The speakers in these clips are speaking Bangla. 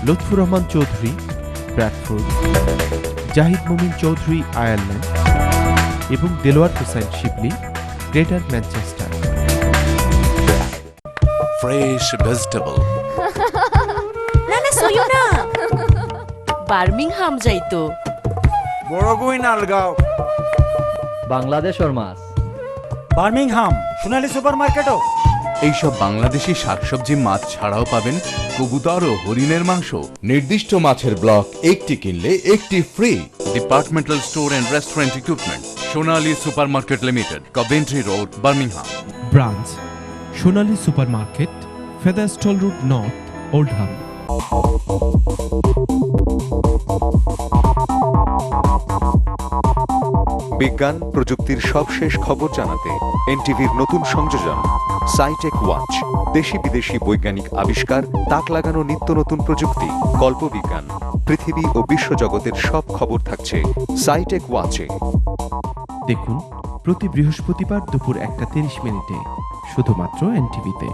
লুৎফুর রহমান চৌধুরী, ব্র্যাডফোর্ড, জাহিদ মুমিন চৌধুরী, আয়ারল্যান্ড এবং দেলোয়ার হোসেন শিবলি, গ্রেটার ম্যানচেস্টার। Fresh vegetable. না সইও না, বার্মিংহাম যাইতো। বড়গুই নালগাঁও, বাংলাদেশের মাছ, বার্মিংহাম, সোনালী সুপারমার্কেটও। এইসব বাংলাদেশি শাকসবজি মাছ ছাড়াও পাবেন কবুতর ও হরিণের মাংস। নির্দিষ্ট মাছের ব্লক একটি কিনলে একটি free. Departmental store and restaurant equipment, Sonali Supermarket Limited, Coventry Road, Birmingham. Branch Sonali Supermarket, Featherstall Road North, Oldham. বিজ্ঞান প্রযুক্তির সবশেষ খবর জানাতে এনটিভির নতুন সংযোজন সাইটেক ওয়াচ। দেশি বিদেশি বৈজ্ঞানিক আবিষ্কার, তাক লাগানো নিত্য নতুন প্রযুক্তি, কল্পবিজ্ঞান, পৃথিবী ও বিশ্বজগতের সব খবর থাকছে সাইটেক ওয়াচে। দেখুন প্রতি বৃহস্পতিবার দুপুর 1:30 শুধুমাত্র এনটিভিতে।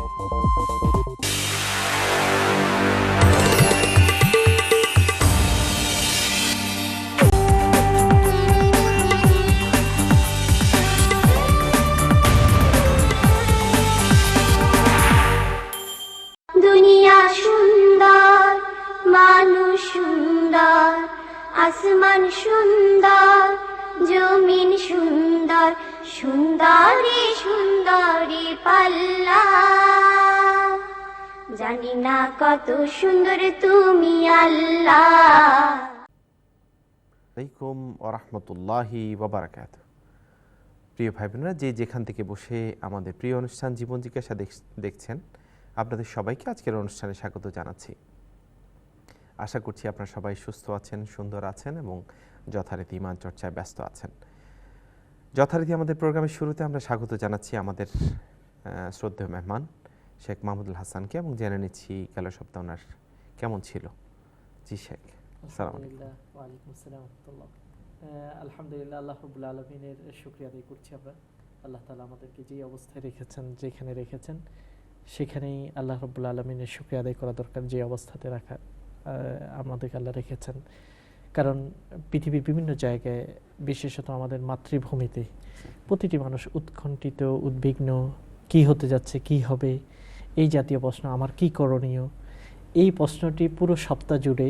দুনিয়া সুন্দর, মানুষ সুন্দর, আসমান সুন্দর, জমিন সুন্দর, সুন্দরী সুন্দরী পাল্লা। জানি না কত সুন্দর তুমি আল্লাহ। আলাইকুম ওরহমতুল্লাহি ওয়াবারাকাতুহু। প্রিয় ভাই বোনেরা, যে যেখান থেকে বসে আমাদের প্রিয় অনুষ্ঠান জীবন জিজ্ঞাসা দেখছেন, আপনাদের সবাইকে আজকের অনুষ্ঠানে স্বাগত জানাচ্ছি। আশা করছি আপনারা সবাই সুস্থ আছেন, সুন্দর আছেন এবং যথারীতি ঈমান চর্চায় ব্যস্ত আছেন। যথারীতি আমাদের প্রোগ্রামের শুরুতে আমরা স্বাগত জানাচ্ছি আমাদের শ্রদ্ধেয় মেহমান শেখ মাহমুদুল হাসানকে এবং জেনে নিচ্ছি গেল সপ্তাহ ওনার কেমন ছিল। জি শেখ, আসসালামু আলাইকুম। ওয়ালাইকুম আসসালাম ওয়া রাহমাতুল্লাহ। আলহামদুলিল্লাহ, আল্লাহ রাব্বুল আলামিনের শুকরিয়া আদায় করছি আমরা। আল্লাহ তাআলা আমাদেরকে যে অবস্থায় রেখেছেন, যেখানে রেখেছেন, সেখানেই আল্লাহ রাব্বুল আলামিনের শুকরিয়া আদায় করা দরকার। যে অবস্থাতে রাখা আমাদেরকে আল্লাহ রেখেছেন, কারণ পৃথিবীর বিভিন্ন জায়গায়, বিশেষত আমাদের মাতৃভূমিতে প্রতিটি মানুষ উৎকণ্ঠিত, উদ্বিগ্ন, কি হতে যাচ্ছে, কি হবে, এই জাতীয় প্রশ্ন, আমার কি করণীয়। এই প্রশ্নটি পুরো সপ্তাহ জুড়ে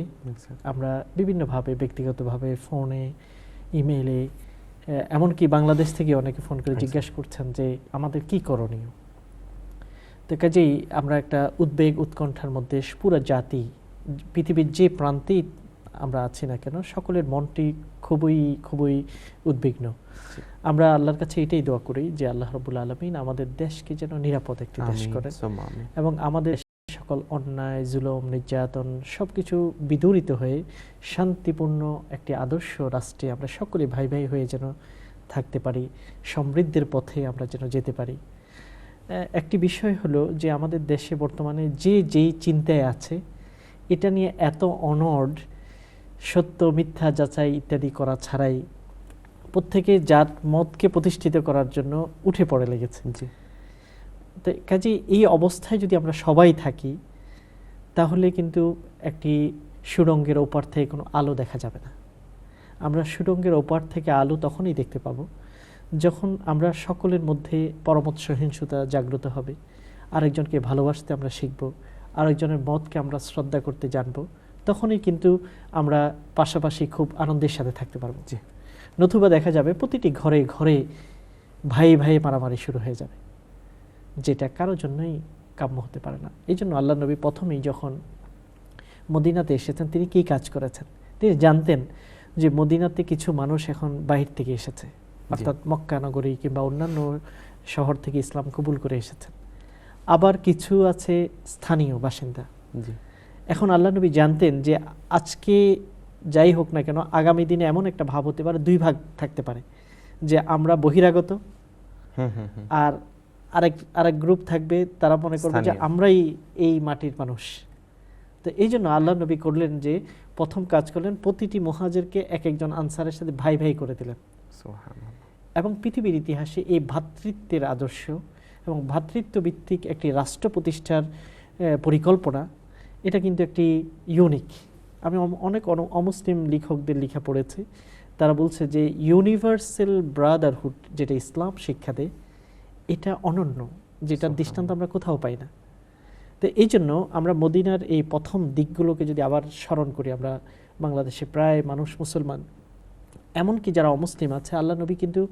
আমরা বিভিন্নভাবে, ব্যক্তিগতভাবে, ফোনে, ইমেইলে, এমনকি বাংলাদেশ থেকে অনেকে ফোন করে জিজ্ঞাসা করছেন যে আমাদের কি করণীয়। তো কাজেই আমরা একটা উদ্বেগ, উৎকণ্ঠার মধ্যে পুরো জাতি, পৃথিবীর যে প্রান্তেই আমরা আছি না কেন, সকলের মনটি খুবই খুবই উদ্বিগ্ন। আমরা আল্লাহর কাছে এটাই দোয়া করি যে আল্লাহ রাব্বুল আলামিন আমাদের দেশকে যেন নিরাপদ একটি দেশ করেন এবং আমাদের সকল অন্যায়, জুলুম, নির্যাতন সবকিছু বিদূরিত হয়ে শান্তিপূর্ণ একটি আদর্শ রাষ্ট্রে আমরা সকলে ভাই ভাই হয়ে যেন থাকতে পারি, সমৃদ্ধির পথে আমরা যেন যেতে পারি। একটি বিষয় হলো যে আমাদের দেশে বর্তমানে যে যেই চিন্তায় আছে, এটা নিয়ে এত অনড়, সত্য মিথ্যা যাচাই ইত্যাদি করা ছাড়াই প্রত্যেকে যার মতকে প্রতিষ্ঠিত করার জন্য উঠে পড়ে লেগেছে। তো কাজে এই অবস্থায় যদি আমরা সবাই থাকি, তাহলে কিন্তু একটি সুড়ঙ্গের ওপার থেকে কোনো আলো দেখা যাবে না। আমরা সুড়ঙ্গের ওপার থেকে আলো তখনই দেখতে পাবো যখন আমরা সকলের মধ্যে পরমত সহিংসতা জাগ্রত হবে, আরেকজনকে ভালোবাসতে আমরা শিখব, আরেকজনের মতকে আমরা শ্রদ্ধা করতে জানবো, তখনই কিন্তু আমরা পাশাপাশি খুব আনন্দের সাথে থাকতে পারবো। নতুবা দেখা যাবে প্রতিটি ঘরে ঘরে ভাই ভাই মারামারি শুরু হয়ে যাবে, যেটা কারোর জন্যই কাম্য হতে পারে না। এই জন্য আল্লাহ নবী প্রথমেই যখন মদিনাতে এসেছেন, তিনি কী কাজ করেছেন? তিনি জানতেন যে মদিনাতে কিছু মানুষ এখন বাহির থেকে এসেছে, অর্থাৎ মক্কা নগরী কিংবা অন্যান্য শহর থেকে ইসলাম কবুল করে এসেছেন, আবার কিছু আছে স্থানীয় বাসিন্দা। এখন আল্লাহ নবী জানতেন যে আজকে যাই হোক না কেন, আগামী দিনে এমন একটা ভাব হতে পারে, দুই ভাগ থাকতে পারে, যে আমরা বহিরাগত আর আরেক গ্রুপ থাকবে, তারা মনে করবে যে আমরাই এই মাটির মানুষ। তো এই জন্য আল্লাহ নবী করলেন যে প্রথম কাজ করলেন, প্রতিটি মুহাজিরকে এক একজন আনসারের সাথে ভাই ভাই করে দিলেন। এবং পৃথিবীর ইতিহাসে এই ভ্রাতৃত্বের আদর্শ এবং ভ্রাতৃত্ব ভিত্তিক একটি রাষ্ট্র প্রতিষ্ঠার পরিকল্পনা, এটা কিন্তু একটি ইউনিক। আমি অনেক অমুসলিম লেখকদের লেখা পড়েছি, তারা বলছে যে ইউনিভার্সাল ব্রাদারহুড যেটা ইসলাম শিক্ষা দেয় এটা অনন্য, যেটার দৃষ্টান্ত আমরা কোথাও পাই না। তো এই জন্য আমরা মদিনার এই প্রথম দিকগুলোকে যদি আবার স্মরণ করি, আমরা বাংলাদেশে প্রায় মানুষ মুসলমান, এমনকি যারা অমুসলিম আছে, আল্লাহ নবী কিন্তু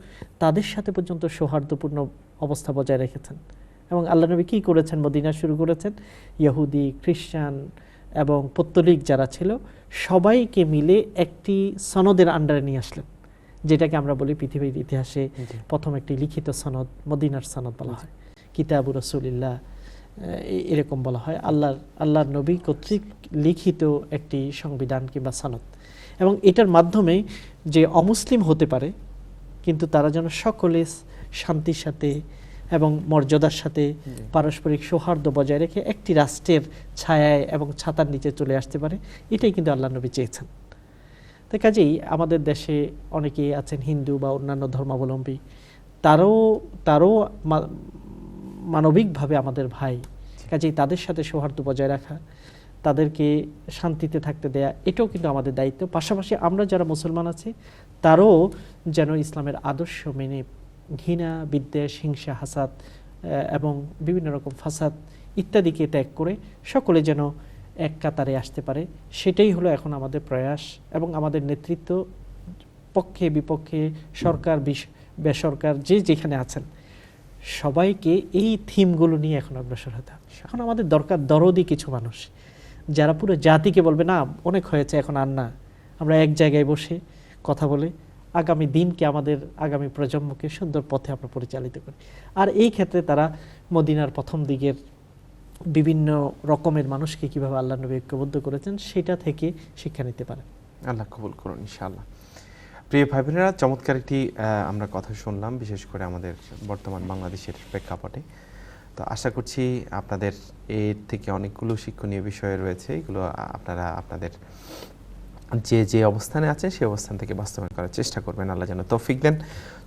তাদের সাথে পর্যন্ত সৌহার্দ্যপূর্ণ অবস্থা বজায় রেখেছেন। এবং আল্লাহ নবী কী করেছেন, মদিনা শুরু করেছেন ইহুদি, খ্রিস্টান এবং পত্তলিক যারা ছিল সবাইকে মিলে একটি সনদের আন্ডারে নিয়ে আসলেন, যেটাকে আমরা বলি পৃথিবীর ইতিহাসে প্রথম একটি লিখিত সনদ, মদিনার সনদ বলা হয়, কিতাবু রাসূলিল্লাহ এরকম বলা হয়, আল্লাহর নবী কর্তৃক লিখিত একটি সংবিধান কিংবা সনদ। এবং এটার মাধ্যমে যে অমুসলিম হতে পারে কিন্তু তারা যেন সকলে শান্তির সাথে এবং মর্যাদার সাথে পারস্পরিক সৌহার্দ্য বজায় রেখে একটি রাষ্ট্রের ছায়ায় এবং ছাতার নিচে চলে আসতে পারে, এটাই কিন্তু আল্লাহ নবী চেয়েছেন। তাই কাজেই আমাদের দেশে অনেকেই আছেন হিন্দু বা অন্যান্য ধর্মাবলম্বী, তারও মানবিকভাবে আমাদের ভাই, কাজেই তাদের সাথে সৌহার্দ্য বজায় রাখা, তাদেরকে শান্তিতে থাকতে দেয়া, এটাও কিন্তু আমাদের দায়িত্ব। পাশাপাশি আমরা যারা মুসলমান আছি তারও যেন ইসলামের আদর্শ মেনে ঘৃণা, বিদ্বেষ, হিংসা, হাসাদ এবং বিভিন্ন রকম ফাসাদ ইত্যাদিকে ত্যাগ করে সকলে যেন এক কাতারে আসতে পারে, সেটাই হলো এখন আমাদের প্রয়াস। এবং আমাদের নেতৃত্ব পক্ষে বিপক্ষে, সরকার বেসরকার যে যেখানে আছেন সবাইকে এই থিমগুলো নিয়ে এখন অগ্রসর হতে হবে। এখন আমাদের দরকার দরদি কিছু মানুষ যারা পুরো জাতিকে বলবে না অনেক হয়েছে, এখন আর না, আমরা এক জায়গায় বসে কথা বলে আগামী দিনকে, আমাদের আগামী প্রজন্মকে সুন্দর পথে আমরা পরিচালিত করি। আর এই ক্ষেত্রে তারা মদিনার প্রথম দিকের বিভিন্ন রকমের মানুষকে কিভাবে আল্লাহ নবী ঐক্যবদ্ধ করেছেন সেটা থেকে শিক্ষা নিতে পারেন। আল্লাহ কবুল করুন ইনশাআল্লাহ। প্রিয় ভাই বোনেরা, চমৎকার একটি আমরা কথা শুনলাম, বিশেষ করে আমাদের বর্তমান বাংলাদেশের প্রেক্ষাপটে। তো আশা করছি আপনাদের এর থেকে অনেকগুলো শিক্ষণীয় বিষয় রয়েছে, এগুলো আপনারা আপনাদের যে অবস্থানে আছেন সেই অবস্থান থেকে বাস্তবায়ন করার চেষ্টা করবেন, আল্লাহ যেন তৌফিক দেন।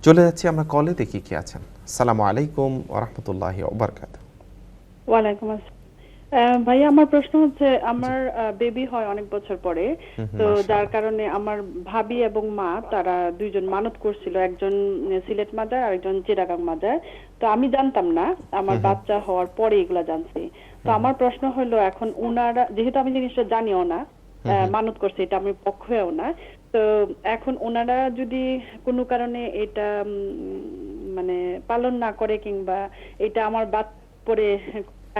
চলে যাচ্ছি আমরা কলে, দেখি কি আছেন। আসসালামু আলাইকুম ওয়া রাহমাতুল্লাহি ওয়া বারাকাতুহু। ওয়ালাইকুম আসসালাম। ভাইয়া, আমার প্রশ্ন হচ্ছে, আমার বেবি হয় অনেক বছর পরে, তো যার কারণে আমার ভাবি এবং মা তারা দুইজন মানত করছিল, একজন সিলেট মাজার আর একজন চিটাগাং মাজার। তো আমি জানতাম না, আমার বাচ্চা হওয়ার পরে এগুলা জানছি। তো আমার প্রশ্ন হলো, এখন ওনারা যেহেতু আমি জিনিসটা জানিও না, মানত করছে, এটা আমি পক্ষেও না, তো এখন ওনারা যদি কোনো কারণে এটা মানে পালন না করে কিংবা এটা আমার বাদ পরে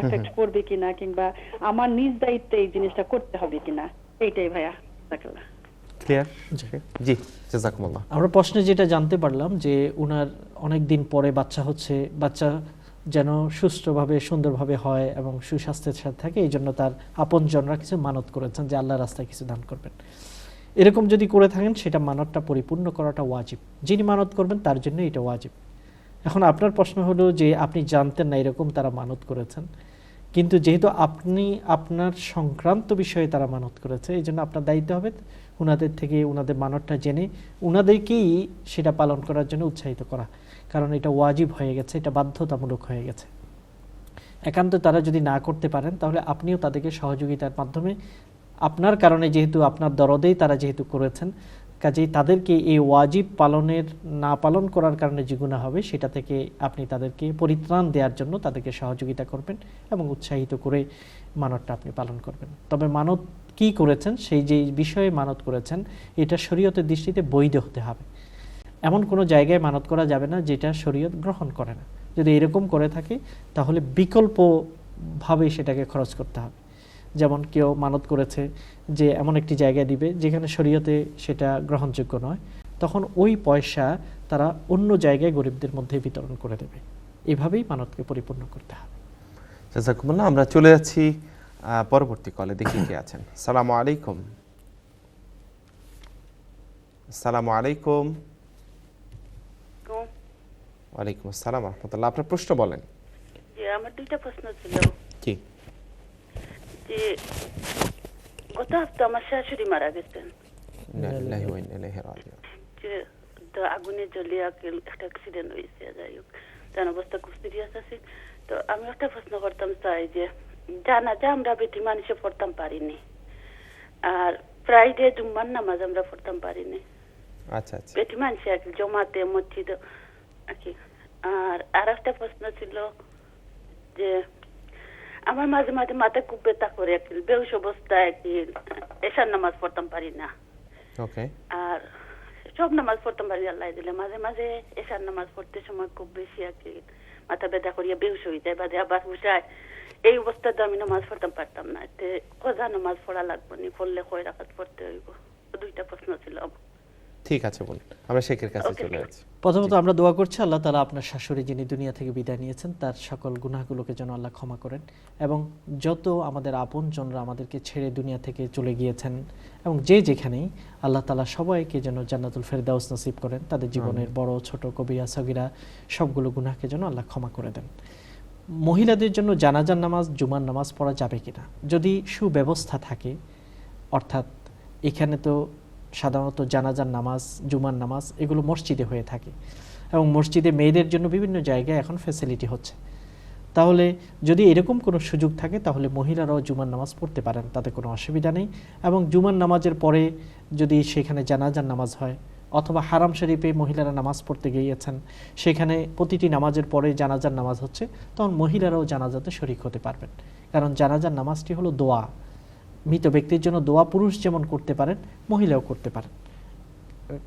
এফেক্ট করবে কিনা, কিংবা আমার নিজ দায়িত্বে এই জিনিসটা করতে হবে কিনা, এইটাই ভাইয়া। ক্লিয়ার? জি, জাযাকুমুল্লাহ। আমরা প্রশ্নে যেটা জানতে পারলাম যে উনার অনেক দিন পরে বাচ্চা হচ্ছে, বাচ্চা যেন সুষ্ঠুভাবে সুন্দরভাবে হয় এবং সুস্বাস্থ্যের সাথে থাকে, এই জন্য তার আপনজনরা কিছু মানত করেছেন যে আল্লাহর রাস্তায় কিছু দান করবেন। এরকম যদি করে থাকেন সেটা মানতটা পরিপূর্ণ করাটা ওয়াজিব, যিনি মানত করবেন তার জন্য এটা ওয়াজিব। এখন আপনার প্রশ্ন হলো যে আপনি জানতেন না এরকম তারা মানত করেছেন, কিন্তু যেহেতু আপনি আপনার সংক্রান্ত বিষয়ে তারা মানত করেছে, এই জন্য আপনার দায়িত্ব হবে উনাদের থেকে উনাদের মানতটা জেনে উনাদেরকেই সেটা পালন করার জন্য উৎসাহিত করা, কারণ এটা ওয়াজিব হয়ে গেছে, এটা বাধ্যতামূলক হয়ে গেছে। একান্ত তারা যদি না করতে পারেন তাহলে আপনিও তাদেরকে সহযোগিতার মাধ্যমে, আপনার কারণে যেহেতু আপনার দরদেই তারা যেহেতু করেছেন, কাজেই তাদেরকে এই ওয়াজিব পালনের না পালন করার কারণে যে গুনাহ হবে সেটা থেকে আপনি তাদেরকে পরিত্রাণ দেওয়ার জন্য তাদেরকে সহযোগিতা করবেন এবং উৎসাহিত করে মানতটা আপনি পালন করবেন। তবে মানত কি করেছেন, সেই যে বিষয়ে মানত করেছেন এটা শরীয়তের দৃষ্টিতে বৈধ হতে হবে। এমন কোনো জায়গায় মানত করা যাবে না যেটা শরীয়ত গ্রহণ করে না। যদি এরকম করে থাকে তাহলে বিকল্পভাবে সেটাকে খরচ করতে হবে। যেমন কেউ মানত করেছে যে এমন একটি জায়গায় দিবে যেখানে শরীয়তে সেটা গ্রহণযোগ্য নয়, তখন ওই পয়সা তারা অন্য জায়গায় গরিবদের মধ্যে বিতরণ করে দেবে। এভাবেই মানতকে পরিপূর্ণ করতে হবে। জাযাকুমুল্লাহ। আমরা চলে যাচ্ছি পরবর্তী কলে, দেখি কে আছেন। আসসালামু আলাইকুম। আসসালামু আলাইকুম। ওয়ালাইকুম আসসালাম ওয়া রাহমাতুল্লাহ। আপনার প্রশ্ন বলেন। জি, আমার দুইটা প্রশ্ন ছিল। কি? যে গত হপ্তাহে আমার শাশুড়ি মারা গেছেন, যে আগুনে জ্বলিয়ে একটা অ্যাক্সিডেন্ট হয়েছে, যাই হোক তার অবস্থা খুব সিরিয়াস আছে। তো আমি একটা প্রশ্ন করতাম চাই যে জানাজা আমরা বেটি মানুষে পড়তাম পারিনি, আর ফ্রাইডে জুম্মার নামাজ আমরা পড়তাম পারিনি। আচ্ছা আচ্ছা, বেটি মানুষে আর কি জমাতে মসজিদ আর কি। আর একটা প্রশ্ন ছিল যে আমার মাঝে মাঝে মাথা খুব ব্যথা করে, আর কি বেহুশ অবস্থায় আর কি এশার নামাজ পড়তাম পারি না। ওকে। আর সব নামাজ পড়তাম পারি আল্লাহ দিলে, মাঝে মাঝে এশার নামাজ পড়তে সময় খুব বেশি আর কি মাথা ব্যথা করিয়া বেহুশ হয়ে যায়, বাদে আবার হুশায়। এই অবস্থাতে আমি নামাজ পড়তাম পারতাম না। এতে কজা নামাজ পড়া লাগবে নি, পড়লে কয় রাকাত পড়তে হইব? দুইটা প্রশ্ন ছিল। ঠিক আছে, বলুন, আমরা শেখের কাছে চলে যাচ্ছি। প্রথমত আমরা দোয়া করছি আল্লাহ তাআলা আপনার শাশুড়ি যিনি দুনিয়া থেকে বিদায় নিয়েছেন তার সকল গুনাহগুলোকে যেন আল্লাহ ক্ষমা করেন, এবং যত আমাদের আপনজনরা আমাদেরকে ছেড়ে দুনিয়া থেকে চলে গিয়েছেন এবং যে যেখানেই, আল্লাহ তাআলা সবাইকে যেন জান্নাতুল ফেরদাউস নসিব করেন, তাদের জীবনের বড় ছোট কবিরা সগীরা সবগুলো গুনাহকে যেন আল্লাহ ক্ষমা করে দেন। মহিলাদের জন্য জানাজার নামাজ, জুমার নামাজ পড়া যাবে কিনা, যদি সুব্যবস্থা থাকে, অর্থাৎ এখানে তো সাধারণত জানাজার নামাজ, জুমার নামাজ এগুলো মসজিদে হয়ে থাকে, এবং মসজিদে মেয়েদের জন্য বিভিন্ন জায়গায় এখন ফ্যাসিলিটি হচ্ছে। তাহলে যদি এরকম কোনো সুযোগ থাকে তাহলে মহিলারাও জুমার নামাজ পড়তে পারেন, তাতে কোনো অসুবিধা নেই। এবং জুমার নামাজের পরে যদি সেখানে জানাজার নামাজ হয়, অথবা হারাম শরীফে মহিলারা নামাজ পড়তে গিয়েছেন, সেখানে প্রতিটি নামাজের পরে জানাজার নামাজ হচ্ছে, তখন মহিলারাও জানাজাতে শরীক হতে পারবেন। কারণ জানাজার নামাজটি হলো দোয়া, মৃত ব্যক্তির জন্য দোয়া পুরুষ যেমন করতে পারেন মহিলাও করতে পারেন।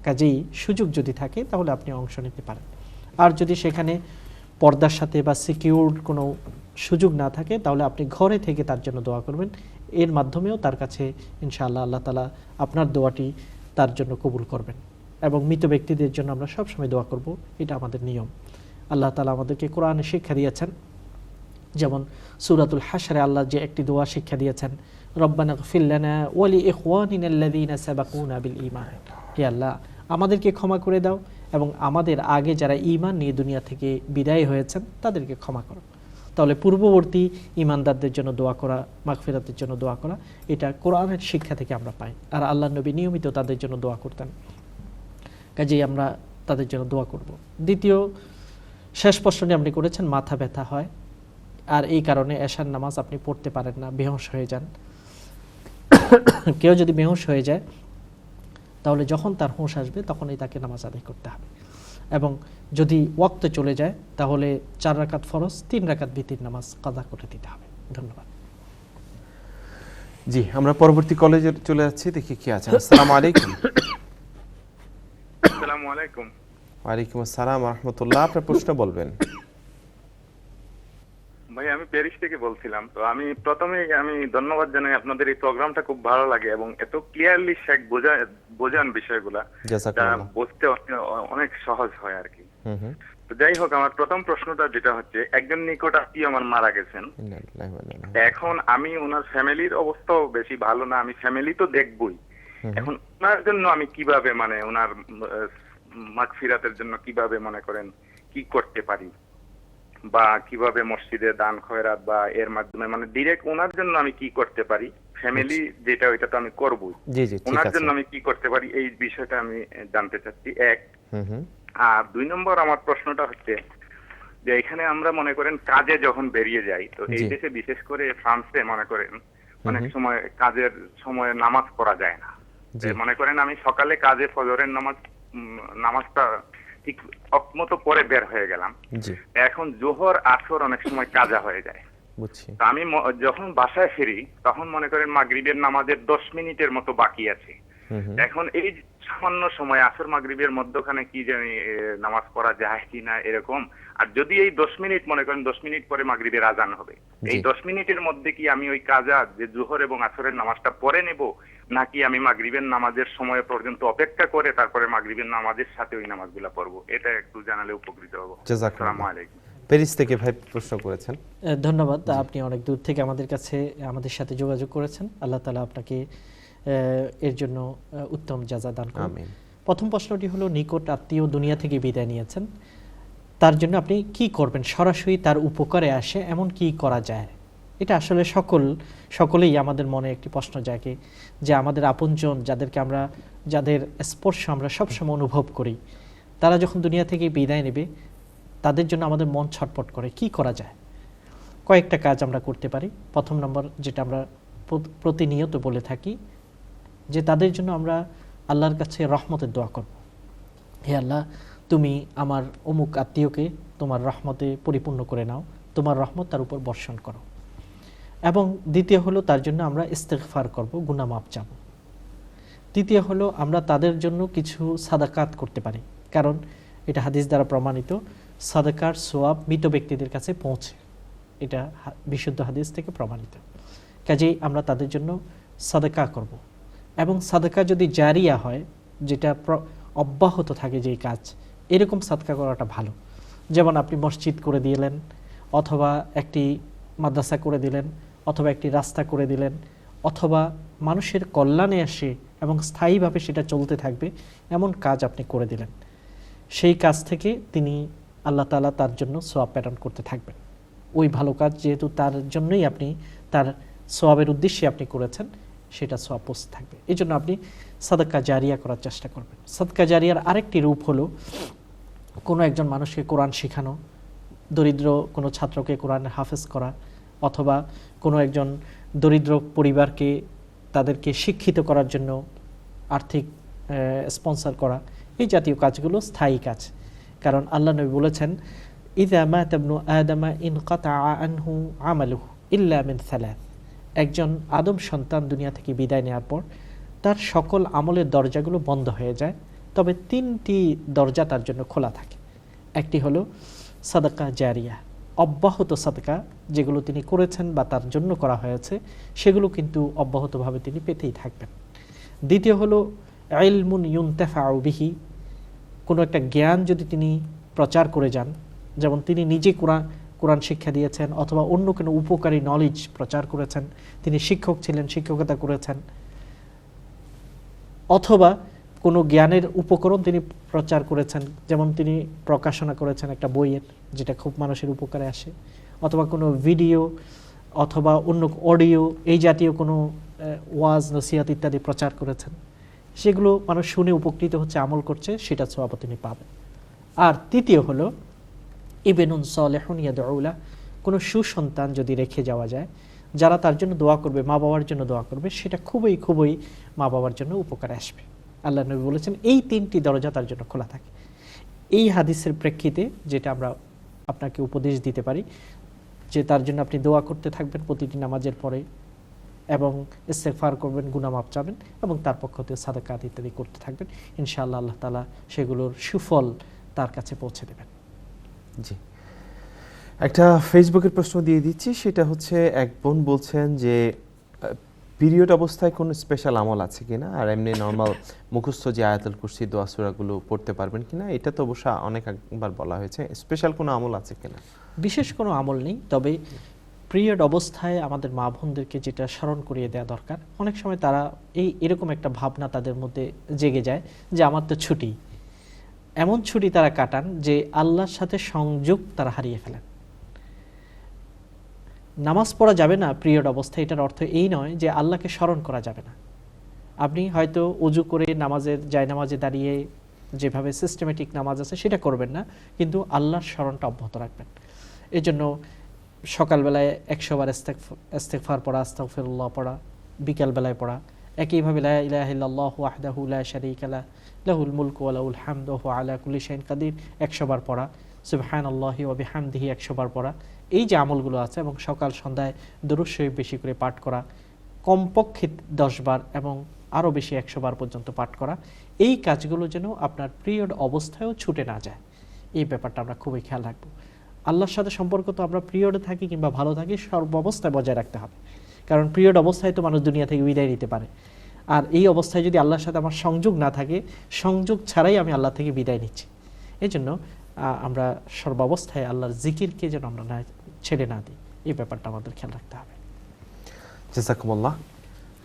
কাজেই সুযোগ যদি থাকে তাহলে আপনি অংশ নিতে পারেন। আর যদি সেখানে পর্দার সাথে বা সিকিউর কোনো সুযোগ না থাকে তাহলে আপনি ঘরে থেকে তার জন্য দোয়া করবেন, এর মাধ্যমেও তার কাছে ইনশাআল্লাহ আল্লাহ তাআলা আপনার দোয়াটি তার জন্য কবুল করবেন। এবং মৃত ব্যক্তিদের জন্য আমরা সবসময় দোয়া করব, এটা আমাদের নিয়ম। আল্লাহ তাআলা আমাদেরকে কোরআনে শিক্ষা দিয়েছেন, যেমন সূরাতুল হাশরে আল্লাহ যে একটি দোয়া শিক্ষা দিয়েছেন, রব্বানা গফির লানা ওয়া লিইখওয়ানিনা আল্লাযীনা সাবাকুনা বিল ঈমান। হে আল্লাহ, আমাদেরকে ক্ষমা করে দাও এবং আমাদের আগে যারা ঈমান নিয়ে দুনিয়া থেকে বিদায় হয়েছেন তাদেরকে ক্ষমা করো। তাহলে পূর্ববর্তী ঈমানদারদের জন্য দোয়া করা, মাগফিরাতের জন্য দোয়া করা, এটা কোরআনের শিক্ষা থেকে আমরা পাই। আর আল্লাহর নবী নিয়মিত তাদের জন্য দোয়া করতেন, কাজেই আমরা তাদের জন্য দোয়া করব। দ্বিতীয় শেষ প্রশ্নটি আপনি করেছেন, মাথা ব্যথা হয় আর এই কারণে এশার নামাজ আপনি পড়তে পারেন না, বেহুশ হয়ে যান। কেউ যদি বেহুশ হয়ে যায় তাহলে যখন তার হুঁশ আসবে তখনই তাকে নামাজ আদায় করতে হবে, এবং যদি ওয়াক্তে চলে যায় তাহলে 4 রাকাত ফরজ, 3 রাকাত ভিতির নামাজ কাজা করে দিতে হবে। ধন্যবাদ। জি, আমরা পরবর্তী কলেজে চলে যাচ্ছি, দেখি কি আছে। আসসালামু আলাইকুম। আসসালামু আলাইকুম। ওয়ালাইকুম আসসালাম ওয়া রাহমাতুল্লাহ। আপনার প্রশ্ন বলবেন। ভাই, আমি প্যারিস থেকে বলছিলাম। তো আমি প্রথমেই ধন্যবাদ জানাই, আপনাদের এই প্রোগ্রামটা খুব ভালো লাগে এবং এত ক্লিয়ারলি শেখ বোঝান বিষয়গুলা, বুঝতে অনেক সহজ হয় আর কি। তো যাই হোক, আমার প্রথম প্রশ্নটা যেটা হচ্ছে, একজন নিকট আত্মীয় আমার মারা গেছেন। এখন আমি ওনার ফ্যামিলির অবস্থাও বেশি ভালো না, আমি ফ্যামিলি তো দেখবই। এখন ওনার জন্য আমি কিভাবে ওনার মাগফিরাতের জন্য কিভাবে মনে করেন কি করতে পারি, বা কিভাবে মসজিদে দান খয়রাত বা এর মাধ্যমে ডিরেক্ট ওনার জন্য আমি কি করতে পারি, ফ্যামিলি যেটা ওইটা তো আমি করবই, ওনার জন্য আমি কি করতে পারি এই বিষয়টা আমি জানতে চাচ্ছি, এক। আর 2 নম্বর আমার প্রশ্নটা হচ্ছে যে, এখানে আমরা মনে করেন কাজে যখন বেরিয়ে যাই, তো এই দেশে বিশেষ করে ফ্রান্সে মনে করেন অনেক সময় কাজের সময় নামাজ পড়া যায় না। মনে করেন আমি সকালে কাজে ফজরের নামাজটা ঠিক মতো পরে বের হয়ে গেলাম, এখন জোহর আসর অনেক সময় কাজা হয়ে যায়। আমি যখন বাসায় ফিরি তখন মনে করেন মাগরিবের নামাজের 10 মিনিটের মতো বাকি আছে। এখন এই সামান্য সময় আসর মাগরিবের মধ্যখানে কি জানি নামাজ পড়া যায় কিনা এরকম। আর যদি এই 10 মিনিট মনে করেন 10 মিনিট পরে মাগরিবের আজান হবে, এই 10 মিনিটের মধ্যে কি আমি ওই কাজা যে জোহর এবং আসরের নামাজটা পড়ে নেব, নাকি আমি মাগরিবের নামাজের সময় পর্যন্ত অপেক্ষা করে তারপরে মাগরিবের নামাজের সাথে ওই নামাজগুলো পড়বো? এটা একটু জানালে উপকৃত হব। আসসালামু আলাইকুম। প্যারিস থেকে ভাই প্রশ্ন করেছেন। ধন্যবাদ, আপনি অনেক দূর থেকে আমাদের সাথে যোগাযোগ করেছেন। আল্লাহ তাআলা আপনাকে এর জন্য উত্তম জাযা দান করুন। আমিন। প্রথম প্রশ্নটি হলো, নিকট আত্মীয় দুনিয়া থেকে বিদায় নিয়েছেন, তার জন্য আপনি কি করবেন, সরাসরি তার উপকারে আসে এমন কি করা যায়? এটা আসলে সকলেই আমাদের মনে একটি প্রশ্ন জাগে যে আমাদের আপনজন যাদের স্পর্শ আমরা সবসময় অনুভব করি, তারা যখন দুনিয়া থেকে বিদায় নেবে তাদের জন্য আমাদের মন ছটফট করে, কি করা যায়? কয়েকটা কাজ আমরা করতে পারি। প্রথম নম্বর যেটা আমরা প্রতিনিয়ত বলে থাকি, যে তাদের জন্য আমরা আল্লাহর কাছে রহমতের দোয়া করব। হে আল্লাহ, তুমি আমার অমুক আত্মীয়কে তোমার রহমতে পরিপূর্ণ করে নাও, তোমার রহমত তার উপর বর্ষণ করো। এবং দ্বিতীয় হলো তার জন্য আমরা ইস্তেগফার করব, গুনাহ মাফ চাব। তৃতীয় হলো আমরা তাদের জন্য কিছু সাদাকাত করতে পারি, কারণ এটা হাদিস দ্বারা প্রমাণিত, সাদাকার সোয়াব মৃত ব্যক্তিদের কাছে পৌঁছে, এটা বিশুদ্ধ হাদিস থেকে প্রমাণিত। কাজেই আমরা তাদের জন্য সাদাকা করব। এবং সাদাকা যদি জারিয়া হয়, যেটা অব্যাহত থাকে যেই কাজ, এরকম সাদকা করাটা ভালো। যেমন আপনি মসজিদ করে দিলেন, অথবা একটি মাদ্রাসা করে দিলেন, অথবা একটি রাস্তা করে দিলেন, অথবা মানুষের কল্যাণে আসে এবং স্থায়ীভাবে সেটা চলতে থাকবে এমন কাজ আপনি করে দিলেন। সেই কাজ থেকে তিনি আল্লাহ তাআলা তার জন্য সওয়াব প্রেরণ করতে থাকবেন। ওই ভালো কাজ যেহেতু তার জন্যই আপনি, তার সওয়াবের উদ্দেশ্যে আপনি করেছেন, সেটা সওয়াব পৌঁছে থাকবে। এই জন্য আপনি সাদকা জারিয়া করার চেষ্টা করবেন। সাদকা জারিয়ার আরেকটি রূপ হলো কোনো একজন মানুষকে কোরআন শেখানো, দরিদ্র কোনো ছাত্রকে কোরআনের হাফেজ করা, অথবা কোনো একজন দরিদ্র পরিবারকে তাদেরকে শিক্ষিত করার জন্য আর্থিক স্পন্সর করা। এই জাতীয় কাজগুলো স্থায়ী কাজ, কারণ আল্লাহ নবী বলেছেন, ইযা মাতা ইবনু আদামা ইনকাতা আনহু আমালুহু ইল্লা মিন সালাত। একজন আদম সন্তান দুনিয়া থেকে বিদায় নেওয়ার পর তার সকল আমলের দরজাগুলো বন্ধ হয়ে যায়, তবে 3টি দরজা তার জন্য খোলা থাকে। একটি হলো সাদাকা জারিয়া, অব্যাহত সাদকা, যেগুলো তিনি করেছেন বা তার জন্য করা হয়েছে, সেগুলো কিন্তু অব্যাহতভাবে তিনি পেতেই থাকবেন। দ্বিতীয় হলো ইলমুন ইউনতাফাউ বিহি, কোনো একটা জ্ঞান যদি তিনি প্রচার করে যান, যেমন তিনি নিজে কোরআন শিক্ষা দিয়েছেন, অথবা অন্য কোনো উপকারী নলেজ প্রচার করেছেন, তিনি শিক্ষক ছিলেন, শিক্ষকতা করেছেন, অথবা কোনো জ্ঞানের উপকরণ তিনি প্রচার করেছেন, যেমন তিনি প্রকাশনা করেছেন একটা বইয়ের, যেটা খুব মানুষের উপকারে আসে, অথবা কোনো ভিডিও অথবা অন্য অডিও, এই জাতীয় কোনো ওয়াজ নসিহত ইত্যাদি প্রচার করেছেন, সেগুলো মানুষ শুনে উপকৃত হচ্ছে, আমল করছে, সেটা সওয়াব তিনি পাবেন। আর তৃতীয় হলো ইবনুন সালেহুন ইয়াদউ লাহ, কোনো সুসন্তান যদি রেখে যাওয়া যায়, যারা তার জন্য দোয়া করবে, মা বাবার জন্য দোয়া করবে, সেটা খুবই খুবই মা বাবার জন্য উপকারে আসবে। আল্লাহ নবী বলেছেন এই 3টি দরজা তার জন্য খোলা থাকে। এই হাদিসের প্রেক্ষিতে যেটা আমরা আপনাকে উপদেশ দিতে পারি, যে তার জন্য আপনি দোয়া করতে থাকবেন প্রতিটি নামাজের পরে, এবং ইস্তেগফার করবেন, গুনাহ মাফ চাবেন, এবং তার পক্ষ থেকে সাদাকাত ইত্যাদি করতে থাকবেন। ইনশাআল্লাহ আল্লাহ তাআলা সেগুলোর সুফল তার কাছে পৌঁছে দেবেন। জি, একটা ফেসবুকের প্রশ্ন দিয়ে দিচ্ছি, সেটা হচ্ছে এক বোন বলছেন যে পিরিয়ড অবস্থায় কোনো স্পেশাল আমল আছে কিনা, আর এমনি নর্মাল মুখস্থ যে আয়াতুল কুরসি, দোয়া সূরাগুলো পড়তে পারবেন কিনা। এটা তো অবশ্য অনেকবার বলা হয়েছে, স্পেশাল কোনো আমল আছে কিনা। বিশেষ কোনো আমল নেই, তবে পিরিয়ড অবস্থায় আমাদের মা বোনদেরকে যেটা স্মরণ করিয়ে দেওয়া দরকার, অনেক সময় তারা এরকম একটা ভাবনা তাদের মধ্যে জেগে যায় যে আমার তো ছুটি, এমন ছুটি তারা কাটান যে আল্লাহর সাথে সংযোগ তারা হারিয়ে ফেলেন। নামাজ পড়া যাবে না পিরিয়ড অবস্থায়, এটার অর্থ এই নয় যে আল্লাহকে স্মরণ করা যাবে না। আপনি হয়তো ওযু করে জায়নামাজে দাঁড়িয়ে যেভাবে সিস্টেমেটিক নামাজ আছে সেটা করবেন না, কিন্তু আল্লাহর স্মরণটা অব্যাহত রাখবেন। এই জন্য সকালবেলায় 100 বার ইস্তেগফার পড়া, আস্তাগফিরুল্লাহ পড়া, বিকালবেলায় পড়া, একইভাবে লা ইলাহা ইল্লাল্লাহু ওয়াহদাহু লা শারীকা লাহু লাহুল মুলকু ওয়া লাহুল হামদু ওয়া আলা কুল্লি শাইইন কাদির 100 বার পড়া, সুবহানাল্লাহি ওয়া বিহামদিহি 100 বার পড়া। এই যে আমলগুলো আছে, এবং সকাল সন্ধ্যায় দরুদ শরীফ বেশি করে পাঠ করা, কমপক্ষে 10 বার এবং আরও বেশি 100 বার পর্যন্ত পাঠ করা, এই কাজগুলো যেন আপনার পিরিয়ড অবস্থায়ও ছুটে না যায়, এই ব্যাপারটা আমরা খুবই খেয়াল রাখবো। আল্লাহর সাথে সম্পর্ক তো আমরা পিরিয়ডে থাকি কিংবা ভালো থাকি, সর্বাবস্থায় বজায় রাখতে হবে, কারণ পিরিয়ড অবস্থায় তো মানুষ দুনিয়া থেকে বিদায় নিতে পারে। আর এই অবস্থায় যদি আল্লাহর সাথে আমার সংযোগ না থাকে, সংযোগ ছাড়াই আমি আল্লাহ থেকে বিদায় নিচ্ছি। এই জন্য আমরা সর্বাবস্থায় আল্লাহর জিকিরকে যেন আমরা ছেড়ে না দিই, এই ব্যাপারটা আমাদের খেয়াল রাখতে হবে। জাযাকুমুল্লাহ।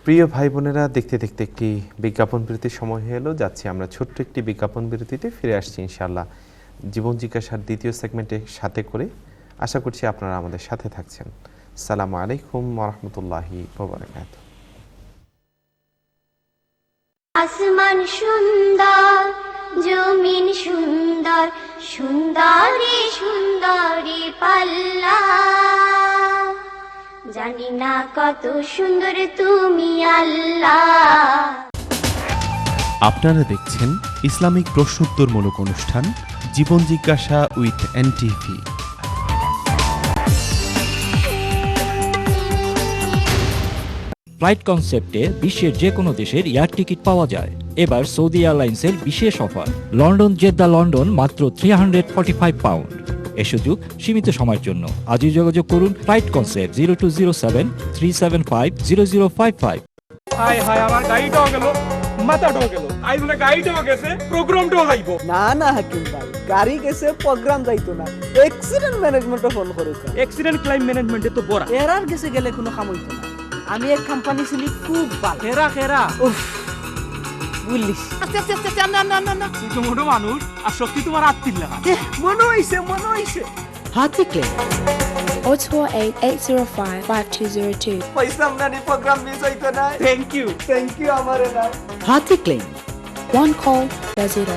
প্রিয় ভাই বোনেরা, দেখতে দেখতে একটি বিজ্ঞাপন বিরতির সময় হয়ে এলো, যাচ্ছি আমরা ছোট্ট একটি বিজ্ঞাপন বিরতিতে, ফিরে আসছি ইনশাআল্লাহ জীবন জিজ্ঞাসার দ্বিতীয় সেগমেন্টে সাথে করে। আশা করছি আপনারা আমাদের সাথে থাকছেন। আসসালামু আলাইকুম ওয়া রাহমাতুল্লাহি ওয়া বারাকাতুহু। আসমান সুন্দর, জমিন সুন্দর, সুন্দরী সুন্দরী পাল্লা। জানি না কত সুন্দর তুমি আল্লাহ। আপনারা দেখছেন ইসলামিক প্রশ্নোত্তরমূলক অনুষ্ঠান জীবন জিজ্ঞাসা উইথ এনটিভি। ফ্লাইট কনসেপ্টে বিশ্বের যে কোনো দেশের এয়ার টিকিট পাওয়া যায়। এবার সৌদি এয়ারলাইন্সের বিশেষ অফার, লন্ডন জেদ্দা লন্ডন মাত্র 345 পাউন্ড। এ সুযোগ সীমিত সময়ের জন্য। আজই যোগাযোগ করুন ফ্লাইট কনসেপ্ট 0207 375 0055। হাই হাই, আমার গাড়িটাও গেল, মাথাটাও গেল, আই বলে গাড়িটাও গেছে, প্রোগ্রামটাও যাইবো। না না হাকিম ভাই, গাড়ি গেছে প্রোগ্রাম যাইতো না, অ্যাক্সিডেন্ট ম্যানেজমেন্টে ফোন করেছে। অ্যাক্সিডেন্ট ক্লাইম ম্যানেজমেন্টে তো বড় এরার গেছে গেলে কোনো কাম হইতো না। আমি এক কোম্পানি ছিলি খুব ভালো। খেরা উফ, বুঝলিস। আস্তে আস্তে আস্তে, না না না না, ছোট মোটো মানুষ আর সত্যি তোমার আত্মীর লাগা। মনে হইছে হাতি ক্লেম 028-805-5202। পয়সা আমদানি প্রোগ্রাম মিস হইতো না। থ্যাংক ইউ আমারে না। হাতি ক্লেম 1 call per 0।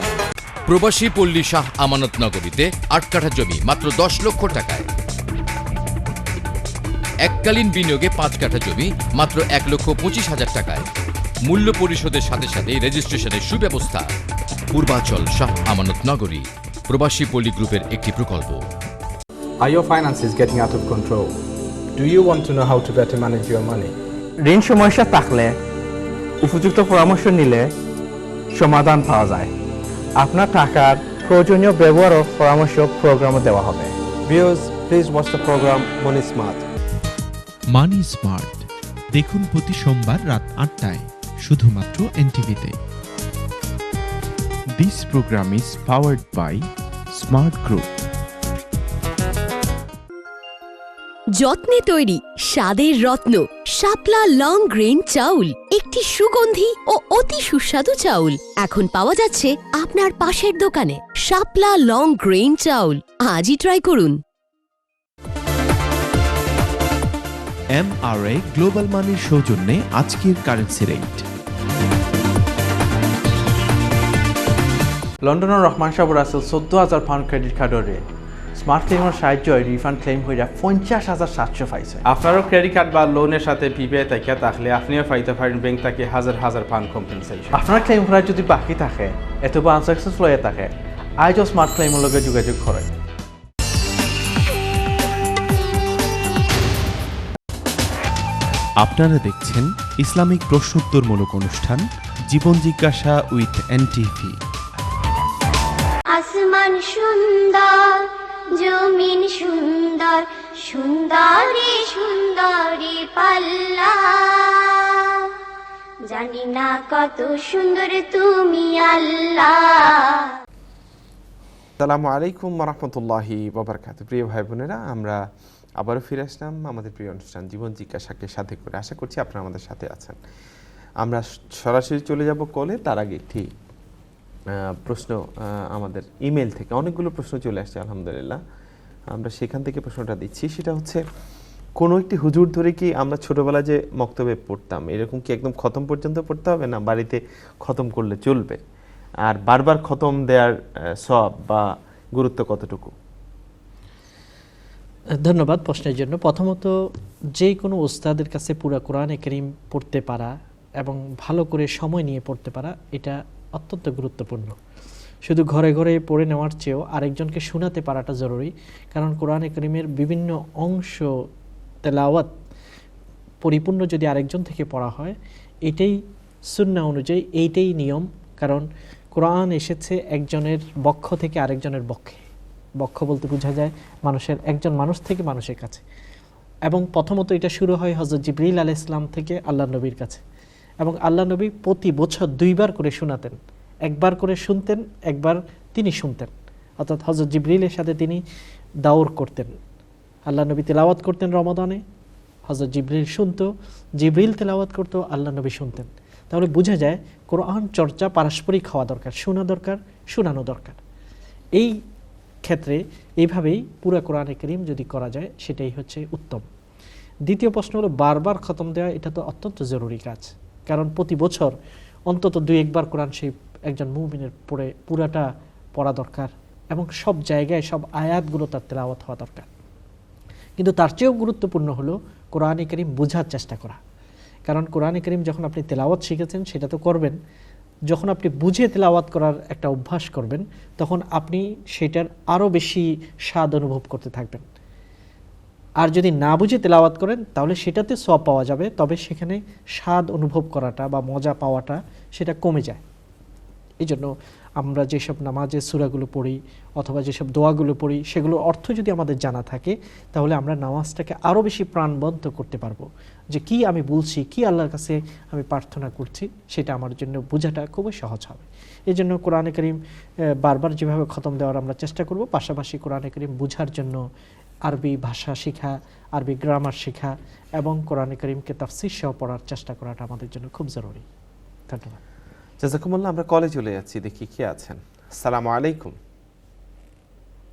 প্রবাসী পল্লী শাহ আমানত নগরীতে 8 কাঠা জমি মাত্র 10 লক্ষ টাকায়। এককালীন বিনিয়োগে 5 কাঠা জমি মাত্র 1,25,000 টাকায়। মূল্য পরিশোধের সাথে সাথে রেজিস্ট্রেশনের সুব্যবস্থা। পূর্বাচল শাহ আমানত নগরী প্রবাসী পল্লী গ্রুপের একটি প্রকল্প। Are your finances getting out of control? Do you want to know how to better manage your money? ঋণ সমস্যা থাকলে উপযুক্ত পরামর্শ নিলে সমাধান পাওয়া যায়। আপনার টাকার প্রয়োজনীয় ব্যবহার ও পরামর্শ প্রোগ্রামে দেওয়া হবে। Viewers, please watch the program Money Smart. Money Smart দেখুন প্রতি সোমবার রাত 8টায় শুধুমাত্র এনটিভিতে। This program is powered by Smart Group. যত্নে তৈরি স্বাদের রত্ন শাপলা লং গ্রেন চাউল, একটি সুগন্ধি ও অতি সুস্বাদু চাউল এখন পাওয়া যাচ্ছে আপনার পাশের দোকানে। শাপলা লং গ্রেন চাউল আজই ট্রাই করুন। এমআরএ গ্লোবাল মানির সৌজন্যে আজকের কারেন্সি রেট। লন্ডনের রহমান সাহেব রাসেল 14,000 পাউন্ড ক্রেডিট কার্ডরে স্মার্ট ক্লেমের সাহায্যে রিফান্ড ক্লেম হইয়া 50,700 পাইছে। আপনারও ক্রেডিট কার্ড বা লোনের সাথে পিপিআই থাকিয়া থাকলে আপনিও পাইতে পারেন ব্যাংক থেকে হাজার পাউন্ড কম্পেনসেশন। আপনার ক্লেম করা যদি বাকি থাকে অথবা আনসাকসেসফুল হয়ে থাকে, আজও স্মার্ট ক্লেমের লগে যোগাযোগ করেন। আপনারা দেখছেন ইসলামিক প্রশ্নোত্তরমূলক অনুষ্ঠান জীবন জিজ্ঞাসা উইথ এনটিভি। আসমান সুন্দর, জমিন সুন্দর, সুন্দরী সুন্দরী পাল্লা, জানি না কত সুন্দর তুমি আল্লাহ। আসসালামু আলাইকুম রহমতুল্লাহি ওয়াবারাকাতুহু। প্রিয় ভাই বোনেরা, আমরা আবারও ফিরে আসলাম আমাদের প্রিয় অনুষ্ঠান জীবন জিজ্ঞাসাকে সাথে করে। আশা করছি আপনারা আমাদের সাথে আছেন। আমরা সরাসরি চলে যাব কলে। তার আগে একটি প্রশ্ন আমাদের ইমেল থেকে অনেকগুলো প্রশ্ন চলে আসছে আলহামদুলিল্লাহ। আমরা সেখান থেকে প্রশ্নটা দিচ্ছি। সেটা হচ্ছে, কোনো একটি হুজুর ধরে কি আমরা ছোটবেলায় যে মক্তবে পড়তাম এরকম কি একদম খতম পর্যন্ত পড়তে হবে, না বাড়িতে খতম করলে চলবে? আর বারবার খতম দেওয়ার সওয়াব বা গুরুত্ব কতটুকু? ধন্যবাদ প্রশ্নের জন্য। প্রথমত, যে কোনো ওস্তাদের কাছে পুরা কোরআনে কারীম পড়তে পারা এবং ভালো করে সময় নিয়ে পড়তে পারা এটা অত্যন্ত গুরুত্বপূর্ণ। শুধু ঘরে ঘরে পড়ে নেওয়ার চেয়েও আরেকজনকে শোনাতে পারাটা জরুরি। কারণ কোরআনে কারীমের বিভিন্ন অংশ তেলাওয়াত পরিপূর্ণ যদি আরেকজন থেকে পড়া হয়, এটাই সুন্নাহ অনুযায়ী এইটাই নিয়ম। কারণ কোরআন এসেছে একজনের বক্ষ থেকে আরেকজনের বক্ষে। বক্ষ বলতে বোঝা যায় মানুষের, একজন মানুষ থেকে মানুষের কাছে। এবং প্রথমত এটা শুরু হয় হযরত জিবরিল আলাইহিস সালাম থেকে আল্লাহ নবীর কাছে। এবং আল্লাহ নবী প্রতি বছর 2 বার করে শোনাতেন। একবার করে শুনতেন, একবার তিনি শুনতেন। অর্থাৎ হযরত জিবরিলের সাথে তিনি দাওর করতেন। আল্লাহ নবী তেলাওয়াত করতেন রমাদানে, হযরত জিবরিল শুনতো, জিবরিল তেলাওয়াত করতো, আল্লাহ নবী শুনতেন। তাহলে বোঝা যায় কোরআন চর্চা পারস্পরিক হওয়া দরকার, শোনা দরকার, শোনানো দরকার। এই ক্ষেত্রে এইভাবেই পুরা কোরআনে কারীম যদি করা যায় সেটাই হচ্ছে উত্তম। দ্বিতীয় প্রশ্ন হলো, বারবার খতম দেওয়া এটা তো অত্যন্ত জরুরি কাজ। কারণ প্রতি বছর অন্তত 2-1 বার কোরআন সেই একজন মুমিনের পড়ে পুরাটা পড়া দরকার এবং সব জায়গায় সব আয়াতগুলো তার তেলাওয়াত হওয়া দরকার। কিন্তু তার চেয়েও গুরুত্বপূর্ণ হলো কোরআনে কারীম বোঝার চেষ্টা করা। কারণ কোরআনে কারীম যখন আপনি তেলাওয়াত শিখেছেন সেটা তো করবেন, যখন আপনি বুঝে তেলাওয়াত করার একটা অভ্যাস করবেন তখন আপনি সেটার আরও বেশি স্বাদ অনুভব করতে থাকবেন। আর যদি না বুঝে তেলাওয়াত করেন তাহলে সেটাতে সওয়াব পাওয়া যাবে, তবে সেখানে স্বাদ অনুভব করাটা বা মজা পাওয়াটা সেটা কমে যায়। এই জন্য আমরা যেসব নামাজের সূরাগুলো পড়ি অথবা যেসব দোয়াগুলো পড়ি সেগুলোর অর্থ যদি আমাদের জানা থাকে তাহলে আমরা নামাজটাকে আরও বেশি প্রাণবন্ত করতে পারবো, যে কি আমি বলছি, কি আল্লাহর কাছে আমি প্রার্থনা করছি, সেটা আমার জন্য বোঝাটা খুবই সহজ হবে। এই জন্য কোরআনে কারীম বারবার যেভাবে খতম দেওয়ার আমরা চেষ্টা করব, পাশাপাশি কোরআনে কারীম বোঝার জন্য আরবি ভাষা শেখা, আরবি গ্রামার শেখা এবং কোরআনে কারীমকে তাফসীর সহ পড়ার চেষ্টা করাটা আমাদের জন্য খুব জরুরি। ধন্যবাদ। জাযাকুমুল্লাহ। আমরা কলে চলে যাচ্ছি, দেখি কে আছেন। আসসালামু আলাইকুম।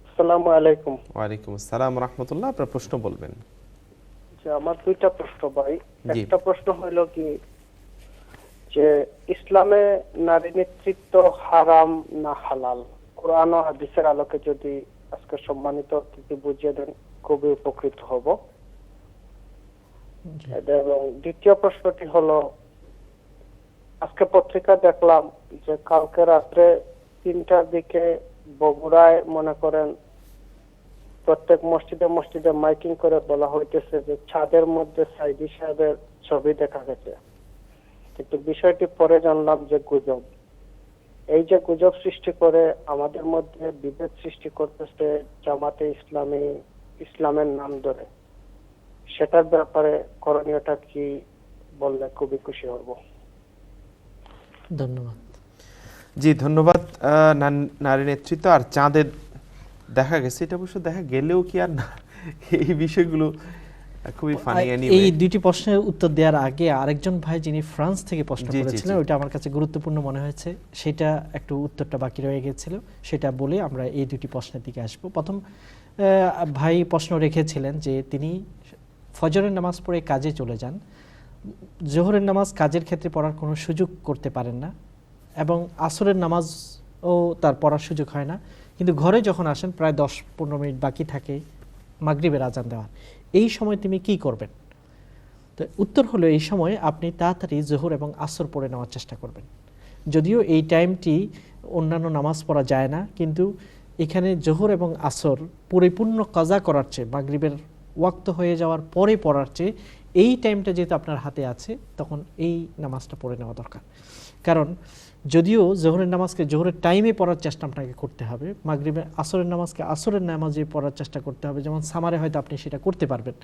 আসসালামু আলাইকুম। ওয়ালাইকুম আসসালাম ওয়া রাহমাতুল্লাহ। আপনার প্রশ্ন বলবেন। যে আমার দুইটা প্রশ্ন ভাই। একটা প্রশ্ন হলো কি যে ইসলামে নারী নেতৃত্ব হারাম না হালাল, কোরআন ও হাদিসের আলোকে যদি আজকে সম্মানিত অতিথি বুঝিয়ে দেন খুবই উপকৃত হব। এবং দ্বিতীয় প্রশ্নটি হলো, আজকে পত্রিকা দেখলাম যে কালকে রাত্রে 3টার দিকে বগুড়ায় মনে করেন প্রত্যেক মসজিদে মসজিদে মাইকিং করে বলা হইতেছে যে ছাদের মধ্যে সাইদি সাহেবের ছবি দেখা গেছে, কিন্তু বিষয়টি পরে জানলাম যে গুজব। এই যে গুজব সৃষ্টি করে আমাদের মধ্যে বিভেদ সৃষ্টি করতেছে জামাতে ইসলামী, ইসলামের নাম ধরে, সেটার ব্যাপারে করণীয়টা কি বললে খুবই খুশি হব। ধন্যবাদ। জি ধন্যবাদ। নারী নেতৃত্ব আর চাঁদের দেখা গেছে, এটা অবশ্য দেখা গেলেও কি আর না, এই বিষয়গুলো খুবই ফানি। এই দুইটি প্রশ্নের উত্তর দেওয়ার আগে আরেকজন ভাই যিনি ফ্রান্স থেকে প্রশ্ন করেছিলেন, ওইটা আমার কাছে গুরুত্বপূর্ণ মনে হয়েছে, সেটা একটু উত্তরটা বাকি রয়ে গেছিল, সেটা বলে আমরা এই দুটি প্রশ্নের দিকে আসব। প্রথম ভাই প্রশ্ন রেখেছিলেন যে তিনি ফজরের নামাজ পড়ে কাজে চলে যান, জোহরের নামাজ কাজের ক্ষেত্রে পড়ার কোনো সুযোগ করতে পারেন না এবং আসরের নামাজও তার পড়ার সুযোগ হয় না, কিন্তু ঘরে যখন আসেন প্রায় 10-15 মিনিট বাকি থাকে মাগরিবের আজান দেওয়ার, এই সময় তুমি কি করবেন? তো উত্তর হলো এই সময় আপনি তাড়াতাড়ি জোহর এবং আসর পড়ে নেওয়ার চেষ্টা করবেন। যদিও এই টাইমটি অন্যান্য নামাজ পড়া যায় না, কিন্তু এখানে জোহর এবং আসর পরিপূর্ণ কাজা করার চেয়ে, মাগরিবের ওয়াক্ত হয়ে যাওয়ার পরে পড়ার চেয়ে এই টাইমটা যেহেতু আপনার হাতে আছে তখন এই নামাজটা পড়ে নেওয়া দরকার। কারণ যদিও জোহরের নামাজকে জোহরের টাইমে পড়ার চেষ্টা আপনাকে করতে হবে, মাগরিবের আসরের নামাজকে আসরের নামাজে পড়ার চেষ্টা করতে হবে, যেমন সামারে হয়তো আপনি সেটা করতে পারবেন,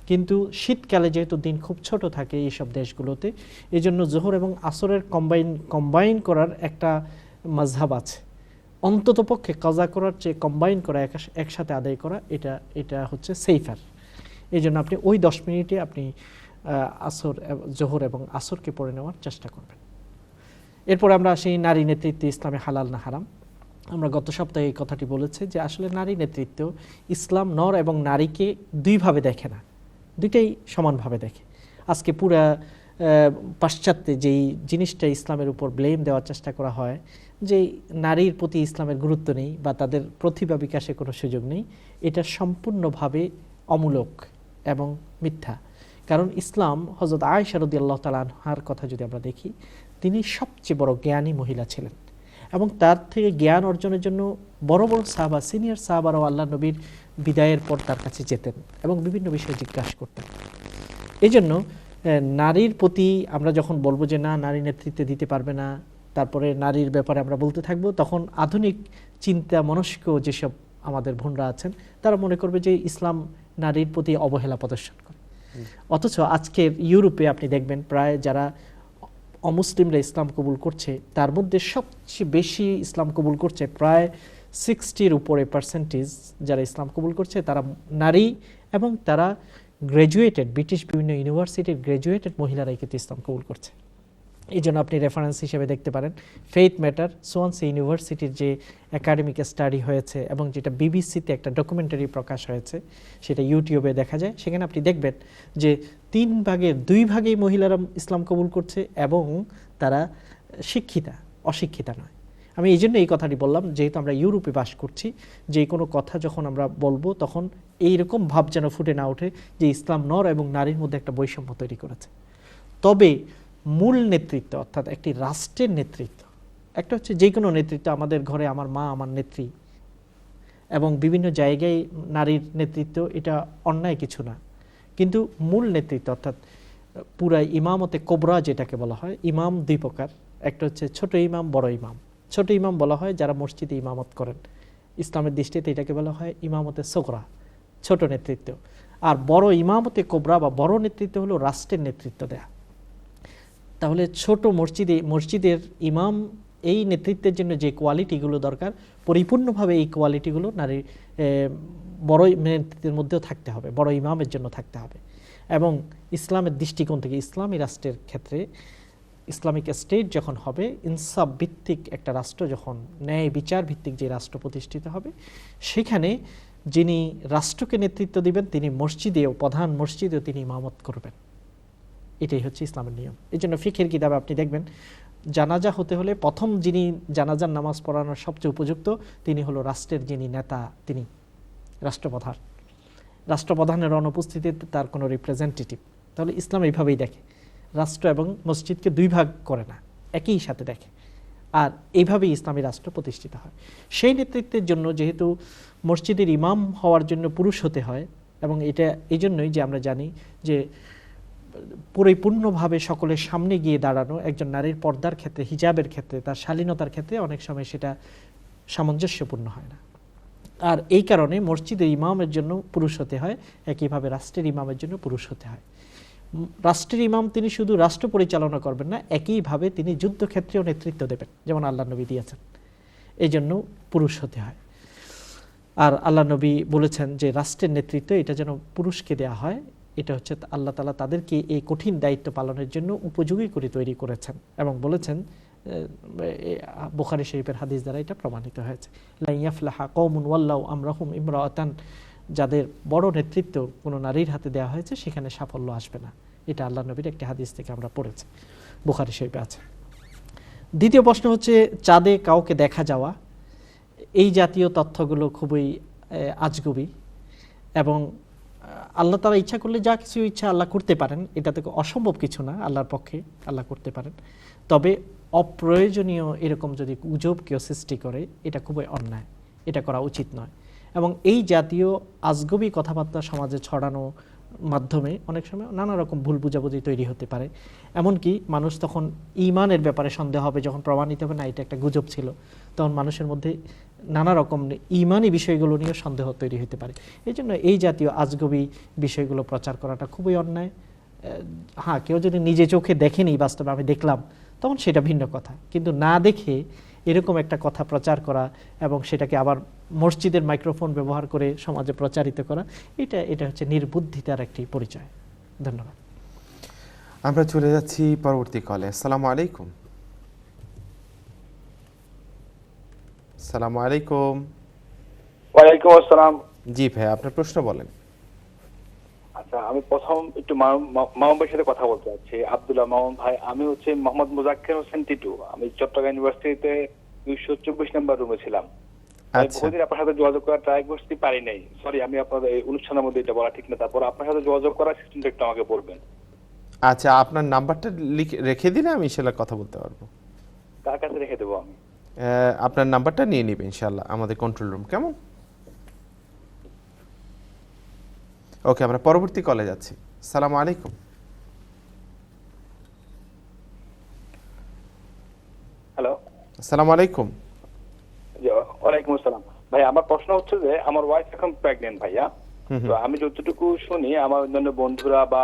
কিন্তু শীতকালে যেহেতু দিন খুব ছোট থাকে এইসব দেশগুলোতে, এই জন্য জোহর এবং আসরের কম্বাইন করার একটা মাযহাব আছে। অন্ততপক্ষে কাজা করার চেয়ে কম্বাইন করা, একসাথে আদায় করা, এটা হচ্ছে সেফার। এই জন্য আপনি ওই 10 মিনিটে আপনি জোহর এবং আসরকে পড়ে নেওয়ার চেষ্টা করবেন। এরপর আমরা সেই নারী নেতৃত্ব ইসলামে হালাল না হারাম। আমরা গত সপ্তাহে এই কথাটি বলেছি যে আসলে নারী নেতৃত্ব ইসলাম নর এবং নারীকে দুইভাবে দেখে না, দুইটাই সমানভাবে দেখে। আজকে পুরা পাশ্চাত্যে যেই জিনিসটা ইসলামের উপর ব্লেম দেওয়ার চেষ্টা করা হয় যে নারীর প্রতি ইসলামের গুরুত্ব নেই বা তাদের প্রতিভা বিকাশে কোনো সুযোগ নেই, এটা সম্পূর্ণভাবে অমূলক এবং মিথ্যা। কারণ ইসলাম হযরত আয়েশা রাদিয়াল্লাহু তাআলা আনহার কথা যদি আমরা দেখি, তিনি সবচেয়ে বড় জ্ঞানী মহিলা ছিলেন এবং তার থেকে জ্ঞান অর্জনের জন্য বড় বড় সাহাবা, সিনিয়র সাহাবারাও আল্লাহ নবীর বিদায়ের পর তার কাছে যেতেন এবং বিভিন্ন বিষয়ে জিজ্ঞাসা করতেন। এই জন্য নারীর প্রতি আমরা যখন বলবো যে না নারী নেতৃত্বে দিতে পারবে না, তারপরে নারীর ব্যাপারে আমরা বলতে থাকবো, তখন আধুনিক চিন্তা মনস্ক যেসব আমাদের বোনরা আছেন তারা মনে করবে যে ইসলাম নারীর প্রতি অবহেলা প্রদর্শন করে। অথচ আজকের ইউরোপে আপনি দেখবেন প্রায় যারা অমুসলিমরা ইসলাম কবুল করছে তার মধ্যে সবচেয়ে বেশি ইসলাম কবুল করছে, প্রায় 60-র উপরে পার্সেন্টেজ যারা ইসলাম কবুল করছে তারা নারী এবং তারা গ্র্যাজুয়েটেড, ব্রিটিশ বিভিন্ন ইউনিভার্সিটির গ্র্যাজুয়েটেড মহিলারাই কিন্তু ইসলাম কবুল করছে। এই জন্য আপনি রেফারেন্স হিসেবে দেখতে পারেন ফেইথ ম্যাটার, সোয়ানসি ইউনিভার্সিটির যে একাডেমিক স্টাডি হয়েছে এবং যেটা বিবিসিতে একটা ডকুমেন্টারি প্রকাশ হয়েছে, সেটা ইউটিউবে দেখা যায়। সেখানে আপনি দেখবেন যে 3 ভাগের 2 ভাগেই মহিলারা ইসলাম কবুল করছে এবং তারা শিক্ষিতা, অশিক্ষিতা নয়। আমি এই জন্য এই কথাটি বললাম, যেহেতু আমরা ইউরোপে বাস করছি, যে কোনো কথা যখন আমরা বলবো তখন এইরকম ভাব যেন ফুটে না ওঠে যে ইসলাম নর এবং নারীর মধ্যে একটা বৈষম্য তৈরি করেছে। তবে মূল নেতৃত্ব, অর্থাৎ একটি রাষ্ট্রের নেতৃত্ব, একটা হচ্ছে যে কোনো নেতৃত্ব, আমাদের ঘরে আমার মা আমার নেত্রী, এবং বিভিন্ন জায়গায় নারীর নেতৃত্ব, এটা অন্যায় কিছু না। কিন্তু মূল নেতৃত্ব অর্থাৎ পুরাই ইমামতে কোবরা যেটাকে বলা হয়, ইমাম দুই প্রকার, একটা হচ্ছে ছোট ইমাম, বড় ইমাম। ছোট ইমাম বলা হয় যারা মসজিদে ইমামত করেন, ইসলামের দৃষ্টিতে এটাকে বলা হয় ইমামতে সোগরা, ছোট নেতৃত্ব। আর বড় ইমামতে কোবরা বা বড় নেতৃত্ব হলো রাষ্ট্রের নেতৃত্ব দেয়া। তাহলে ছোট মসজিদের ইমাম এই নেতৃত্বের জন্য যে কোয়ালিটিগুলো দরকার, পরিপূর্ণভাবে এই কোয়ালিটিগুলো নারী বড় নেতৃত্বের মধ্যেও থাকতে হবে, বড় ইমামের জন্য থাকতে হবে। এবং ইসলামের দৃষ্টিকোণ থেকে ইসলামী রাষ্ট্রের ক্ষেত্রে, ইসলামিক স্টেট যখন হবে, ইনসাফ ভিত্তিক একটা রাষ্ট্র যখন, ন্যায় বিচার ভিত্তিক যে রাষ্ট্র প্রতিষ্ঠিত হবে, সেখানে যিনি রাষ্ট্রকে নেতৃত্ব দিবেন তিনি মসজিদেও, প্রধান মসজিদেও তিনি ইমামত করবেন। এটাই হচ্ছে ইসলামের নিয়ম। এই জন্য ফিকহের কিতাবে আপনি দেখবেন জানাজা হতে হলে প্রথম যিনি জানাজার নামাজ পড়ানোর সবচেয়ে উপযুক্ত তিনি হলো রাষ্ট্রের যিনি নেতা, তিনি রাষ্ট্রপ্রধান। রাষ্ট্রপ্রধানের অনুপস্থিতিতে তার কোনো রিপ্রেজেন্টেটিভ। তাহলে ইসলাম এইভাবেই দেখে, রাষ্ট্র এবং মসজিদকে দুই ভাগ করে না, একই সাথে দেখে। আর এইভাবেই ইসলামী রাষ্ট্র প্রতিষ্ঠিত হয়। সেই নেতৃত্বের জন্য যেহেতু মসজিদের ইমাম হওয়ার জন্য পুরুষ হতে হয়, এবং এটা এই জন্যই যে আমরা জানি যে পরিপূর্ণভাবে সকলের সামনে গিয়ে দাঁড়ানো একজন নারীর পর্দার ক্ষেত্রে, হিজাবের ক্ষেত্রে, তার শালীনতার ক্ষেত্রে অনেক সময় সেটা সামঞ্জস্যপূর্ণ হয় না। আর এই কারণে মসজিদের ইমামের জন্য পুরুষ হতে হয়, একইভাবে রাষ্ট্রের ইমামের জন্য পুরুষ হতে হয়। রাষ্ট্রের ইমাম তিনি শুধু রাষ্ট্র পরিচালনা করবেন না, একইভাবে তিনি যুদ্ধক্ষেত্রেও নেতৃত্ব দেবেন, যেমন আল্লাহ নবী দিয়েছেন। এই জন্য পুরুষ হতে হয়। আর আল্লাহ নবী বলেছেন যে রাষ্ট্রের নেতৃত্ব এটা যেন পুরুষকে দেয়া হয়, এটা হচ্ছে আল্লাহ তাআলা তাদেরকে এই কঠিন দায়িত্ব পালনের জন্য উপযোগী করে তৈরি করেছেন, এবং বলেছেন, বুখারী শরীফের হাদিস দ্বারা এটা প্রমাণিত হয়েছে, লা ইয়াফলাহা কওমুন ওয়াল্লাউ আমরাহুম ইমরাআতান, যাদের বড় নেতৃত্ব কোনো নারীর হাতে দেওয়া হয়েছে সেখানে সাফল্য আসবে না। এটা আল্লাহ নবীর একটি হাদিস থেকে আমরা পড়েছি, বুখারী শরীফে আছে। দ্বিতীয় প্রশ্ন হচ্ছে চাঁদে কাউকে দেখা যাওয়া। এই জাতীয় তথ্যগুলো খুবই আজগুবি, এবং আল্লাহ তাআলা ইচ্ছা করলে যা কিছু ইচ্ছা আল্লাহ করতে পারেন, এটা থেকে অসম্ভব কিছু না, আল্লাহর পক্ষে আল্লাহ করতে পারেন। তবে অপ্রয়োজনীয় এরকম যদি গুজব কেউ সৃষ্টি করে, এটা খুবই অন্যায়, এটা করা উচিত নয়। এবং এই জাতীয় আজগবি কথাবার্তা সমাজে ছড়ানো মাধ্যমে অনেক সময় নানা রকম ভুল বুঝাবুঝি তৈরি হতে পারে। এমনকি মানুষ তখন ঈমানের ব্যাপারে সন্দেহ হবে, যখন প্রমাণিত হবে না এটা একটা গুজব ছিল, তখন মানুষের মধ্যে নানা রকম ঈমানি বিষয়গুলো নিয়ে সন্দেহ তৈরি হতে পারে। এই জন্য এই জাতীয় আজগবি বিষয়গুলো প্রচার করাটা খুবই অন্যায়। হ্যাঁ, কেউ যদি নিজে চোখে দেখেনি, বাস্তবে আমি দেখলাম, তখন সেটা ভিন্ন কথা। কিন্তু না দেখে এরকম একটা কথা প্রচার করা এবং সেটাকে আবার মসজিদের মাইক্রোফোন ব্যবহার করে সমাজে প্রচারিত করা, এটা হচ্ছে নির্বুদ্ধিতার একটি পরিচয়। ধন্যবাদ। আমরা চলে যাচ্ছি পরবর্তী কলে। আসসালামু আলাইকুম। আসসালামু আলাইকুম। ওয়ালাইকুম আসসালাম। জি ভাই, আপনার প্রশ্ন বলেন। আচ্ছা, আমি প্রথম একটু মামুন ভাইয়ের সাথে কথা বলতে চাচ্ছি। আব্দুল্লাহ মামুন ভাই, আমি হচ্ছে মোহাম্মদ মুজাক্কির হোসেন টিটু। আমি চট্টগ্রাম ইউনিভার্সিটিতে 224 নম্বর রুমে ছিলাম। বহুদিন আপনার সাথে যোগাযোগ করার ট্রাই করতে পারি নাই, সরি। আমি আপনাদের এই অনুষ্ঠানের মধ্যে এটা বলা ঠিক না, তারপর আপনার সাথে যোগাযোগ করার সিস্টেমটা একটু আমাকে বলবেন। আচ্ছা, আপনার নাম্বারটা রেখে দিলে আমি ইনশাআল্লাহ কথা বলতে পারবো। কার কাছে রেখে দেবো আমি? আপনার নাম্বারটা নিয়ে নিবে ইনশাআল্লাহ আমাদের কন্ট্রোল রুম, কেমন? ওকে, আমরা পরবর্তী কলে যাচ্ছি। আসসালামু আলাইকুম। হ্যালো, আসসালামু আলাইকুম। ওয়ালাইকুম আসসালাম। ভাই, আমার প্রশ্ন হচ্ছে যে আমার ওয়াইফ এখন প্রেগন্যান্ট ভাইয়া। তো আমি যতটুকু শুনি, আমার অন্যান্য বন্ধুরা বা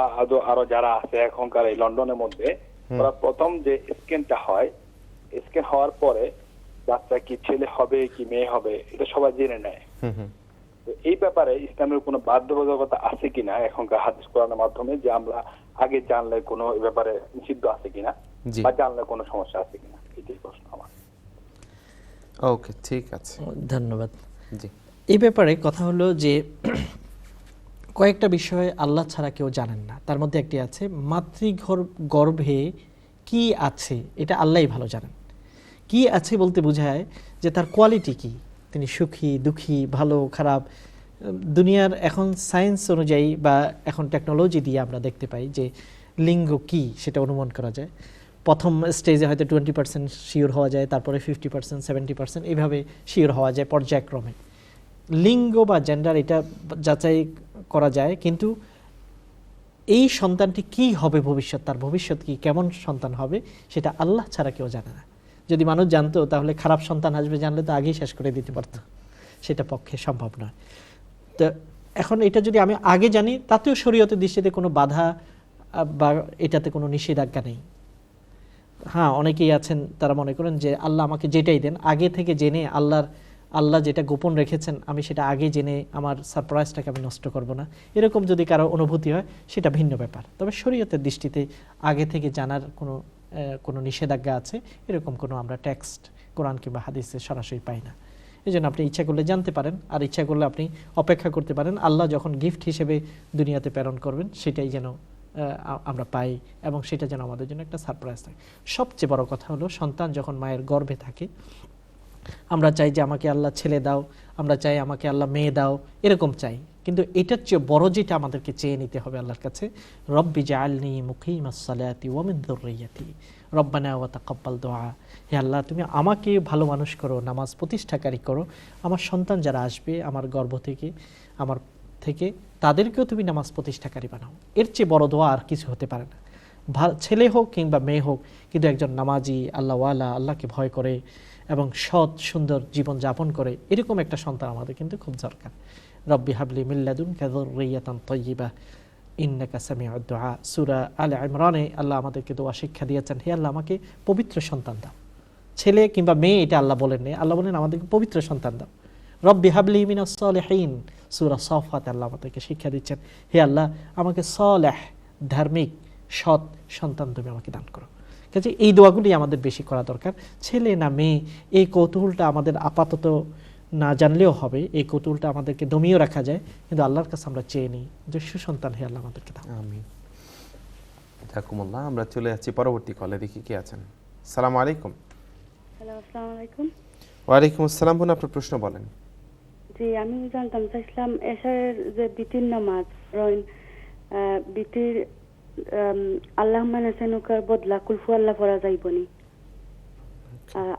আরো যারা আছে এখনকার এই লন্ডনের মধ্যে, ওরা প্রথম যে স্ক্যানটা হয়, স্ক্যান হওয়ার পরে বাচ্চা কি ছেলে হবে কি মেয়ে হবে এটা সবাই জেনে নেয়। তো এই ব্যাপারে ইসলামের কোনো বাধ্যবাধকতা আছে কিনা এখনকার হাদিস কোরআনের মাধ্যমে, যে আমরা আগে জানলে কোনো এই ব্যাপারে নিষিদ্ধ আছে কিনা, বা জানলে কোনো সমস্যা আছে কিনা, এটাই প্রশ্ন আমার। ওকে, ঠিক আছে, ধন্যবাদ। জি, এই ব্যাপারে কথা হলো যে কয়েকটা বিষয় আল্লাহ ছাড়া কেউ জানেন না। তার মধ্যে একটি আছে মাতৃগর্ভে কি আছে, এটা আল্লাহই ভালো জানেন। কি আছে বলতে বোঝায় যে তার কোয়ালিটি কি, তিনি সুখী দুঃখী ভালো খারাপ। দুনিয়ার এখন সায়েন্স অনুযায়ী বা এখন টেকনোলজি দিয়ে আমরা দেখতে পাই যে লিঙ্গ কি সেটা অনুমান করা যায়। প্রথম স্টেজে হয়তো 20% শিওর হওয়া যায়, তারপরে 50%, 70% এইভাবে শিওর হওয়া যায় পর্যায়ক্রমে। লিঙ্গ বা জেন্ডার এটা যাচাই করা যায়, কিন্তু এই সন্তানটি কি হবে ভবিষ্যৎ, তার ভবিষ্যৎ কি, কেমন সন্তান হবে সেটা আল্লাহ ছাড়া কেউ জানে না। যদি মানুষ জানতো তাহলে খারাপ সন্তান আসবে জানলে তো আগেই শেষ করে দিতে পারতো, সেটা পক্ষে সম্ভব নয়। তো এখন এটা যদি আমি আগে জানি তাতেও শরীয়তের দৃষ্টিতে কোনো বাধা বা এটাতে কোনো নিষেধাজ্ঞা নেই। হ্যাঁ, অনেকেই আছেন তারা মনে করেন যে আল্লাহ আমাকে যেটাই দেন আগে থেকে জেনে আল্লাহ যেটা গোপন রেখেছেন আমি সেটা আগে জেনে আমার সারপ্রাইজটাকে আমি নষ্ট করব না, এরকম যদি কারো অনুভূতি হয় সেটা ভিন্ন ব্যাপার। তবে শরীয়তের দৃষ্টিতে আগে থেকে জানার কোনো নিষেধাজ্ঞা আছে এরকম কোনো আমরা টেক্সট কোরআন কিংবা হাদিসে সরাসরি পাই না। এই জন্য আপনি ইচ্ছা করলে জানতে পারেন, আর ইচ্ছা করলে আপনি অপেক্ষা করতে পারেন আল্লাহ যখন গিফট হিসেবে দুনিয়াতে প্রেরণ করবেন সেটাই যেন আমরা পাই এবং সেটা যেন আমাদের জন্য একটা সারপ্রাইজ থাকে। সবচেয়ে বড় কথা হলো সন্তান যখন মায়ের গর্ভে থাকে আমরা চাই যে আমাকে আল্লাহ ছেলে দাও, আমরা চাই আমাকে আল্লাহ মেয়ে দাও, এরকম চাই। কিন্তু এটার চেয়ে বড় যেটা আমাদেরকে চেয়ে নিতে হবে আল্লাহর কাছে, রব্বি জাআলনি মুকিমাস সালাতি ওয়া মিন যুররিয়াতি রব্বানা ওয়া তাকাব্বাল দুআ। হে আল্লাহ তুমি আমাকে ভালো মানুষ করো, নামাজ প্রতিষ্ঠাকারী করো, আমার সন্তান যারা আসবে আমার গর্ভ থেকে আমার থেকে তাদেরকেও তুমি নামাজ প্রতিষ্ঠাকারী বানাও। এর চেয়ে বড় দোয়া আর কিছু হতে পারে না। ছেলে হোক কিংবা মেয়ে হোক, কিন্তু একজন নামাজি আল্লাহওয়ালা আল্লাহকে ভয় করে এবং সৎ সুন্দর জীবন যাপন করে এরকম একটা সন্তান আমাদের কিন্তু খুব দরকার। রব্বি হাবলি মিন লাদুনকা যুররিয়াতান তাইয়্যিবা ইন্নাকা সামিউদ দুআ। সূরা আলে ইমরানে আল্লাহ আমাদেরকে দোয়া শিক্ষা দিয়েছেন, হে আল্লাহ আমাকে পবিত্র সন্তান দাও। ছেলে কিংবা মেয়ে এটা আল্লাহ বলেন না, আল্লাহ বলেন আমাদেরকে পবিত্র সন্তান দাও। রব্বি হাবলি মিনাস সালিহিন, সূরা সাফাত আল্লাহ আমাদেরকে শিক্ষা দিচ্ছেন, হে আল্লাহ আমাকে সালেহ ধার্মিক সৎ সন্তান তুমি আমাকে দান করো। কাজে এই দোয়াগুলি আমাদের বেশি করা দরকার। ছেলে না মেয়ে এই কৌতূহলটা আমাদের আপাতত না জানলেও হবে, এই কৌতূহলটা আমাদেরকে দমিয়েও রাখা যায়, কিন্তু আল্লাহর কাছে আমরা চেয়ে নিই যে সুসন্তান হে আল্লাহ আমাদেরকে দাও। আমিন। জাযাকুমুল্লাহ। আমরা চলে যাচ্ছি পরবর্তী কলে, দেখি কে আছেন। আসসালামু আলাইকুম। হ্যালো, আসসালামু আলাইকুম। ওয়ালাইকুম আসসালাম। বোন আপনার প্রশ্ন বলেন। জি, আমি জানতাম চাইছিলাম এশারের যে বিতির নামাজ বিতির আল্লাহুম্মা নাসানুকার বদলা কুলফু আল্লাহ পড়া যাইবনি।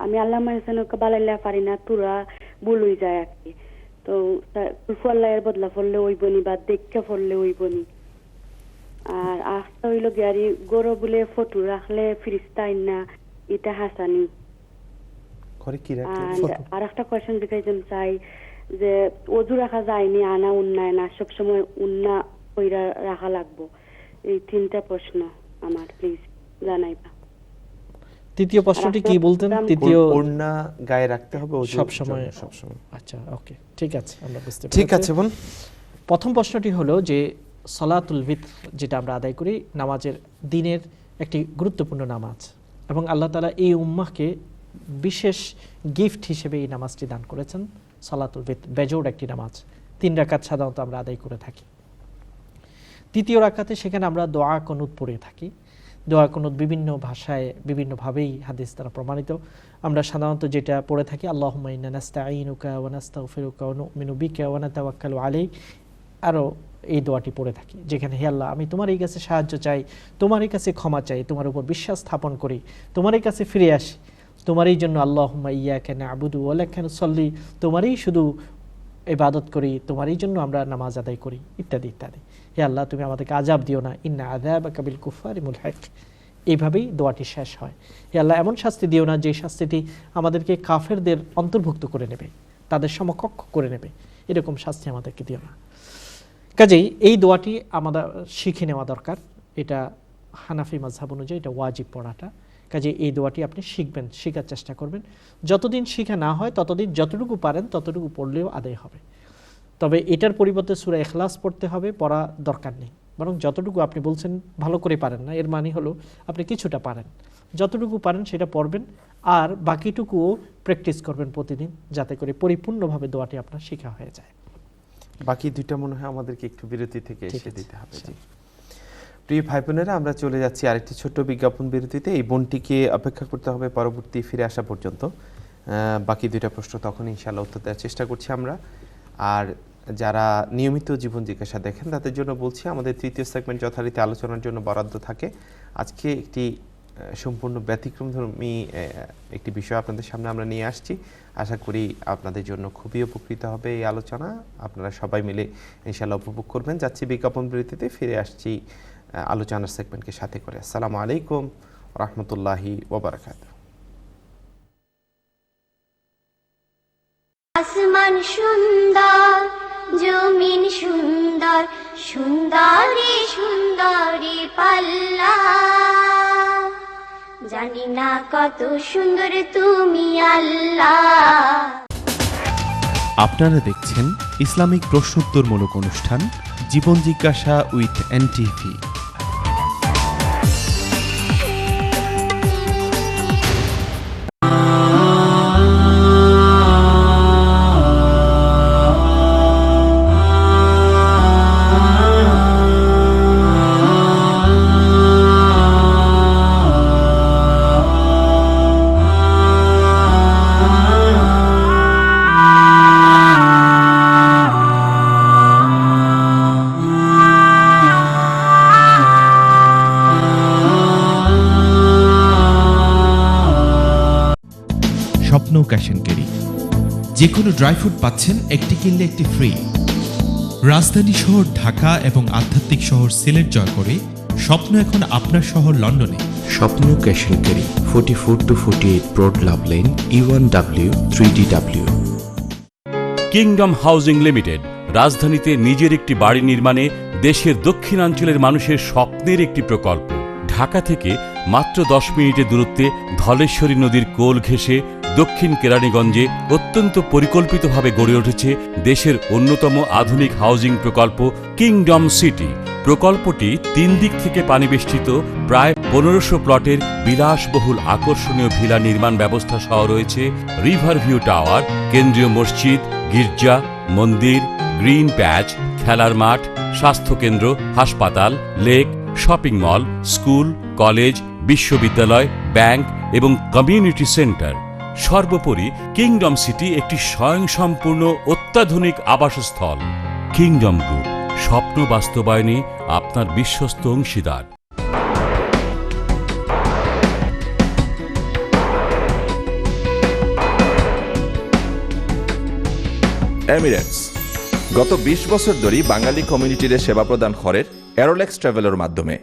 আমি আল্লাহুম্মা নাসানুকা বালাইলা পারি না, তুরা ভুল হয়ে যায় আর কি। তো কুলফু আল্লাহ এর বদলা পড়লে হইবনি বা দেখা পড়লে হইবনি। আর আস্তা হইল গাড়ি গরো বলে ফটো রাখলে ফিরিস্তা না, এটা হাসানি। আর একটা কোয়েশ্চেন জিজ্ঞাসা চাই যে ওযু রাখা যায়নি আনা উন্নয় না, সবসময় উন্না কইরা রাখা লাগবো। এই তিনটা প্রশ্ন আমার, প্লিজ জানাইবা। তৃতীয় প্রশ্নটি কি বলতেন? তৃতীয় ওড়না গায়ে রাখতে হবে সব সময়। আচ্ছা, ওকে, ঠিক আছে, আমরা বুঝতে পেরেছি। ঠিক আছে বোন। প্রথম প্রশ্নটি হলো যে সালাতুল বিতর যেটা আমরা আদায় করি নামাজের দিনের একটি গুরুত্বপূর্ণ নামাজ, এবং আল্লাহ তাআলা এই উম্মাহকে বিশেষ গিফট হিসেবে এই নামাজটি দান করেছেন। সালাতুল বিতর বেজোড় একটি নামাজ, 3 রাকাত সাধারণত আমরা আদায় করে থাকি। তৃতীয় রাকাতে সেখানে আমরা দোয়া কুনুত পড়ে থাকি। দোয়া কুনুত বিভিন্ন ভাষায় বিভিন্নভাবেই হাদিস দ্বারা প্রমাণিত। আমরা সাধারণত যেটা পড়ে থাকি আল্লাহুম্মা ইন্না নাস্তাঈনুকা ওয়া নাস্তাগফিরুকা ওয়া নু'মিনু বিকা ওয়া নাতাওয়াক্কালু আলাইক, আরও এই দোয়াটি পড়ে থাকি যেখানে হে আল্লাহ আমি তোমারই কাছে সাহায্য চাই, তোমারই কাছে ক্ষমা চাই, তোমার উপর বিশ্বাস স্থাপন করি, তোমারই কাছে ফিরে আসি, তোমারই জন্য আল্লাহুম্মা ইয়্যাকা না'বুদু ওয়া লাকা নুসাল্লি, তোমারই শুধু ইবাদত করি, তোমারই জন্য আমরা নামাজ আদায় করি, ইত্যাদি ইত্যাদি। হে আল্লাহ তুমি আমাদেরকে আযাব দিও না, ইন্না আযাবাকা বিল কুফারি মুলহিক। এইভাবেই দোয়াটি শেষ হয়। হে আল্লাহ এমন শাস্তি দিও না যে শাস্তিটি আমাদেরকে কাফেরদের অন্তর্ভুক্ত করে নেবে, তাদের সমকক্ষ করে নেবে, এরকম শাস্তি আমাদেরকে দিও না। কাজেই এই দোয়াটি আমাদের শিখে নেওয়া দরকার। এটা হানাফি মাযহাব অনুযায়ী এটা ওয়াজিব পড়াটা। কাজে এই দোয়াটি আপনি শিখবেন, শেখার চেষ্টা করবেন। যতদিন শেখা না হয় ততদিন যতটুকু পারেন ততটুকু পড়লেও আদায় হবে। তবে এটার পরিবর্তে সূরা ইখলাস পড়তে হবে, পড়া দরকার নেই। বরং যতটুকু আপনি বলছেন ভালো করে পারেন না, এর মানে হলো আপনি কিছুটা পারেন, যতটুকু পারেন সেটা পড়বেন, আর বাকিটুকুও প্র্যাকটিস করবেন প্রতিদিন, যাতে করে পরিপূর্ণভাবে দোয়াটি আপনার শেখা হয়ে যায়। বাকি দুইটা মনে হয় আমাদেরকে একটু বিরতি থেকে এসে দিতে হবে। জি। প্রিয় ভাই বোনেরা, আমরা চলে যাচ্ছি আরেকটি ছোট্ট বিজ্ঞাপন বিরতিতে। এই বোনটিকে অপেক্ষা করতে হবে পরবর্তী ফিরে আসা পর্যন্ত। বাকি দুইটা প্রশ্ন তখন ইনশাআল্লাহ উত্তর দেওয়ার চেষ্টা করছি আমরা। আর যারা নিয়মিত জীবন জিজ্ঞাসা দেখেন তাদের জন্য বলছি, আমাদের তৃতীয় সেগমেন্ট যথারীতি আলোচনার জন্য বরাদ্দ থাকে। আজকে একটি সম্পূর্ণ ব্যতিক্রমধর্মী একটি বিষয় আপনাদের সামনে আমরা নিয়ে আসছি। আশা করি আপনাদের জন্য খুবই উপকৃত হবে এই আলোচনা। আপনারা সবাই মিলে ইনশাআল্লাহ উপভোগ করবেন। যাচ্ছি বিজ্ঞাপন বিরতিতে, ফিরে আসছি আলোচনার সেগমেন্টকে সাথে করে। আসসালামু আলাইকুম রহমতুল্লাহি ওয়া বারাকাতুহু। আসমান সুন্দর, জমিন সুন্দর, সুন্দরী সুন্দরী পাল্লা, জানি না কত সুন্দর তুমি আল্লাহ। আপনারা দেখছেন ইসলামিক প্রশ্নোত্তরমূলক অনুষ্ঠান জীবন জিজ্ঞাসা উইথ এনটিভি। স্বপ্ন ক্যাশ এন্ড ক্যারি, যে কোনো ড্রাই ফ্রুট পাচ্ছেন একটি কিনলে একটি ফ্রি। রাজধানী শহর ঢাকা এবং আধ্যাত্মিক শহর সিলেট জয় করে স্বপ্ন এখন আপনার শহর লন্ডনে। Swapna cash and carry, 44 to 48 broad love lane, E1W 3DW। Kingdom housing limited রাজধানীতে নিজের একটি বাড়ি নির্মাণে দেশের দক্ষিণাঞ্চলের মানুষের স্বপ্নের একটি প্রকল্প। ঢাকা থেকে মাত্র 10 মিনিটের দূরত্বে ধলেশ্বরী নদীর কোল ঘেঁষে দক্ষিণ কেরানীগঞ্জে অত্যন্ত পরিকল্পিতভাবে গড়ে উঠেছে দেশের অন্যতম আধুনিক হাউজিং প্রকল্প কিংডম সিটি। প্রকল্পটি 3 দিক থেকে পানিবেষ্টিত প্রায় 1500 প্লটের বিলাসবহুল আকর্ষণীয় ভিলা নির্মাণ ব্যবস্থা সহ রয়েছে রিভার ভিউ টাওয়ার, কেন্দ্রীয় মসজিদ, গির্জা, মন্দির, গ্রিন প্যাচ, খেলার মাঠ, স্বাস্থ্যকেন্দ্র, হাসপাতাল, lake, shopping mall, school, college, বিশ্ববিদ্যালয়, ব্যাংক এবং কমিউনিটি সেন্টার। সর্বোপরি কিংডম সিটি একটি স্বয়ংসম্পূর্ণ অত্যাধুনিক আবাসস্থল। কিংডম গ্রুপ, স্বপ্ন বাস্তবায়নে আপনার বিশ্বস্ত অংশীদার। এমিরেটস গত 20 বছর ধরে বাঙালি কমিউনিটির সেবা প্রদান করে এরোলেক্স ট্রাভেলের মাধ্যমে।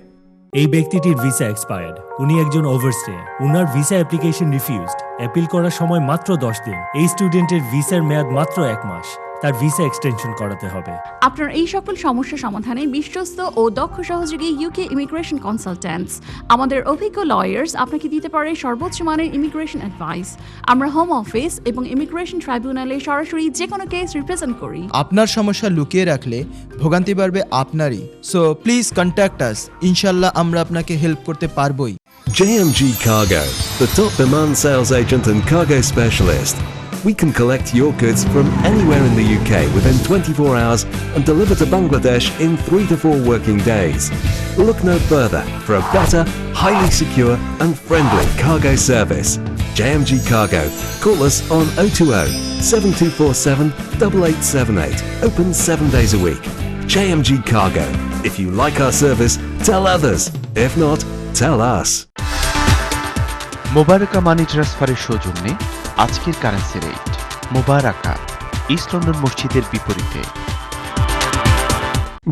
এই ব্যক্তিটির ভিসা এক্সপায়ার্ড, উনি একজন ওভারস্টে, উনার ভিসা অ্যাপ্লিকেশন রিফিউজড, অ্যাপিল করার সময় মাত্র 10 দিন। এই স্টুডেন্টের ভিসার মেয়াদ মাত্র 1 মাস, তার ভিসা এক্সটেনশন করাতে হবে। আপনার এই সকল সমস্যা সমাধানে বিশ্বস্ত ও দক্ষ সহযোগী ইউকে ইমিগ্রেশন কনসালট্যান্টস, আমাদের অভিজ্ঞ লয়ার্স আপনাকে দিতে পারে সর্বোচ্চ মানের ইমিগ্রেশন অ্যাডভাইস। আমরা হোম অফিস এবং ইমিগ্রেশন ট্রাইব্যুনালে সরাসরি যে কোনো কেস রিপ্রেজেন্ট করি। আপনার সমস্যা লুকিয়ে রাখলে ভোগান্তি বাড়বে আপনারই। সো প্লিজ কন্ট্যাক্ট আস, ইনশাল্লাহ আমরা আপনাকে হেল্প করতে পারবোই। JMG Cargo, the top demand sales agent and cargo specialist. We can collect your goods from anywhere in the UK within 24 hours and deliver to Bangladesh in 3 to 4 working days. Look no further for a better, highly secure and friendly cargo service. JMG Cargo. Call us on 020 7247 8878. Open 7 days a week. JMG Cargo. If you like our service, tell others. If not, tell us. মোবারকা মানি ট্রান্সফারের সৌজন্যে আজকের কারেন্সি রেট। মোবারকা ইস্ট লন্ডন মসজিদের বিপরীতে।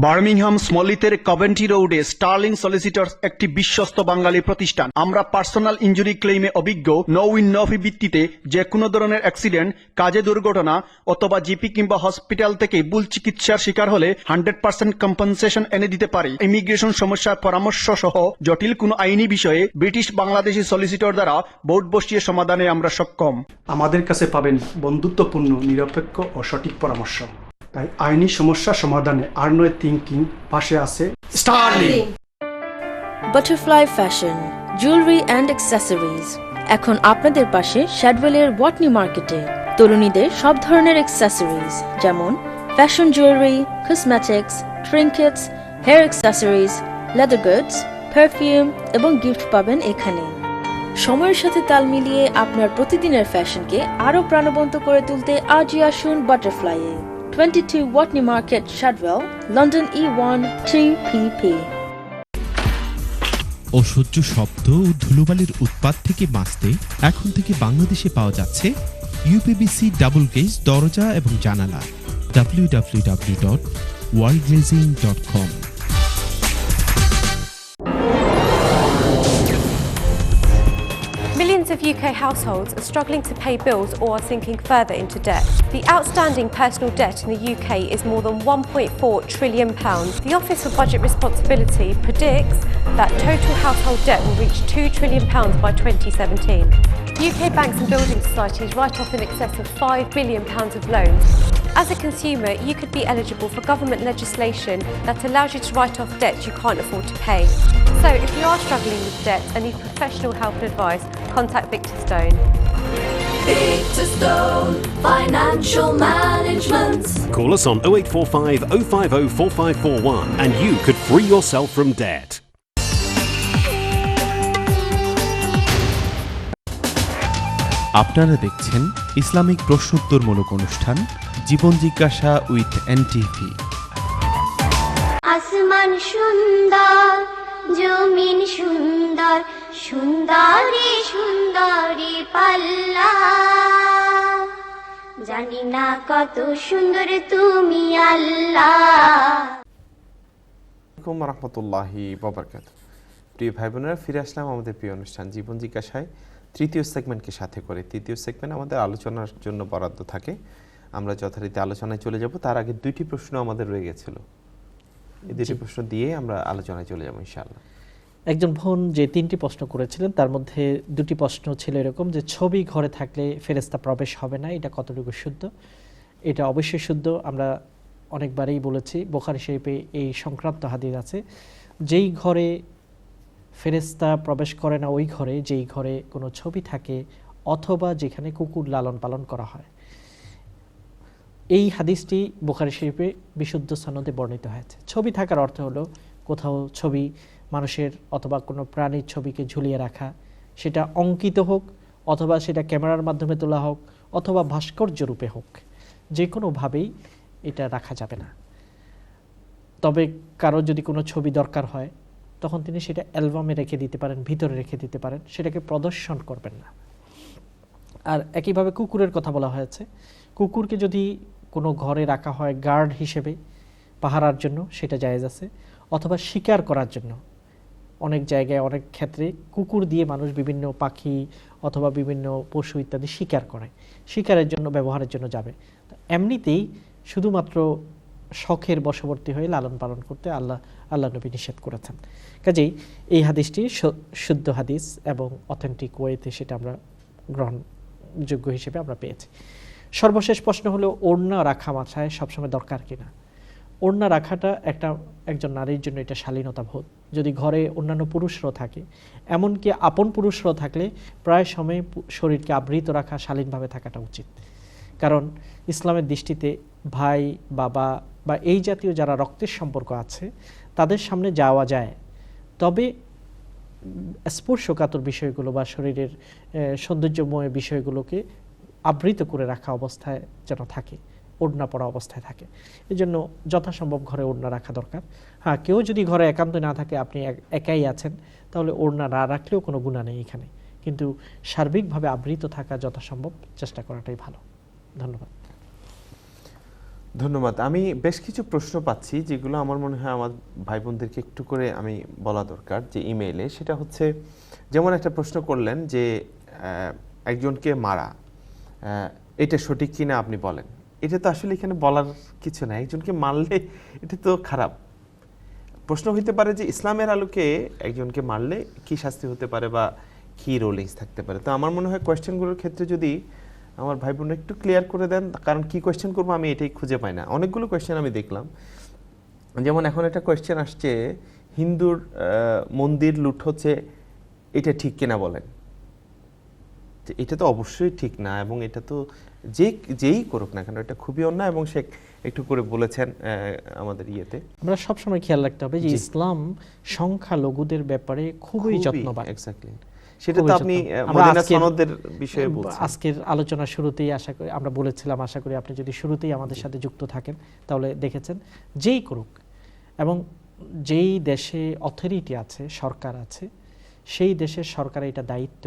বার্মিংহাম স্মলিতের কভেন্ট্রি রোডে স্টার্লিং সলিসিটরস একটি বিশ্বস্ত বাঙালি প্রতিষ্ঠান। আমরা পার্সোনাল ইনজুরি ক্লেইমে অভিজ্ঞ, নো উইন নো ফি ভিত্তিতে যে কোনো ধরনের অ্যাক্সিডেন্ট, কাজে দুর্ঘটনা অথবা জিপি কিংবা হসপিটাল থেকে ভুল চিকিৎসার শিকার হলে 100% কম্পেনসেশন এনে দিতে পারি। ইমিগ্রেশন সমস্যার পরামর্শ সহ জটিল কোনো আইনি বিষয়ে ব্রিটিশ বাংলাদেশি সলিসিটর দ্বারা বোর্ড বসিয়ে সমাধানে আমরা সক্ষম। আমাদের কাছে পাবেন বন্ধুত্বপূর্ণ, নিরপেক্ষ ও সঠিক পরামর্শ। তাই আইনি সমস্যা সমাধানে আর্নয় থিঙ্কিং পাশে আছে sterling. Butterfly fashion, jewellery and accessories এখন আপনাদের পাশে শ্যাডওয়েলের ওয়াটনি মার্কেটে। তরুণীদের সব ধরনের অ্যাক্সেসরিজ যেমন fashion jewellery, cosmetics, trinkets, hair accessories, leather goods, perfume এবং গিফট পাবেন এখানে। সময়ের সাথে তাল মিলিয়ে আপনার প্রতিদিনের ফ্যাশনকে আরও প্রাণবন্ত করে তুলতে আজই আসুন বাটারফ্লাইয়ে। 22 Watney market, শাডওয়েল, London E1 3PP। অসহ্য শব্দ ও ধুলোবালির উৎপাত থেকে বাঁচতে এখন থেকে বাংলাদেশে পাওয়া যাচ্ছে ইউপিভিসি ডাবল গেজ দরজা এবং জানালা। www.worldglazing.com। Millions of UK households are struggling to pay bills or are sinking further into debt. The outstanding personal debt in the UK is more than £1.4 trillion. The Office for Budget Responsibility predicts that total household debt will reach £2 trillion by 2017. UK banks and building societies write off in excess of £5 billion of loans. As a consumer, you could be eligible for government legislation that allows you to write off debt you can't afford to pay. So if you are struggling with debt and need professional help and advice, contact Victor Stone. Victor Stone Financial Management. Call us on 0845 050 4541 and you could free yourself from debt. আপনারা দেখছেন ইসলামিক প্রশ্নোত্তরমূলক অনুষ্ঠান জীবন জিজ্ঞাসা উইথ এনটিভি। আসমান সুন্দর, জমিন সুন্দর, সুন্দরী সুন্দরী পাল্লা, জানি না কত সুন্দর তুমি আল্লাহ। আসসালামু আলাইকুম রহমতুল্লাহি ওয়া বারাকাতুহু। প্রিয় ভাই বোনেরা, ফিরে আসলাম আমাদের প্রিয় অনুষ্ঠান জীবন জিজ্ঞাসায় তৃতীয় সেগমেন্টকে সাথে করে। তৃতীয় সেগমেন্ট আমাদের আলোচনার জন্য বরাদ্দ থাকে, আমরা যথারীতি আলোচনায় চলে যাব। তার আগে দুইটি প্রশ্ন আমাদের রয়ে গেছিল, এই দুটি প্রশ্ন দিয়ে আমরা আলোচনায় চলে যাব ইনশাআল্লাহ। একজন বোন যে 3টি প্রশ্ন করেছিলেন তার মধ্যে 2টি প্রশ্ন ছিল এরকম যে ছবি ঘরে থাকলে ফেরেশতা প্রবেশ হবে না, এটা কতটুকু শুদ্ধ? এটা অবশ্যই শুদ্ধ। আমরা অনেকবারই বলেছি, বুখারী শরীফে এই সংক্রান্ত হাদিস আছে, যেই ঘরে ফেরেশতা প্রবেশ করে না ওই ঘরে, যেই ঘরে কোনো ছবি থাকে অথবা যেখানে কুকুর লালন পালন করা হয়। এই হাদিসটি বুখারী শরীফে বিশুদ্ধ সনদে বর্ণিত হয়েছে। ছবি থাকার অর্থ হলো কোথাও ছবি মানুষের অথবা কোনো প্রাণীর ছবিকে ঝুলিয়ে রাখা, সেটা অঙ্কিত হোক অথবা সেটা ক্যামেরার মাধ্যমে তোলা হোক অথবা ভাস্কর্য রূপে হোক, যে কোনোভাবেই এটা রাখা যাবে না। তবে কারো যদি কোনো ছবি দরকার হয় তখন তিনি সেটা অ্যালবামে রেখে দিতে পারেন, ভিতরে রেখে দিতে পারেন, সেটাকে প্রদর্শন করবেন না। আর একইভাবে কুকুরের কথা বলা হয়েছে, কুকুরকে যদি কোনো ঘরে রাখা হয় গার্ড হিসেবে পাহারার জন্য, সেটা জায়েজ আছে, অথবা শিকার করার জন্য। অনেক জায়গায় অনেক ক্ষেত্রে কুকুর দিয়ে মানুষ বিভিন্ন পাখি অথবা বিভিন্ন পশু ইত্যাদি শিকার করে, শিকারের জন্য ব্যবহারের জন্য যাবে। এমনিতেই শুধুমাত্র শখের বশবর্তী হয়ে লালন পালন করতে আল্লাহ নবী নিষেধ করেছেন। কাজেই এই হাদিসটি শুদ্ধ হাদিস এবং অথেন্টিক ওয়েতে সেটা আমরা গ্রহণযোগ্য হিসেবে আমরা পেয়েছি। সর্বশেষ প্রশ্ন হলো ওড়না রাখা মাথায় সবসময় দরকার কিনা? ওড়না রাখাটা একজন নারীর জন্য এটা শালীনতা বোধ। যদি ঘরে অন্যান্য পুরুষরাও থাকে, এমনকি আপন পুরুষরাও থাকলে প্রায় সময় শরীরকে আবৃত রাখা, শালীনভাবে থাকাটা উচিত। কারণ ইসলামের দৃষ্টিতে ভাই, বাবা বা এই জাতীয় যারা রক্তের সম্পর্ক আছে তাদের সামনে যাওয়া যায়, তবে স্পর্শকাতর বিষয়গুলো বা শরীরের সৌন্দর্যময় বিষয়গুলোকে আবৃত করে রাখা অবস্থায় যেন থাকে, ওড়না পরা অবস্থায় থাকে। এই জন্য যথাসম্ভব ঘরে ওড়না রাখা দরকার। হ্যাঁ, কেউ যদি ঘরে একান্ত না থাকে, আপনি একাই আছেন, তাহলে ওড়না না রাখলেও কোনো গুনাহ নেই এখানে, কিন্তু সার্বিকভাবে আবৃত থাকা যথাসম্ভব চেষ্টা করাটাই ভালো। ধন্যবাদ। ধন্যবাদ। আমি বেশ কিছু প্রশ্ন পাচ্ছি যেগুলো আমার মনে হয় আমার ভাই বোনদেরকে একটু করে আমি বলা দরকার, যে ইমেইলে। সেটা হচ্ছে, যেমন একটা প্রশ্ন করলেন যে একজনকে মারা, এটা সঠিক কিনা আপনি বলেন। এটা তো আসলে এখানে বলার কিছু নাই, একজনকে মারলে এটা তো খারাপ। প্রশ্ন হইতে পারে যে ইসলামের আলোকে একজনকে মারলে কি শাস্তি হতে পারে বা কি রুলিংস থাকতে পারে। তো আমার মনে হয় কোয়েশ্চেনগুলোর ক্ষেত্রে যদি আমার ভাই বোন একটু ক্লিয়ার করে দেন, কারণ কি কোয়েশ্চেন করবো আমি এটাই খুঁজে পাই না। অনেকগুলো কোয়েশ্চেন আমি দেখলাম, যেমন এখন একটা কোয়েশ্চেন আসছে, হিন্দুর মন্দির লুট হচ্ছে, এটা ঠিক কিনা বলেন। এটা তো অবশ্যই ঠিক না, এবং এটা তো যেই করুক না কেন এটা খুবই অন্যায়, এবং সে একটু করে বলেছেন আমাদের ইয়েতে। আমরা সবসময় খেয়াল রাখতে হবে যে ইসলাম সংখ্যালঘুদের ব্যাপারে খুবই যত্নবান। এক্স্যাক্টলি, সেটা তো আপনি মদিনা সনদের বিষয়ে বলছেন। আজকের আলোচনা শুরুতেই আশা করি আমরা বলেছিলাম, আশা করি আপনি যদি শুরুতেই আমাদের সাথে যুক্ত থাকেন তাহলে দেখেছেন যেই করুক, এবং যেই দেশে অথরিটি আছে, সরকার আছে, সেই দেশের সরকারের এটা দায়িত্ব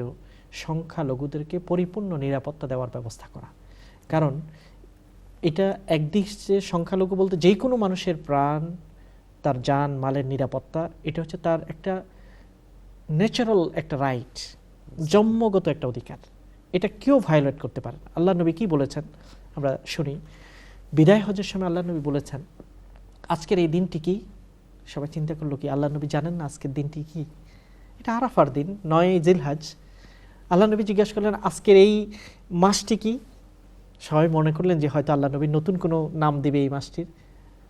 সংখ্যালঘুদেরকে পরিপূর্ণ নিরাপত্তা দেওয়ার ব্যবস্থা করা। কারণ এটা একদিক যে সংখ্যালঘু বলতে যে কোনো মানুষের প্রাণ, তার জান মালের নিরাপত্তা, এটা হচ্ছে তার একটা ন্যাচারাল একটা রাইট, জন্মগত একটা অধিকার, এটা কেউ ভায়োলেট করতে পারে না। আল্লাহ নবী কি বলেছেন আমরা শুনি, বিদায় হজের সময় আল্লাহ নবী বলেছেন আজকের এই দিনটি কি? সবাই চিন্তা করলো কি আল্লাহ নবী জানেন না আজকের দিনটি কি? এটা আরাফার দিন, 9 জিলহজ। আল্লাহ নবী জিজ্ঞাসা করলেন আজকের এই মাসটি কি? সবাই মনে করলেন যে হয়তো আল্লাহ নবী নতুন কোনো নাম দিবে এই মাসটির।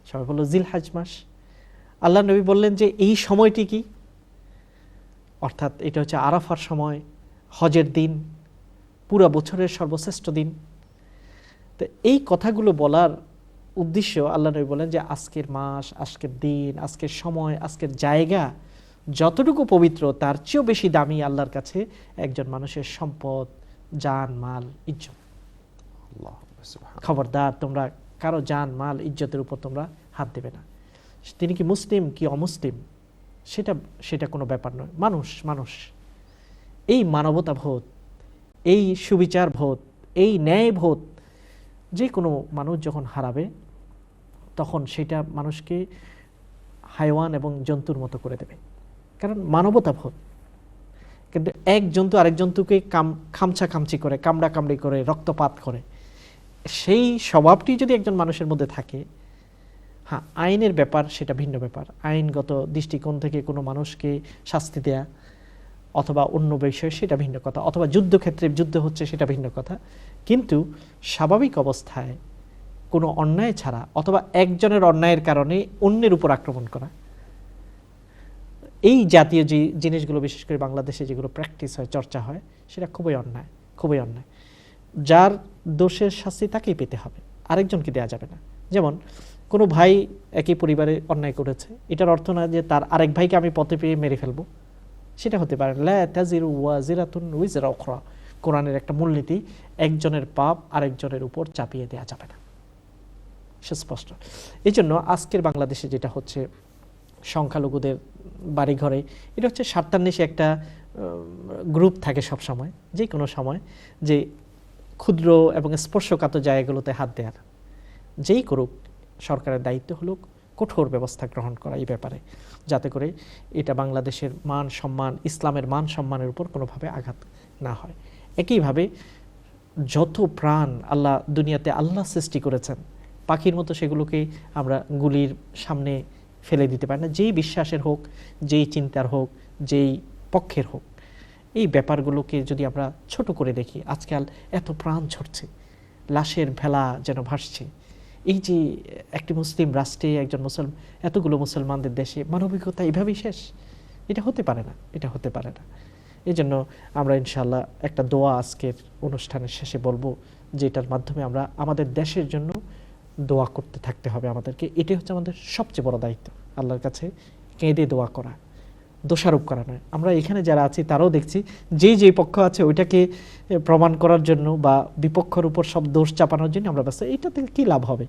সবাই বলল জিলহজ মাস। আল্লাহ নবী বললেন যে এই সময়টি কি? অর্থাৎ এটা হচ্ছে আরাফার সময়, হজের দিন, পুরো বছরের সর্বশ্রেষ্ঠ দিন। তো এই কথাগুলো বলার উদ্দেশ্য আল্লাহ নবী বলেন যে আজকের মাস, আজকের দিন, আজকের সময়, আজকের জায়গা যতটুকু পবিত্র তার চেয়েও বেশি দামি আল্লাহর কাছে একজন মানুষের সম্পদ, জান মাল, ইজ্জত। খবরদার তোমরা কারো জান মাল ইজ্জতের উপর তোমরা হাত দেবে না। তিনি কি মুসলিম কি অমুসলিম সেটা কোনো ব্যাপার নয়। মানুষ এই মানবতা বোধ, এই সুবিচার বোধ, এই ন্যায় বোধ যে কোনো মানুষ যখন হারাবে তখন সেটা মানুষকে হাইওয়ান এবং জন্তুর মতো করে দেবে। কারণ মানবতা বোধ। কিন্তু এক জন্তু আরেক জন্তুকে খামচি করে, কামড়ি করে, রক্তপাত করে, সেই স্বভাবটি যদি একজন মানুষের মধ্যে থাকে, হ্যাঁ আইনের ব্যাপার সেটা ভিন্ন ব্যাপার। আইনগত দৃষ্টিকোণ থেকে কোনো মানুষকে শাস্তি দেয়া অথবা অন্য বিষয় সেটা ভিন্ন কথা, অথবা যুদ্ধক্ষেত্রে যুদ্ধ হচ্ছে সেটা ভিন্ন কথা। কিন্তু স্বাভাবিক অবস্থায় কোনো অন্যায় ছাড়া অথবা একজনের অন্যায়ের কারণে অন্যের উপর আক্রমণ করা, এই জাতীয় যে জিনিসগুলো বিশেষ করে বাংলাদেশে যেগুলো প্র্যাকটিস হয়, চর্চা হয়, সেটা খুবই অন্যায়, খুবই অন্যায়। যার দোষের শাস্তি তাকেই পেতে হবে, আরেকজনকে দেওয়া যাবে না। যেমন কোনো ভাই একই পরিবারে অন্যায় করেছে, এটার অর্থ না যে তার আরেক ভাইকে আমি পথে পেয়ে মেরে ফেলবো, সেটা হতে পারে। লা তাজিরু ওয়াজিরাতুন উইজরা উখরা, কোরআনের একটা মূলনীতি, একজনের পাপ আরেকজনের উপর চাপিয়ে দেওয়া যাবে না, সুস্পষ্ট। এই জন্য আজকের বাংলাদেশে যেটা হচ্ছে সংখ্যালঘুদের বাড়িঘরে, এটা হচ্ছে স্বার্থান্বেষী একটা গ্রুপ থাকে সব সময়, যে কোনো সময়, যে ক্ষুদ্র এবং স্পর্শকাতর জায়গাগুলোতে হাত দেওয়ার। যেই করুক, সরকারের দায়িত্ব হলো কঠোর ব্যবস্থা গ্রহণ করা এই ব্যাপারে, যাতে করে এটা বাংলাদেশের মান সম্মান, ইসলামের মান সম্মানের উপর কোনোভাবে আঘাত না হয়। একইভাবে যত প্রাণ আল্লাহ দুনিয়াতে আল্লাহ সৃষ্টি করেছেন, পাখির মতো সেগুলোকে আমরা গুলির সামনে ফেলে দিতে পারি না। যেই বিশ্বাসের হোক, যেই চিন্তার হোক, যেই পক্ষের হোক, এই ব্যাপারগুলোকে যদি আমরা ছোট করে দেখি, আজকাল এত প্রাণ ঝরছে, লাশের ভেলা যেন ভাসছে। এই যে একটি মুসলিম রাষ্ট্রে একজন এতগুলো মুসলমানদের দেশে মানবিকতা এভাবেই শেষ? এটা হতে পারে না, এটা হতে পারে না। এই জন্য আমরা ইনশাআল্লাহ একটা দোয়া আজকের অনুষ্ঠানের শেষে বলবো, যেটার মাধ্যমে আমরা আমাদের দেশের জন্য দোয়া করতে থাকতে হবে আমাদেরকে। এটাই হচ্ছে আমাদের সবচেয়ে বড় দায়িত্ব, আল্লাহর কাছে কেঁদে দোয়া করা, দোষারোপ করা নয়। আমরা এখানে যারা আছি তারাও দেখছি যেই পক্ষ আছে ওইটাকে প্রমাণ করার জন্য বা বিপক্ষের উপর সব দোষ চাপানোর জন্য আমরা ব্যস্ত। এইটা থেকে কী লাভ হবে?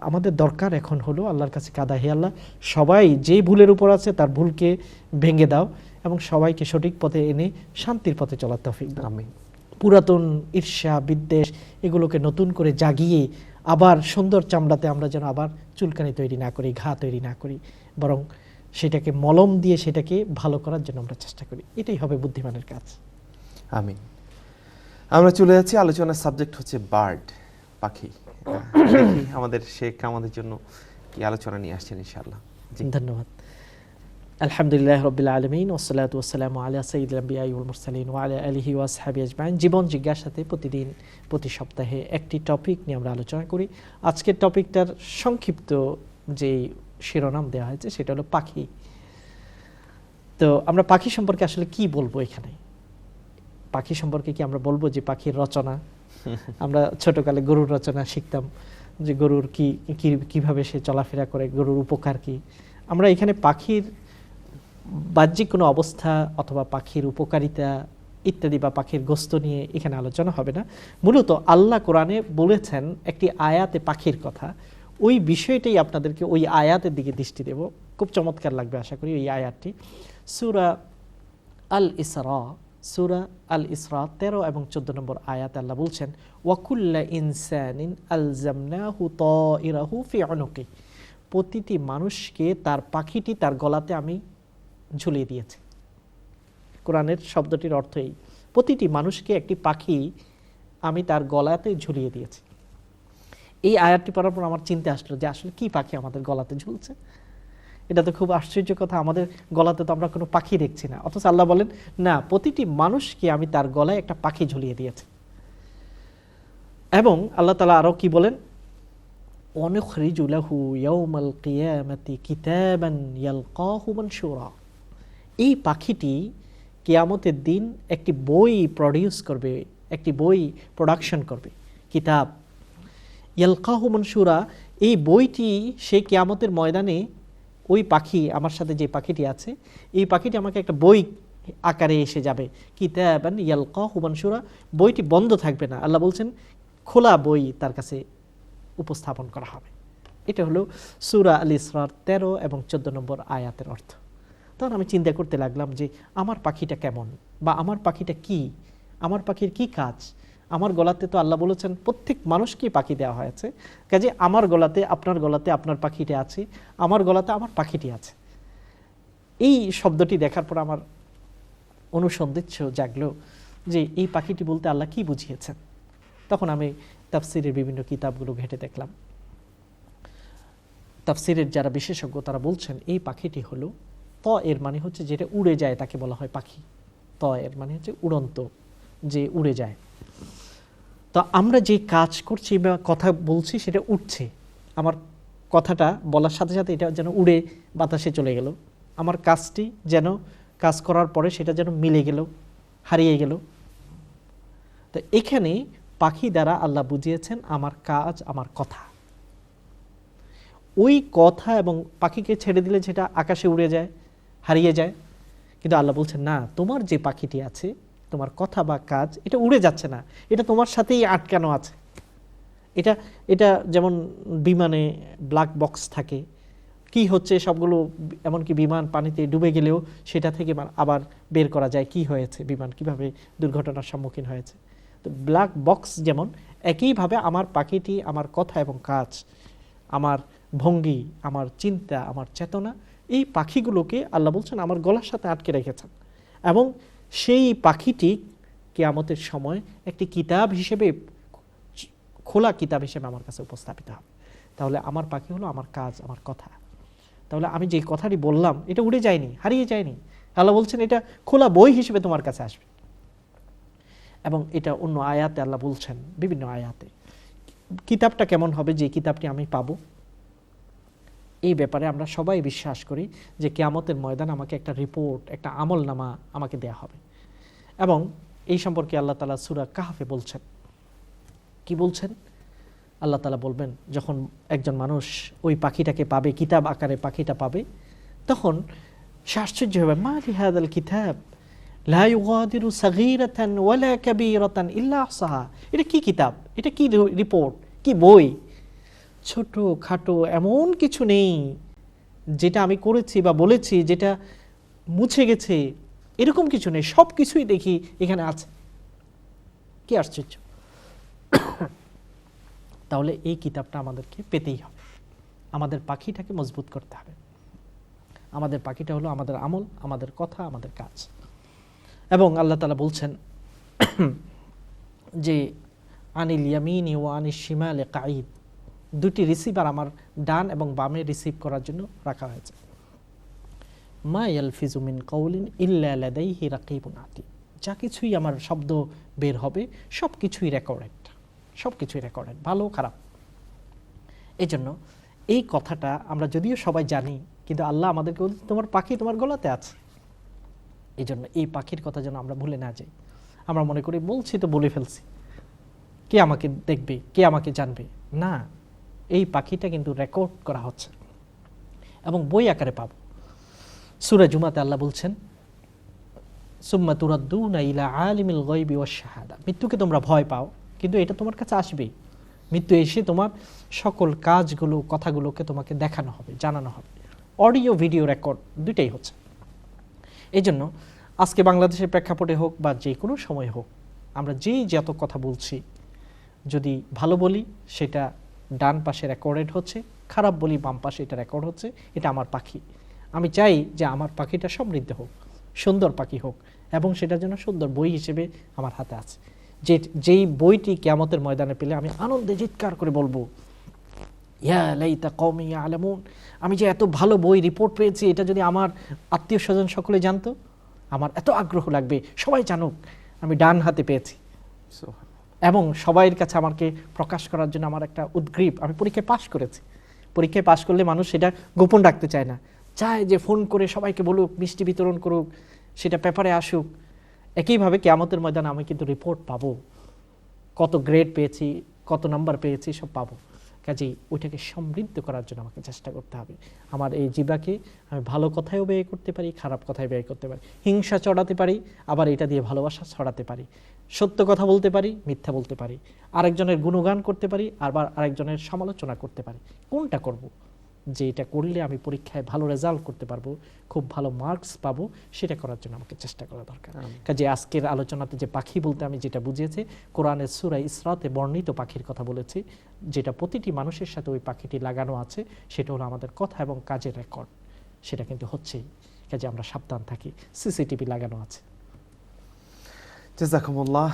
আমাদের দরকার এখন হলো আল্লাহর কাছে কাদা, হে আল্লাহ, সবাই যে ভুলের উপর আছে তার ভুলকে ভেঙে দাও এবং সবাইকে সঠিক পথে এনে শান্তির পথে চলার তৌফিক দাও। আমিন। পুরাতন ঈর্ষা বিদ্বেষ এগুলোকে নতুন করে জাগিয়ে আবার সুন্দর চামড়াতে আমরা যেন আবার চুলকানি তৈরি না করি, ঘা তৈরি না করি, বরং সেটাকে মলম দিয়ে সেটাকে ভালো করার জন্য আমরা চেষ্টা করি। এটাই হবে বুদ্ধিমানের কাজ। আমিন। আমরা চলে যাচ্ছি, আলোচনার সাবজেক্ট হচ্ছে বার্ড, পাখি। আমাদের শেখ আমাদের জন্য কি আলোচনা নিয়ে আসছেন ইনশাআল্লাহ। ধন্যবাদ। আলহামদুলিল্লাহ রাব্বিল আলামিন ওয়াসসালাতু ওয়াসসালামু আলা সাইয়্যিদিল আমবিয়া ওয়াল মুরসালিন ওয়া আলা আলিহি ওয়া আসহাবিহি আজমাইন। জীবন জিজ্ঞাসাতে প্রতিদিন প্রতি সপ্তাহে একটি টপিক নিয়ে আমরা আলোচনা করি। আজকের টপিকটার সংক্ষিপ্ত যে শিরোনাম দেওয়া হয়েছে সেটা হলো পাখি। তো আমরা পাখি সম্পর্কে আসলে কি বলবো এখানে? পাখি সম্পর্কে কি আমরা বলবো যে পাখির রচনা? আমরা ছোটকালে গরুর রচনা শিখতাম, যে গরুর কিভাবে সে চলাফেরা করে, গরুর উপকার কি। আমরা এখানে পাখির বাহ্যিক কোনো অবস্থা অথবা পাখির উপকারিতা ইত্যাদি বা পাখির গোস্ত নিয়ে এখানে আলোচনা হবে না। মূলত আল্লাহ কোরআনে বলেছেন একটি আয়াতে পাখির কথা, ওই বিষয়টাই আপনাদেরকে ওই আয়াতের দিকে দৃষ্টি দেব। খুব চমৎকার লাগবে আশা করি ওই আয়াতটি। সূরা আল ইসরা, সূরা আল ইসরা 13 এবং 14 নম্বর আয়াতে আল্লাহ বলছেন, ওয়াকুল্লা ইনসানিন আলজামনাহু তাইরাহু ফি উনুকি, প্রতিটি মানুষকে তার পাখিটি তার গলাতে আমি ঝুলিয়ে দিয়েছি। কোরআনের শব্দটির অর্থ এই, প্রতিটি মানুষকে একটি পাখি আমি তার গলাতে ঝুলিয়ে দিয়েছি। এই আয়াতটি পড়ার পর আমার চিন্তা আসলো যে আসলে কি পাখি আমাদের গলাতে ঝুলছে। এটা তো খুব আশ্চর্য কথা, আমাদের গলাতে তো আমরা কোনো পাখি দেখছি না, অথচ আল্লাহ বলেন না, প্রতিটি মানুষকে আমি তার গলায় একটা পাখি ঝুলিয়ে দিয়েছি। এবং আল্লাহ তাআলা আরো কি বলেন, ওয়ানুখরিজু লাহু ইয়াউমাল কিয়ামাতি কিতাবান ইয়ালকাহু মানশুরা, এই পাখিটি কিয়ামতের দিন একটি বই প্রডিউস করবে, একটি বই প্রোডাকশন করবে, কিতাব। ইয়ালকাহু মানশুরা, এই বইটি সে কিয়ামতের ময়দানে ওই পাখি, আমার সাথে যে পাখিটি আছে, এই পাখিটি আমাকে একটা বই আকারে এসে যাবে। কিতাবান ইয়ালকাহু মানশুরা, বইটি বন্ধ থাকবে না, আল্লাহ বলছেন খোলা বই তার কাছে উপস্থাপন করা হবে। এটা হলো সূরা আল ইসরার 13 এবং 14 নম্বর আয়াতের অর্থ। তখন আমি চিন্তা করতে লাগলাম যে আমার পাখিটা কেমন, বা আমার পাখিটা কি, আমার পাখির কি কাজ। আমার গলাতে তো আল্লাহ বলেছেন প্রত্যেক মানুষকেই পাখি দেওয়া হয়েছে, কাজে আমার গলাতে আপনার পাখিটা আছে, আমার গলাতে আমার পাখিটি আছে। এই শব্দটি দেখার পর আমার অনুসন্ধিৎস জাগলো যে এই পাখিটি বলতে আল্লাহ কি বুঝিয়েছেন। তখন আমি তাফসিরের বিভিন্ন কিতাবগুলো ঘেঁটে দেখলাম। তাফসিরের যারা বিশেষজ্ঞ তারা বলছেন এই পাখিটি হলো, ত এর মানে হচ্ছে যেটা উড়ে যায় তাকে বলা হয় পাখি। ত এর মানে হচ্ছে উড়ন্ত, যে উড়ে যায়। তো আমরা যে কাজ করছি বা কথা বলছি সেটা উঠছে, আমার কথাটা বলার সাথে সাথে এটা যেন উড়ে বাতাসে চলে গেল, আমার কাজটি যেন কাজ করার পরে সেটা যেন মিলে গেল, হারিয়ে গেল। তো এখানে পাখি দ্বারা আল্লাহ বুঝিয়েছেন আমার কাজ, আমার কথা। ওই কথা এবং পাখিকে ছেড়ে দিলে সেটা আকাশে উড়ে যায়, হারিয়ে যায়। কিন্তু আল্লাহ বলছেন না, তোমার যে পাখিটি আছে, তোমার কথা বা কাজ, এটা উড়ে যাচ্ছে না, এটা তোমার সাথেই আটকানো আছে। এটা যেমন বিমানে ব্ল্যাক বক্স থাকে, কি হচ্ছে সবগুলো, এমনকি বিমান পানিতে ডুবে গেলেও সেটা থেকে আবার বের করা যায় কি হয়েছে, বিমান কিভাবে দুর্ঘটনার সম্মুখীন হয়েছে। তো ব্ল্যাক বক্স যেমন, একইভাবে আমার পাখিটি, আমার কথা এবং কাজ, আমার ভঙ্গি, আমার চিন্তা, আমার চেতনা, এই পাখিগুলোকে আল্লাহ বলছেন আমার গলার সাথে আটকে রেখেছেন। এবং সেই পাখিটি কিয়ামতের সময় একটি কিতাব হিসেবে, খোলা কিতাব হিসেবে আমার কাছে উপস্থাপিত হবে। তাহলে আমার পাখি হলো আমার কাজ, আমার কথা। তাহলে আমি যে কথাটি বললাম এটা উড়ে যায়নি, হারিয়ে যায়নি। আল্লাহ বলছেন এটা খোলা বই হিসেবে তোমার কাছে আসবে। এবং এটা অন্য আয়াতে আল্লাহ বলছেন, বিভিন্ন আয়াতে। কিতাবটা কেমন হবে, যে কিতাবটি আমি পাবো, এই ব্যাপারে আমরা সবাই বিশ্বাস করি যে কিয়ামতের ময়দানে আমাকে একটা রিপোর্ট, একটা আমলনামা আমাকে দেয়া হবে। এবং এই সম্পর্কে আল্লাহ তাআলা সূরা কাহফে বলছেন, কি বলছেন? আল্লাহ তাআলা বলবেন, যখন একজন মানুষ ওই পাখিটাকে পাবে, কিতাব আকারে পাখিটা পাবে, তখন সে আশ্চর্য হবে, মা লিহাদাল কিতাব লা ইউগাদিরু সাগীরাতান ওয়ালা কাবীরাতান ইল্লা আহসাহা। এটা কি কিতাব, এটা কি রিপোর্ট, কি বই? ছোট খাটো এমন কিছু নেই যেটা আমি করেছি বা বলেছি যেটা মুছে গেছে, এরকম কিছু নেই, সব কিছুই দেখি এখানে আছে। কি আশ্চর্য! তাহলে এই কিতাবটা আমাদেরকে পেতেই হবে, আমাদের পাখিটাকে মজবুত করতে হবে। আমাদের পাখিটা হলো আমাদের আমল, আমাদের কথা, আমাদের কাজ। এবং আল্লাহ তাআলা বলছেন যে আনিল ইয়ামিনি ওয়া আনিশ শিমালি কাঈদ, দুটি রিসিভার আমার ডান এবং বামে রিসিভ করার জন্য রাখা হয়েছে। মা ইয়ালফিজু মিন কাউলিন ইল্লা লাদাইহি রাকিবুন আতীদ, যা কিছুই আমার শব্দ বের হবে সব কিছুই রেকর্ডেড, সব কিছুই রেকর্ডেড, ভালো খারাপ। এই জন্য এই কথাটা আমরা যদিও সবাই জানি, কিন্তু আল্লাহ আমাদেরকে বলছে তোমার পাখি তোমার গলাতে আছে। এই জন্য এই পাখির কথা যেন আমরা ভুলে না যাই। আমরা মনে করি বলছি তো বলে ফেলছি, কে আমাকে দেখবে, কে আমাকে জানবে। না, এই পাখিটা কিন্তু রেকর্ড করা হচ্ছে এবং বই আকারে পাবো। সূরা জুমাতে আল্লাহ বলছেন, সুম্মা তুরাদ্দুনা ইলা আলিমিল গায়বি ওয়াশ শাহাদা। মৃত্যুকে তোমরা ভয় পাও, কিন্তু এটা তোমার কাছে আসবেই। মৃত্যু এসে তোমার সকল কাজগুলো, কথাগুলোকে তোমাকে দেখানো হবে, জানানো হবে। অডিও ভিডিও রেকর্ড দুইটাই হচ্ছে। এই জন্য আজকে বাংলাদেশের প্রেক্ষাপটে হোক বা যে কোনো সময় হোক, আমরা যত কথা বলছি, যদি ভালো বলি সেটা ডান পাশে রেকর্ডেড হচ্ছে, খারাপ বলি বাম পাশে এটা রেকর্ড হচ্ছে। এটা আমার পাখি। আমি চাই যে আমার পাখিটা সমৃদ্ধ হোক, সুন্দর পাখি হোক, এবং সেটার জন্য সুন্দর বই হিসেবে আমার হাতে আছে। যেই বইটি কিয়ামতের ময়দানে পেলে আমি আনন্দে চিৎকার করে বলবো, ইয়া লাইতা কওমি ইয়ালামুন, আমি যে এত ভালো বই রিপোর্ট পেয়েছি, এটা যদি আমার আত্মীয় স্বজন সকলে জানতো, আমার এত আগ্রহ লাগবে সবাই জানুক আমি ডান হাতে পেয়েছি। এবং সবাইয়ের কাছে আমাকে প্রকাশ করার জন্য আমার একটা উদ্গ্রীব। আমি পরীক্ষায় পাশ করেছি। পরীক্ষায় পাশ করলে মানুষ সেটা গোপন রাখতে চায় না, চায় যে ফোন করে সবাইকে বলুক, মিষ্টি বিতরণ করুক, সেটা পেপারে আসুক। একইভাবে কিয়ামতের ময়দানে আমি কিন্তু রিপোর্ট পাবো, কত গ্রেড পেয়েছি, কত নাম্বার পেয়েছি, সব পাবো। কাজেই ওইটাকে সমৃদ্ধ করার জন্য আমাকে চেষ্টা করতে হবে। আমার এই জিহ্বাকে আমি ভালো কথায়ও ব্যয় করতে পারি, খারাপ কথায় ব্যয় করতে পারি, হিংসা চড়াতে পারি, আবার এটা দিয়ে ভালোবাসা ছড়াতে পারি, সত্য কথা বলতে পারি, মিথ্যা বলতে পারি, আরেকজনের গুণগান করতে পারি, আবার আরেকজনের সমালোচনা করতে পারি। কোনটা করব? যে এটা করলে আমি পরীক্ষায় ভালো রেজাল্ট করতে পারবো, খুব ভালো মার্কস পাবো, সেটা করার জন্য আমাকে চেষ্টা করা দরকার। কাজে আজকের আলোচনাতে যে পাখি বলতে আমি যেটা বুঝিয়েছি, কোরআনের সূরা ইসরাতে বর্ণিত পাখির কথা বলেছি, যেটা প্রতিটি মানুষের সাথে ওই পাখিটি লাগানো আছে, সেটা হলো আমাদের কথা এবং কাজের রেকর্ড। সেটা কিন্তু হচ্ছেই। কাজে আমরা সাবধান থাকি, সিসিটিভি লাগানো আছে। জাযাকুমুল্লাহ।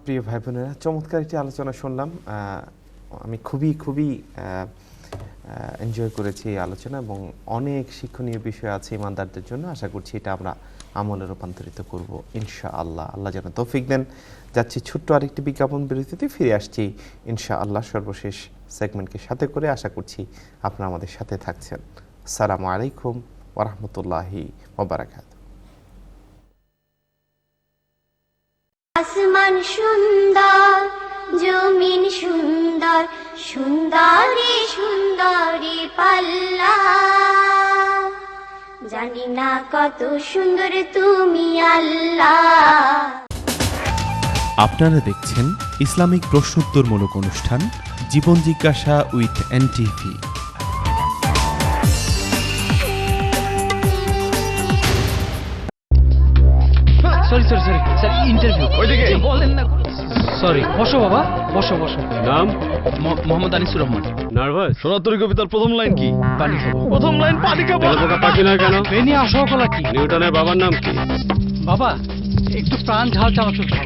প্রিয় ভাই বোনেরা, চমৎকার একটি আলোচনা শুনলাম। আমি খুবই এনজয় করেছি এই আলোচনা, এবং অনেক শিক্ষণীয় বিষয় আছে ইমানদারদের জন্য। আশা করছি এটা আমরা আমলে রূপান্তরিত করব ইনশাআল্লাহ। আল্লাহ যেন তৌফিক দেন। যাচ্ছি ছোট্ট আরেকটি বিজ্ঞাপন বিরতিতে, ফিরে আসছি ইনশাআল্লাহ সর্বশেষ সেগমেন্টকে সাথে করে। আশা করছি আপনারা আমাদের সাথে থাকছেন। আসসালামু আলাইকুম ওয়া রাহমাতুল্লাহি ওয়া বারাকাতুহু। আসমান সুন্দর, জমিন সুন্দর, সুন্দরী সুন্দরী পাল্লা, জানি না কত সুন্দর তুমি আল্লাহ। আপনারা দেখছেন ইসলামিক প্রশ্নোত্তরমূলক অনুষ্ঠান জীবন জিজ্ঞাসা with NTV. Sorry sir, interview ওইদিকে বলেন না। সরি, বসো বাবা, বসো। নাম? মোহাম্মদ আনিসুর রহমান। নার্ভাস? সনাতনী কবিতার প্রথম লাইন কি? পানি খাবো। প্রথম লাইন পানি খাবো। তেলাপোকা পাখি না কেন? বেনি আসো কলা কি? নিউটনের বাবার নাম কি? বাবা একটু প্রাণ ঝাল চানাচুর খাও।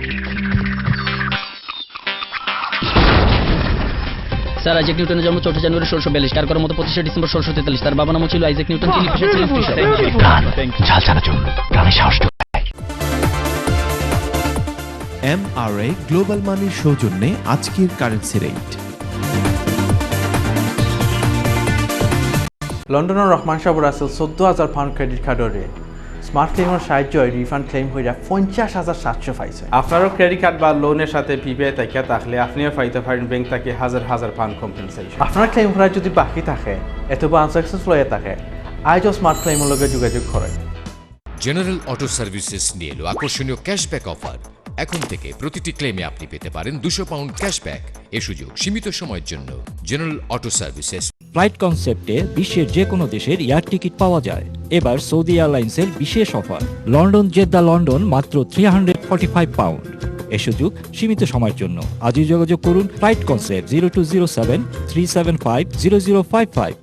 স্যার, আইজাক নিউটনের জন্ম 4 জানুয়ারি 1642, কার করার মতো 25 ডিসেম্বর 1643। তার বাবার নাম ছিল আইজাক নিউটন, তিনি পেশায় ছিলেন কৃষক। ঝাল চানাচুর প্রাণে সাহস। MRA গ্লোবাল মানির সৌজন্যে আজকের কারেন্সি রেট। লন্ডনৰ ৰহমান চাবুৰ আছিল 14,000 পাউণ্ড ক্ৰেডিট কাৰ্ডৰে স্মার্ট ক্লেইমৰ সাহায্যে রিফান্ড ক্লেইম হয়ে 50,700 পাইছে। আপনারও ক্রেডিট কার্ড বা লোনের সাথে পিপিআই থাকিয়া থাকলে আপনিও পাইতে পারেন ব্যাংক থেকে হাজার পাউন্ড কম্পেনসেশন। আপনার ক্লেইম করা যদি বাকি থাকে অথবা আনসাকসেসফুল হয়ে থাকে, আজও স্মার্ট ক্লেইমের লগে যোগাযোগ করেন। জেনারেল অটো সার্ভিসেস নিয়ে এলো আকর্ষণীয় ক্যাশব্যাক অফার। এখন থেকে প্রতিটি ক্লেমে আপনি পেতে পারেন 200 পাউন্ড ক্যাশব্যাক। এ সুযোগ সীমিত সময়ের জন্য। General auto services. ফ্লাইট কনসেপ্টে বিশ্বের যে কোনো দেশের এয়ার টিকিট পাওয়া যায়। এবার সৌদি এয়ারলাইন্সের বিশেষ অফার, লন্ডন জেদ্দা লন্ডন মাত্র 345 পাউন্ড। এ সুযোগ সীমিত সময়ের জন্য। আজই যোগাযোগ করুন ফ্লাইট কনসেপ্ট 0207 375 0055।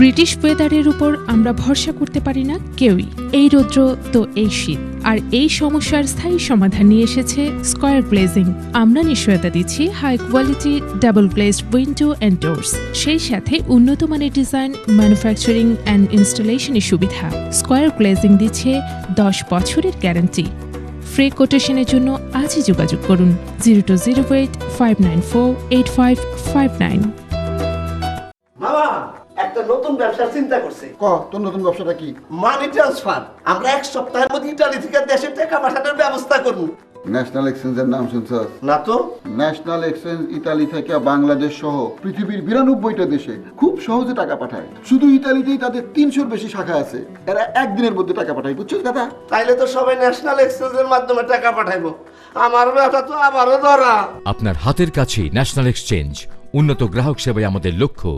ব্রিটিশ ওয়েদারের উপর আমরা ভরসা করতে পারি না কেউই। এই রৌদ্র তো এই শীত, আর এই সমস্যার স্থায়ী সমাধান নিয়ে এসেছে স্কয়ার গ্লেজিং। আমরা নিশ্চয়তা দিচ্ছি high quality double glazed window and doors, সেই সাথে উন্নত মানের ডিজাইন, ম্যানুফ্যাকচারিং অ্যান্ড ইনস্টলেশনের সুবিধা। স্কয়ার গ্লেজিং দিচ্ছে 10 বছরের গ্যারান্টি। ফ্রি কোটেশনের জন্য আজই যোগাযোগ করুন 0208 594 8559। মামা, একটা নতুন ব্যবসা ব্যবসার চিন্তা করছে। তোর নতুন ব্যবসাটা কি? Money transfer. আমরা 1 সপ্তাহের মধ্যে ইতালি থেকে দেশে টাকা পাঠানোর ব্যবস্থা করব। ন্যাশনাল এক্সচেঞ্জের নাম শুনছস? না তো। ন্যাশনাল এক্সচেঞ্জ ইতালি থেকে বাংলাদেশ সহ পৃথিবীর 92টা দেশে খুব সহজে টাকা পাঠায়। শুধু ইতালিতেই তাদের 300-র বেশি শাখা আছে। এরা একদিনের মধ্যে টাকা পাঠায়, বুঝছিস দাদা? তাইলে তো সবাই ন্যাশনাল এক্সচেঞ্জের মাধ্যমে টাকা পাঠাইবো। আমার ব্যবসা তো আবারও ধরা। আপনার হাতের কাছেই ন্যাশনাল এক্সচেঞ্জ, উন্নত গ্রাহক সেবাই আমাদের লক্ষ্য।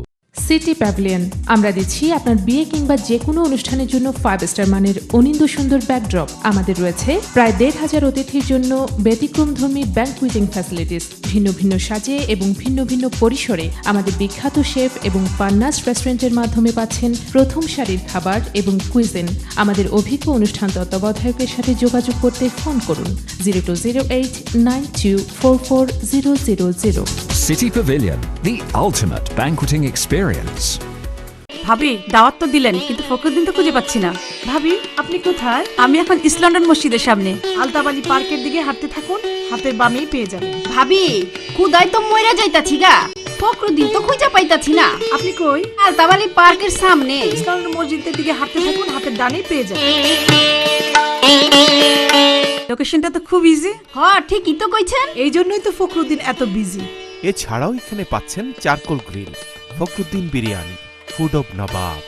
সিটি প্যাভিলিয়ন, আমরা দিচ্ছি আপনার বিয়ে কিংবা যে কোনো অনুষ্ঠানের জন্য 5 স্টার মানের অনিন্দ সুন্দর ব্যাকড্রপ। আমাদের রয়েছে প্রায় 1,500 অতিথির জন্য ব্যতিক্রমধর্মী ব্যাংকুইটিং ফ্যাসিলিটিস। ভিন্ন ভিন্ন সাজে এবং ভিন্ন ভিন্ন পরিসরে আমাদের বিখ্যাত শেফ এবং পান্নাস রেস্টুরেন্টের মাধ্যমে পাচ্ছেন প্রথম সারির খাবার এবং কুইজিন। আমাদের অভিজ্ঞ অনুষ্ঠান তত্ত্বাবধায়কের সাথে যোগাযোগ করতে ফোন করুন 020892440000। City Pavilion, the ultimate banqueting experience. ভাবি, দাওয়াত তো দিলেন, কিন্তু ফখরুদ্দিন তো খুঁজে পাচ্ছি না। ভাবি, আপনি কোথায়? আমি এখন ইস্ট লন্ডন মসজিদের সামনে। আলতাবালি পার্কের দিকে হাঁটতে থাকুন, হাতের বামেই পেয়ে যাবেন। ভাবি, কুদাই তো মইরা যাইতাছি গা, ফখরুদ্দিন তো খুঁজে পাইতাছি না। আপনি কই? আলতাবালি পার্কের সামনে। ইস্ট লন্ডন মসজিদের দিকে হাঁটতে থাকুন, হাতের ডানেই পেয়ে যাবেন। লোকেশনটা তো খুব ইজি। হ্যাঁ, ঠিকই তো কইছেন। এই জন্যই তো ফখরুদ্দিন এত বিজি। এছাড়াও এখানে পাচ্ছেন charcoal grill, Fakhruddin biryani, food of Nawab.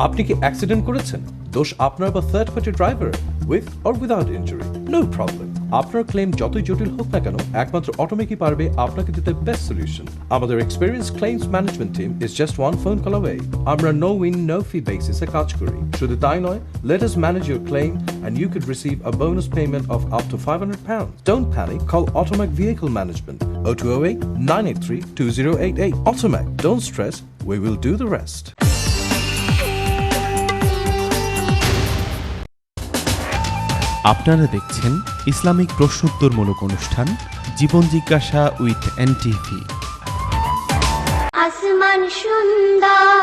আপনি কি অ্যাক্সিডেন্ট করেছেন? দোষ আপনার বা third party driver? With or without injury, no problem. আপনার ক্লেম যতই জটিল হোক না কেন, একমাত্র অটোমেকই পারবে আপনাকে দিতে বেস্ট সলিউশন। আমাদের experience claims management team is just one phone call away. আমরা নো উইন নো ফি বেসিসে কাজ করি। শুধু তাই নয়, let us manage your claim and you could receive a bonus payment of up to £500. Don't panic, call Automac Vehicle Management 0208 983 2088. Automac, don't stress, we will do the rest. আপনারা দেখছেন ইসলামিক প্রশ্নোত্তরমূলক অনুষ্ঠান জীবন জিজ্ঞাসা উইথ এনটিভি। আসমান সুন্দর,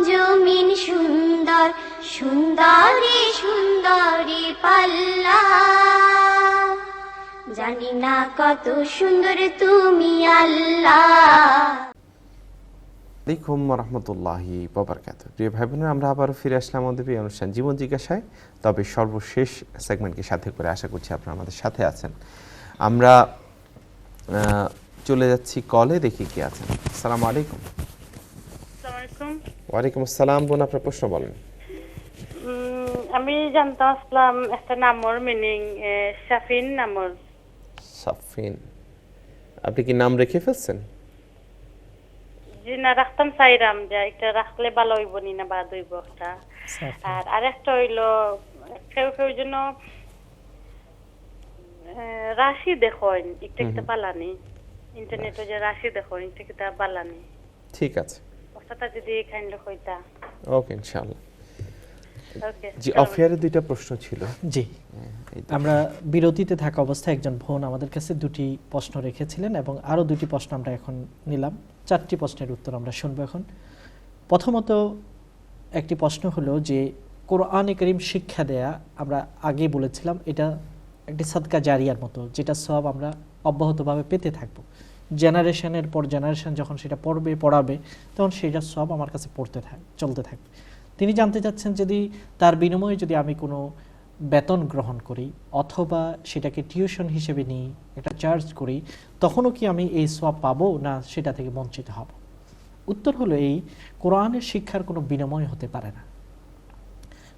জমিন সুন্দর, সুন্দরী সুন্দরী পাল্লা, জানি না কত সুন্দর তুমি আল্লাহ। আলাইকুম রহমতুল্লাহি ওয়াবারাকাতুহু। প্রিয় ভাই বোনেরা, আমরা আবারও ফিরে আসলাম আমাদের প্রিয় অনুষ্ঠান জীবন জিজ্ঞাসায়। তবে সর্বশেষ সেগমেন্টকে সাথে করে আশা করছি আপনারা আমাদের সাথে আছেন। আমরা চলে যাচ্ছি কলে, দেখি কি আছেন। আসসালামু আলাইকুম। ওয়ালাইকুম আসসালাম। বোন, আপনার প্রশ্ন বলেন। আমি জানতে আসলাম একটা নামর মিনিং সাফিন নামর। সাফিন, আপনি কি নাম রেখে ফেলছেন? জি না, রাখতাম চাইরাম যে এটা রাখলে ভালো হইব নি না বাদ হইব একটা। আর আরেকটা হইলো কেউ কেউ জন্য রাশি দেখেন, একটা কিতা পালানি ইন্টারনেটে যে রাশি দেখেন, একটা কিতা পালানি। ঠিক আছে, কথাটা যদি কাইন্ডলি কইতা। ওকে, ইনশাআল্লাহ। জি, অফিয়ারে দুইটা প্রশ্ন ছিল। জি, আমরা বিরতিতে থাকা অবস্থায় একজন বোন আমাদের কাছে দুটি প্রশ্ন রেখেছিলেন এবং আরও দুটি প্রশ্ন আমরা এখন নিলাম। 4টি প্রশ্নের উত্তর আমরা শুনবো এখন। প্রথমত একটি প্রশ্ন হলো যে কোরআনে কারীম শিক্ষা দেয়া, আমরা আগেই বলেছিলাম এটা একটি সাদকা জারিয়ার মতো, যেটা সব আমরা অব্যাহতভাবে পেতে থাকবো। জেনারেশনের পর জেনারেশন যখন সেটা পড়বে পড়াবে, তখন সেটা সব আমার কাছে চলতে থাকবে। তিনি জানতে চাচ্ছেন যদি তার বিনিময়ে যদি আমি কোনো বেতন গ্রহণ করি অথবা সেটাকে টিউশন হিসেবে নিই, একটা চার্জ করি, তখনও কি আমি এই সওয়াব পাবো না সেটা থেকে বঞ্চিত হব? উত্তর হলো এই, কোরআনের শিক্ষার কোনো বিনিময় হতে পারে না।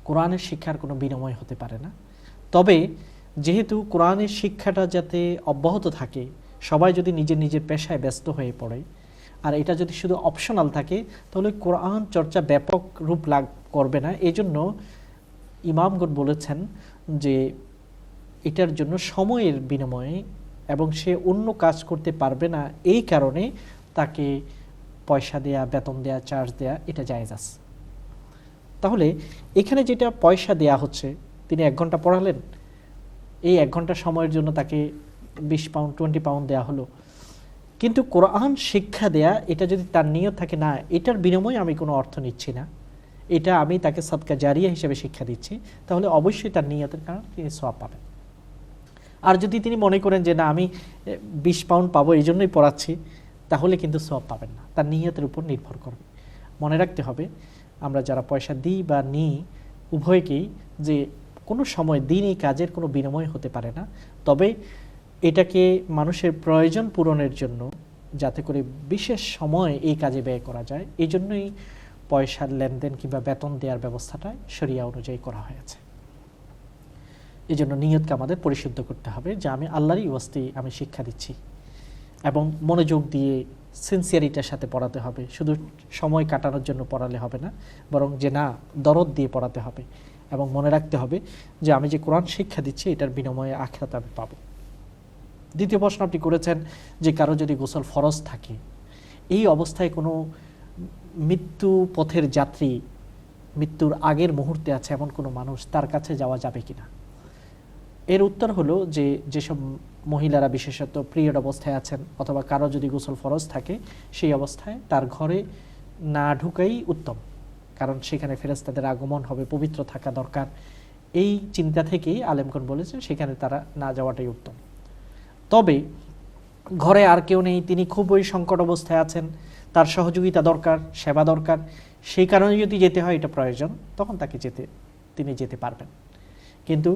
কোরআনের শিক্ষার কোনো বিনিময় হতে পারে না। তবে যেহেতু কোরআনের শিক্ষাটা যাতে অব্যাহত থাকে, সবাই যদি নিজের নিজের পেশায় ব্যস্ত হয়ে পড়ে আর এটা যদি শুধু অপশনাল থাকে, তাহলে কোরআন চর্চা ব্যাপক রূপ লাভ করবে না। এই জন্য ইমামগণ বলেছেন যে এটার জন্য সময়ের বিনিময়ে এবং সে অন্য কাজ করতে পারবে না, এই কারণে তাকে পয়সা দেয়া, বেতন দেয়া, চার্জ দেয়া এটা জায়েজ আছে। তাহলে এখানে যেটা পয়সা দেয়া হচ্ছে, তিনি 1 ঘন্টা পড়ালেন, এই 1 ঘন্টা সময়ের জন্য তাকে 20 পাউন্ড 20 পাউন্ড দেয়া হলো। কিন্তু কোরআন শিক্ষা দেয়া, এটা যদি তার নিয়ত থাকে না এটার বিনিময়ে আমি কোনো অর্থ নিচ্ছি না, এটা আমি তাকে সাদকা জারিয়া হিসেবে শিক্ষা দিচ্ছি, তাহলে অবশ্যই তার নিয়তের কারণে তিনি সওয়াব পাবেন। আর যদি তিনি মনে করেন যে না আমি 20 পাউন্ড পাবো এই জন্যই পড়াচ্ছি, তাহলে কিন্তু সওয়াব পাবেন না, তার নিয়তের উপর নির্ভর করবে। মনে রাখতে হবে আমরা যারা পয়সা দিই বা নিই উভয়কেই, যে কোনো সময় দিন এই কাজের কোনো বিনিময় হতে পারে না, তবে এটাকে মানুষের প্রয়োজন পূরণের জন্য যাতে করে বিশেষ সময় এই কাজে ব্যয় করা যায়, এই জন্যই পয়সার লেনদেন কিংবা বেতন দেওয়ার ব্যবস্থাটা শরিয়া অনুযায়ী করা হয়েছে। এই জন্য নিয়তকে আমাদের পরিশুদ্ধ করতে হবে যে আমি আল্লাহরই ওয়াস্তে আমি শিক্ষা দিচ্ছি, এবং মনোযোগ দিয়ে সিনসিয়ারিটির সাথে পড়াতে হবে। শুধু সময় কাটানোর জন্য পড়ালে হবে না, বরং যে না দরদ দিয়ে পড়াতে হবে, এবং মনে রাখতে হবে যে আমি যে কোরআন শিক্ষা দিচ্ছি এটার বিনিময়ে আখিরাত আমি পাবো। দ্বিতীয় প্রশ্ন আপনি করেছেন যে কারো যদি গোসল ফরজ থাকে, এই অবস্থায় কোনো মৃত্যু পথের যাত্রী, মৃত্যুর আগের মুহূর্তে আছে এমন কোনো মানুষ, তার কাছে যাওয়া যাবে কিনা? এর উত্তর হলো যে যেসব মহিলারা বিশেষত পিরিয়ড অবস্থায় আছেন অথবা কারো যদি গোসল ফরজ থাকে, সেই অবস্থায় তার ঘরে না ঢুকাই উত্তম, কারণ সেখানে ফেরেশতাদের আগমন হবে, পবিত্র থাকা দরকার। এই চিন্তা থেকেই আলেমগণ বলেছেন সেখানে তারা না যাওয়াটাই উত্তম। তবে ঘরে আর কেউ নেই, তিনি খুবই সংকট অবস্থায় আছেন, তার সহযোগিতা দরকার, সেবা দরকার, সেই কারণে যদি যেতে হয় এটা প্রয়োজন, তখন তাকে তিনি যেতে পারবেন। কিন্তু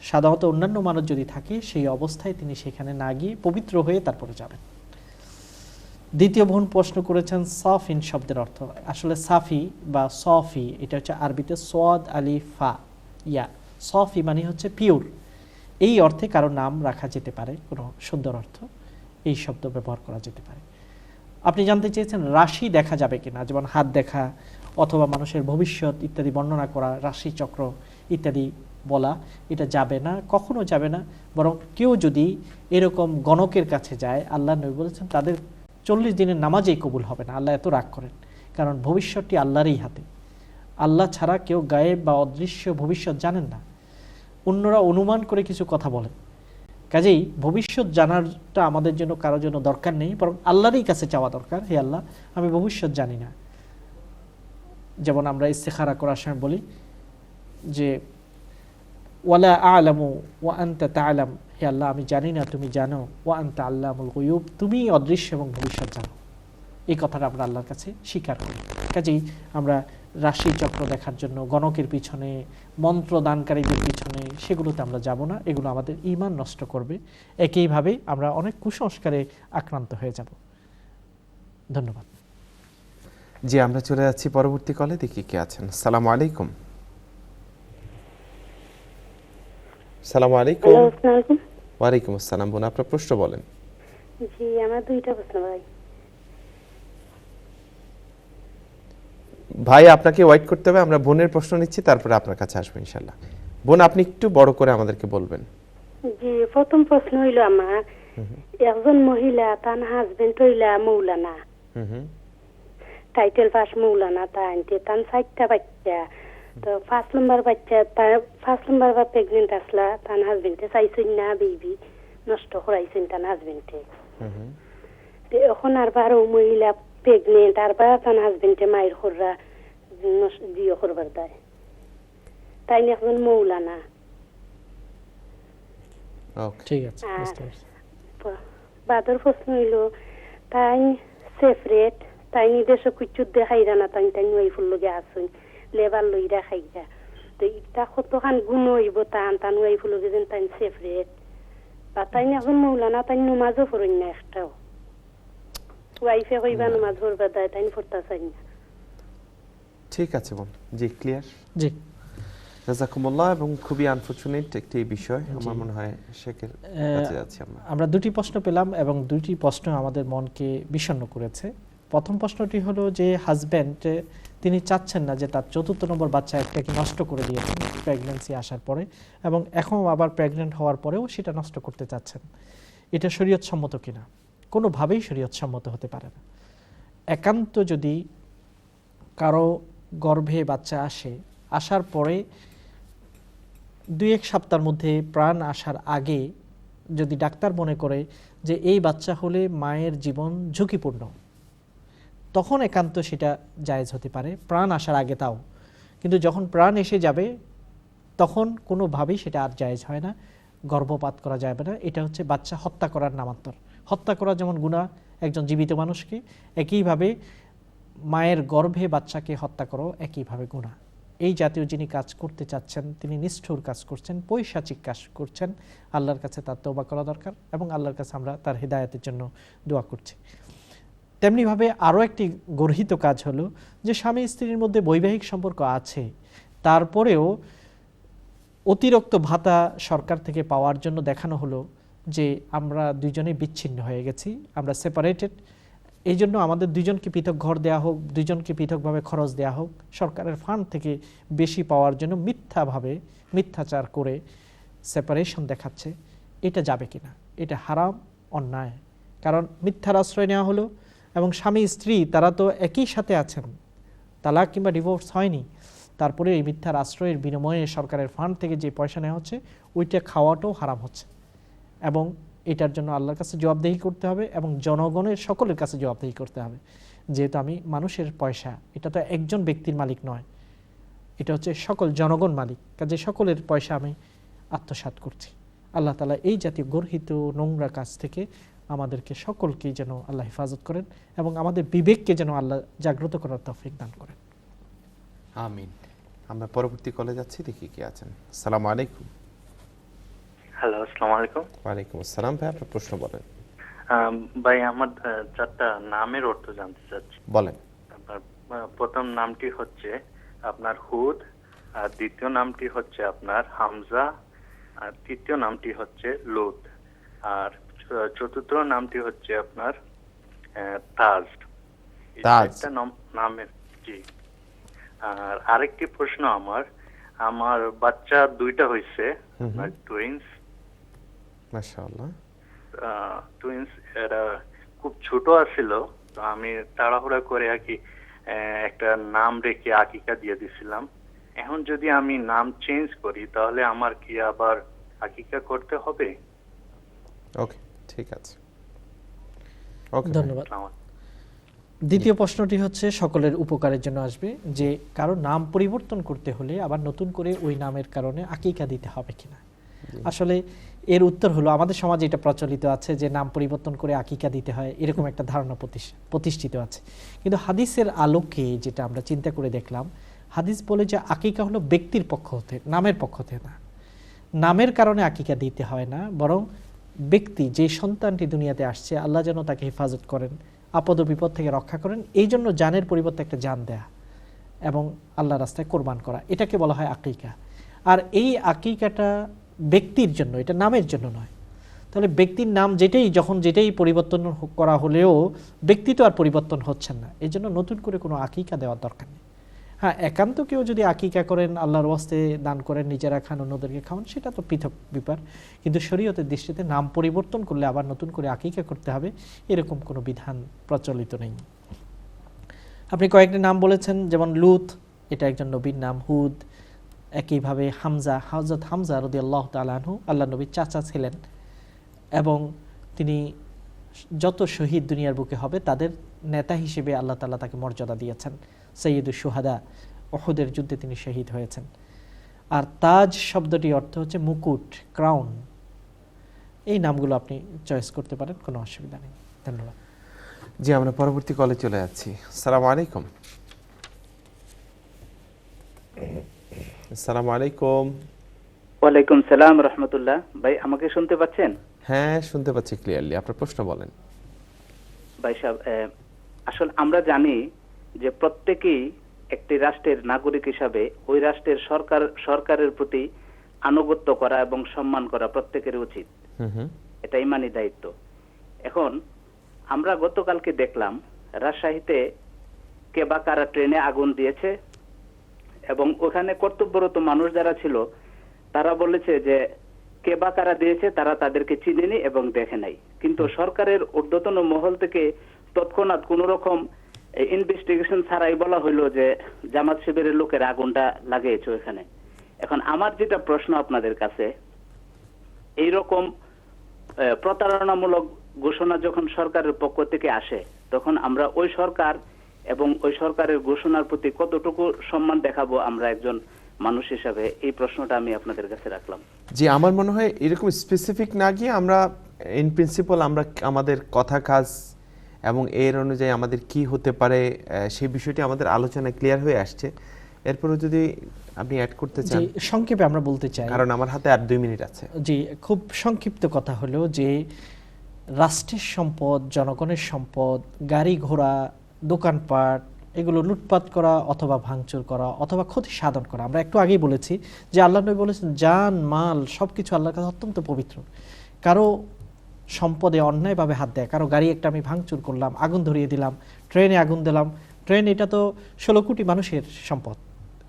সাধারণত অন্যান্য মানুষ যদি থাকে সেই অবস্থায় তিনি সেখানে না গিয়ে পবিত্র হয়ে তারপরে যাবেন। দ্বিতীয় বোন প্রশ্ন করেছেন সাফিন শব্দের অর্থ। আসলে সাফি বা সফি এটা হচ্ছে আরবিতে সোয়াদ আলিফ ফা ইয়া, সফি মানে হচ্ছে পিওর। এই অর্থে কারো নাম রাখা যেতে পারে, কোনো সুন্দর অর্থ এই শব্দ ব্যবহার করা যেতে পারে। আপনি জানতে চেয়েছেন রাশি দেখা যাবে কিনা, যেমন হাত দেখা অথবা মানুষের ভবিষ্যৎ ইত্যাদি বর্ণনা করা, রাশি চক্র ইত্যাদি বলা, এটা যাবে না, কখনো যাবে না। বরং কেউ যদি এরকম গণকের কাছে যায়, আল্লাহ নবী বলেছেন তাদের 40 দিনের নামাজেই কবুল হবে না, আল্লাহ এত রাগ করেন। কারণ ভবিষ্যৎটি আল্লাহরই হাতে, আল্লাহ ছাড়া কেউ গায়েব বা অদৃশ্য ভবিষ্যৎ জানেন না। অন্যরা অনুমান করে কিছু কথা বলেন, কাজেই ভবিষ্যৎ জানারটা আমাদের জন্য কারোর জন্য দরকার নেই, বরং আল্লাহরই কাছে চাওয়া দরকার, হে আল্লাহ আমি ভবিষ্যৎ জানি না। যেমন আমরা ইস্তেখারা করার সময় বলি যে ওয়ালা আ'লামু ওয়া আনতা তা'লাম, হে আল্লাহ আমি জানি না তুমি জানো, ওয়া আনতা আল্লামুল গুয়ুব, তুমি অদৃশ্য এবং ভবিষ্যৎ জানো। এই কথাটা আমরা আল্লাহর কাছে স্বীকার করি। কাজেই আমরা রাশি চক্র দেখার জন্য, গণকের পিছনে, মন্ত্র দানকারীদের পিছনে, সেগুলোতে আমরা যাব না, এগুলো আমাদের ঈমান নষ্ট করবে। একইভাবে আমরা অনেক কুসংস্কারে আক্রান্ত হয়ে যাব। ধন্যবাদ। জি, আমরা চলে যাচ্ছি পরবর্তী কলে, দেখি কে আছেন। আসসালামু আলাইকুম। আসসালামু আলাইকুম। ওয়ালাইকুম আসসালাম। বোন আপনার প্রশ্ন বলেন। জি, আমার দুইটা প্রশ্ন ভাই। ভাই আপনাকে ওয়েট করতে হবে, আমরা বোনের প্রশ্ন নিচ্ছি, তারপরে আপনার কাছে আসবো ইনশাআল্লাহ। বোন আপনি একটু বড় করে আমাদেরকে বলবেন। জি, প্রথম প্রশ্ন হইল আমার, একজন মহিলা তার হাজবেন্ড হইলা মৌলানা, টাইটেল পাস মৌলানা, তার 4টা বাচ্চা, তো 5 নম্বর বাচ্চা, তার 5 নম্বর বা প্রেগনেন্ট আসলা, তার হাজবেন্ডে চাইছেন না, বেবি নষ্ট করাইছেন তার হাজবেন্ডে। এখন আর বারো মহিলা প্রেগনেন্ট, আর বা তার হাজবেন্ডে মায়ের খররা জিও করবার দেয়, তাই এখন মৌলানা। ঠিক আছে। বাদর প্রশ্ন হইল, তাই সেপারেট, তাই দেশে কিছু দেখাই না, তাই তাই ওয়াইফুর লগে আসুন লেবার লইরা খাইয়া, তো এটা কতখান গুণ হইব টান টান ওয়াইফুর লগে যেন তাই সেপারেট, বা তাই এখন মৌলানা, তাই নমাজও পড়েন না একটাও, ওয়াইফে কইবা নমাজ পড়বা দেয়, তাই পড়তা চাই না। ঠিক আছে বোন, জি ক্লিয়ার। জি, জাযাকুমুল্লাহ। এবং খুবই আনফরচুনেট একটি বিষয়, আমার মনে হয় শেখের কাছে যাচ্ছি আমরা। দুটি প্রশ্ন পেলাম এবং দুটি প্রশ্ন আমাদের মনকে বিষণ্ণ করেছে। প্রথম প্রশ্নটি হলো যে হাজব্যান্ড তিনি চাচ্ছেন না যে তার 4র্থ নম্বর বাচ্চা একটাকে নষ্ট করে দিয়েছেন প্রেগন্যান্সি আসার পরে, এবং এখন আবার প্রেগন্যান্ট হওয়ার পরেও সেটা নষ্ট করতে চাচ্ছেন। এটা শরীয়তসম্মত কিনা? কোনোভাবেই শরীয়তসম্মত হতে পারে না। একান্ত যদি কারো গর্ভে বাচ্চা আসার পরে 2-1 সপ্তাহের মধ্যে প্রাণ আসার আগে যদি ডাক্তার মনে করে যে এই বাচ্চা হলে মায়ের জীবন ঝুঁকিপূর্ণ, তখন একান্ত সেটা জায়েজ হতে পারে, প্রাণ আসার আগে তাও। কিন্তু যখন প্রাণ এসে যাবে তখন কোনোভাবেই সেটা আর জায়েজ হয় না। গর্ভপাত করা যাবে না, এটা হচ্ছে বাচ্চা হত্যা করার নামান্তর। হত্যা করা যেমন গুনাহ একজন জীবিত মানুষকে, একইভাবে মায়ের গর্ভে বাচ্চাকে হত্যা করো একইভাবে গুনাহ। এই জাতীয় যিনি কাজ করতে চাচ্ছেন তিনি নিষ্ঠুর কাজ করছেন, পৈশাচিক কাজ করছেন। আল্লাহর কাছে তার তওবা করা দরকার এবং আল্লাহর কাছে আমরা তার হেদায়েতের জন্য দোয়া করছি। তেমনিভাবে আরও একটি গর্হিত কাজ হলো যে স্বামী স্ত্রীর মধ্যে বৈবাহিক সম্পর্ক আছে, তারপরেও অতিরিক্ত ভাতা সরকার থেকে পাওয়ার জন্য দেখানো হলো যে আমরা দুইজনেই বিচ্ছিন্ন হয়ে গেছি, আমরা সেপারেটেড, এই জন্য আমাদের দুইজনকে পৃথক ঘর দেওয়া হোক, দুইজনকে পৃথকভাবে খরচ দেওয়া হোক, সরকারের ফান্ড থেকে বেশি পাওয়ার জন্য মিথ্যাচার করে সেপারেশন দেখাচ্ছে। এটা যাবে কিনা? এটা হারাম, অন্যায়। কারণ মিথ্যার আশ্রয় নেওয়া হলো এবং স্বামী স্ত্রী তারা তো একই সাথে আছেন, তালাক কিংবা ডিভোর্স হয়নি, তারপরে এই মিথ্যার আশ্রয়ের বিনিময়ে সরকারের ফান্ড থেকে যে পয়সা নেওয়া হচ্ছে ওইটা খাওয়াটাও হারাম হচ্ছে এবং এটার জন্য আল্লাহর কাছে জবাবদেহি করতে হবে এবং জনগণের সকলের কাছে জবাবদেহি করতে হবে। যেহেতু আমি মানুষের পয়সা, এটা তো একজন ব্যক্তির মালিক নয়, এটা হচ্ছে সকল জনগণ মালিক, কাজে সকলের পয়সা আমি আত্মসাৎ করছি। আল্লাহ তাআলা এই জাতীয় গর্হিত নোংরা কাজ থেকে আমাদেরকে সকলকেই যেন আল্লাহ হেফাজত করেন এবং আমাদের বিবেককে যেন আল্লাহ জাগ্রত করার তৌফিক দান করেন। আমিন। আমরা পরবর্তী কলে যাচ্ছি, দেখি কে আছেন। আসসালামু আলাইকুম। হ্যালো, আসসালামু আলাইকুম। ওয়ালাইকুম আসসালাম। ভাই আপনার প্রশ্ন বলেন। ভাই আমার চারটা নামের অর্থ জানতে চাচ্ছি। বলেন। আপনার প্রথম নামটি হচ্ছে আপনার হুদ, আর দ্বিতীয় নামটি হচ্ছে আপনার হামজা, আর তৃতীয় নামটি হচ্ছে লুত, আর চতুর্থ নামটি হচ্ছে আপনার তাজ। একটা নামের জি। আর আরেকটি প্রশ্ন আমার বাচ্চা দুইটা হয়েছে, টুইন্স। মাশাআল্লাহ। টুইন্স এরা খুব ছোট আছিল, তো আমি তাড়াহুড়া করে একটা নাম রেখে আকিকা দিয়ে দিছিলাম। এখন যদি আমি নাম চেঞ্জ করি তাহলে আমার কি আবার আকিকা করতে হবে? ওকে, ঠিক আছে। ধন্যবাদ। দ্বিতীয় প্রশ্নটি হচ্ছে সকলের উপকারের জন্য আসবে, যে কারো নাম পরিবর্তন করতে হলে আবার নতুন করে ওই নামের কারণে আকিকা দিতে হবে কিনা। আসলে এর উত্তর হলো আমাদের সমাজে এটা প্রচলিত আছে যে নাম পরিবর্তন করে আকিকা দিতে হয়, এরকম একটা ধারণা প্রতিষ্ঠিত আছে। কিন্তু হাদিসের আলোকে যেটা আমরা চিন্তা করে দেখলাম, হাদিস বলে যে আকিকা হলো ব্যক্তির পক্ষ হতে, নামের পক্ষ হতে না। নামের কারণে আকিকা দিতে হয় না, বরং ব্যক্তি যে সন্তানটি দুনিয়াতে আসছে আল্লাহ যেন তাকে হেফাজত করেন, আপদ বিপদ থেকে রক্ষা করেন, এই জন্য জানের পরিবর্তে একটা জান দেয়া এবং আল্লাহ রাস্তায় কোরবান করা, এটাকে বলা হয় আকিকা। আর এই আকিকাটা ব্যক্তির জন্য, এটা নামের জন্য নয়। তাহলে ব্যক্তির নাম যখন যেটাই পরিবর্তন করা হলেও ব্যক্তি তো আর পরিবর্তন হচ্ছেন না, এই জন্য নতুন করে কোনো আকিকা দেওয়ার দরকার নেই। হ্যাঁ, একান্ত কেউ যদি আকিকা করেন, আল্লাহর ওয়াস্তে দান করেন, নিজেরা খান, অন্যদেরকে খাওয়ান, সেটা তো পৃথক ব্যাপার। কিন্তু শরীয়তের দৃষ্টিতে নাম পরিবর্তন করলে আবার নতুন করে আকিকা করতে হবে, এরকম কোনো বিধান প্রচলিত নেই। আপনি কয়েকটি নাম বলেছেন, যেমন লুত, এটা একজন নবীর নাম। হুদ, একইভাবে হামজা, হযরত হামজা রাদিয়াল্লাহু তাআলা আনহু আল্লাহ নবীর চাচা ছিলেন এবং তিনি যত শহীদ দুনিয়ার বুকে হবে তাদের নেতা হিসেবে আল্লাহ তাআলা তাকে মর্যাদা দিয়েছেন। সৈয়দুশ শুহাদা, উহুদের যুদ্ধে তিনি শহীদ হয়েছেন। আর তাজ শব্দটি অর্থ হচ্ছে মুকুট, ক্রাউন। এই নামগুলো আপনি চয়েস করতে পারেন, কোনো অসুবিধা নেই। ধন্যবাদ। জি, আমরা পরবর্তী কলে চলে যাচ্ছি। আসসালামু আলাইকুম। আসসালামু আলাইকুম। ওয়ালাইকুম সালাম রাহমাতুল্লাহ। ভাই আমাকে শুনতে পাচ্ছেন? হ্যাঁ, শুনতে পাচ্ছি ক্লিয়ারলি। আপনার প্রশ্ন বলেন। ভাই সাহেব, আসলে আমরা জানি যে প্রত্যেকেই একটি রাষ্ট্রের নাগরিক হিসাবে ওই রাষ্ট্রের সরকারের প্রতি আনুগত্য করা এবং সম্মান করা প্রত্যেকের উচিত, এটা ইমানি দায়িত্ব। এখন আমরা গতকালকে দেখলাম রাজশাহীতে কে বা কারা ট্রেনে আগুন দিয়েছে এবং ওখানে কর্তব্যরত মানুষ যারা ছিল তারা বলেছে যে কে বা কারা দিয়েছে তারা তাদেরকে চিনেনি এবং দেখে নাই। কিন্তু সরকারের ঊর্ধ্বতন মহল থেকে তৎক্ষণাৎ কোন রকম ইনভেস্টিগেশন ছাড়াই বলা হইলো যে জামাত শিবিরের লোকের আগুনটা লাগিয়েছে ওখানে। এখন আমার যেটা প্রশ্ন আপনাদের কাছে, এইরকম প্রতারণামূলক ঘোষণা যখন সরকারের পক্ষ থেকে আসে তখন আমরা ওই সরকার এবং ওই সরকারের ঘোষণার প্রতি কতটুকু সম্মান দেখাবো আমরা একজন মানুষ হিসাবে এই প্রশ্নটা আমি আপনাদের কাছে রাখলাম। যে আমার মনে হয় এরকম স্পেসিফিক না গিয়ে আমরা ইন প্রিন্সিপাল আমরা আমাদের কথা কাজ এবং এর অনুযায়ী আমাদের কি হতে পারে সেই বিষয়টি আমাদের আলোচনায় ক্লিয়ার হয়ে আসছে। এরপরে যদি আপনি অ্যাড করতে চান। সংক্ষেপে আমরা বলতে চাই, কারণ আমার হাতে আর 2 মিনিট আছে। জি, খুব সংক্ষিপ্ত কথা হলো যে রাষ্ট্রের সম্পদ, জনগণের সম্পদ, গাড়ি ঘোড়া, দোকানপাট এগুলো লুটপাট করা অথবা ভাঙচুর করা অথবা ক্ষতি সাধন করা, আমরা একটু আগেই বলেছি যে আল্লাহ নবী বলেছেন জান মাল সব কিছু আল্লাহর কাছে অত্যন্ত পবিত্র। কারো সম্পদে অন্যায়ভাবে হাত দেয়, কারো গাড়ি একটা আমি ভাঙচুর করলাম, আগুন ধরিয়ে দিলাম, ট্রেনে আগুন দিলাম, ট্রেন এটা তো 16 কোটি মানুষের সম্পদ,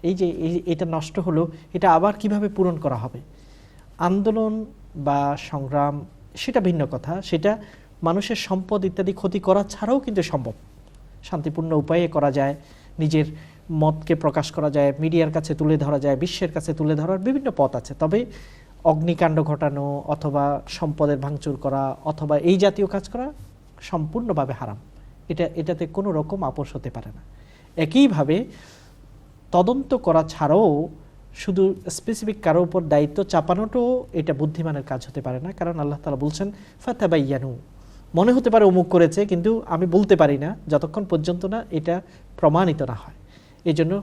এই যে এটা নষ্ট হলো, এটা আবার কিভাবে পূরণ করা হবে? আন্দোলন বা সংগ্রাম সেটা ভিন্ন কথা, সেটা মানুষের সম্পদ ইত্যাদি ক্ষতি করা ছাড়াও কিন্তু সম্ভব, শান্তিপূর্ণ উপায়ে করা যায়, নিজের মতকে প্রকাশ করা যায়, মিডিয়ার কাছে তুলে ধরা যায়, বিশ্বের কাছে তুলে ধরার বিভিন্ন পথ আছে। তবে অগ্নিকাণ্ড ঘটানো অথবা সম্পদের ভাঙচুর করা অথবা এই জাতীয় কাজ করা সম্পূর্ণভাবে হারাম, এটাতে কোনো রকম আপোষ হতে পারে না। একইভাবে তদন্ত করা ছাড়াও শুধু স্পেসিফিক কারো উপর দায়িত্ব চাপানোটাও এটা বুদ্ধিমানের কাজ হতে পারে না, কারণ আল্লাহ তাআলা বলছেন ফাতাবাইয়ানু, মনে হতে পারে অমুক করেছে কিন্তু আমি বলতে পারি না যতক্ষণ পর্যন্ত না এটা প্রমাণিত না হয়। এই জন্য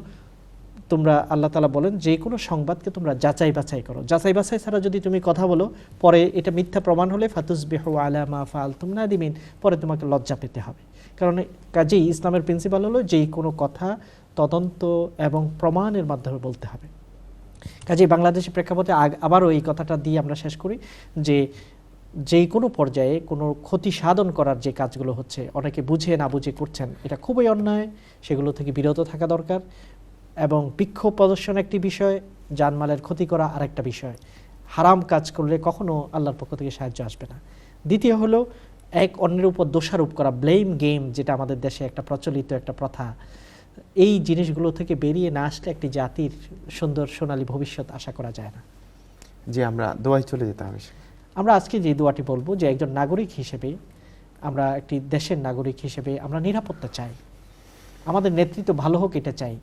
তোমরা আল্লাহ তাআলা বলেন যে কোনো সংবাদকে তোমরা যাচাই বাছাই করো, যাচাই বাছাই ছাড়া যদি তুমি কথা বলো পরে এটা মিথ্যা প্রমাণ হলে ফাতুসবিহু আলা মা ফাআলতুম নাদিমিন, পরে তোমাকে লজ্জা পেতে হবে। কারণ কাজেই ইসলামের প্রিন্সিপাল হলো যে কোনো কথা তদন্ত এবং প্রমাণের মাধ্যমে বলতে হবে। কাজেই বাংলাদেশের প্রেক্ষাপটে আবারও এই কথাটা দিয়ে আমরা শেষ করি যে কোনো পর্যায়ে কোনো ক্ষতি সাধন করার যে কাজগুলো হচ্ছে অনেকে বুঝে না বুঝে করছেন, এটা খুবই অন্যায়, সেগুলো থেকে বিরত থাকা দরকার। এবং বিক্ষোভ প্রদর্শন একটি বিষয়, জানমালের ক্ষতি করা আরেকটা বিষয়। হারাম কাজ করলে কখনো আল্লাহর পক্ষ থেকে সাহায্য আসবে না। দ্বিতীয় হলো এক অন্যের উপর দোষারোপ করা, ব্লেম গেম, যেটা আমাদের দেশে একটা প্রচলিত একটা প্রথা। এই জিনিসগুলো থেকে বেরিয়ে না আসলে একটি জাতির সুন্দর সোনালী ভবিষ্যৎ আশা করা যায় না। যে আমরা দোয়ায় চলে যেতে হবে। আমরা আজকে যে দোয়াটি বলবো যে একজন নাগরিক হিসেবে, আমরা একটি দেশের নাগরিক হিসেবে আমরা নিরাপত্তা চাই, আমাদের নেতৃত্ব ভালো হোক এটা চাই।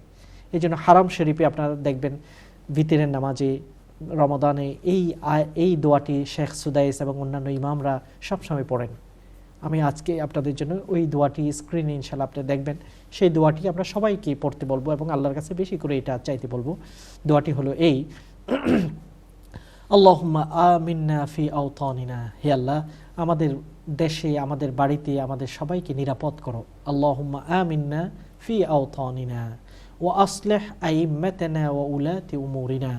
এই জন্য হারাম শরীফে আপনারা দেখবেন ভিতরের নামাজে রমাদানে এই দোয়াটি শেখ সুদাইস এবং অন্যান্য ইমামরা সবসময় পড়েন। আমি আজকে আপনাদের জন্য ওই দোয়াটি স্ক্রিনে ইনশাআল্লাহ আপনি দেখবেন, সেই দোয়াটি আমরা সবাইকে পড়তে বলবো এবং আল্লাহর কাছে বেশি করে এটা চাইতে বলবো। দোয়াটি হলো এই, আল্লাহুম্মা আমিন্না ফি আওতানিনা, হে আল্লাহ আমাদের দেশে, আমাদের বাড়িতে আমাদের সবাইকে নিরাপদ করো। আল্লাহুম্মা আমিন্না ফি আওতানিনা ওয়া আসলিহ আইম্মাতানা ওয়া উলাতি উমুরিনা,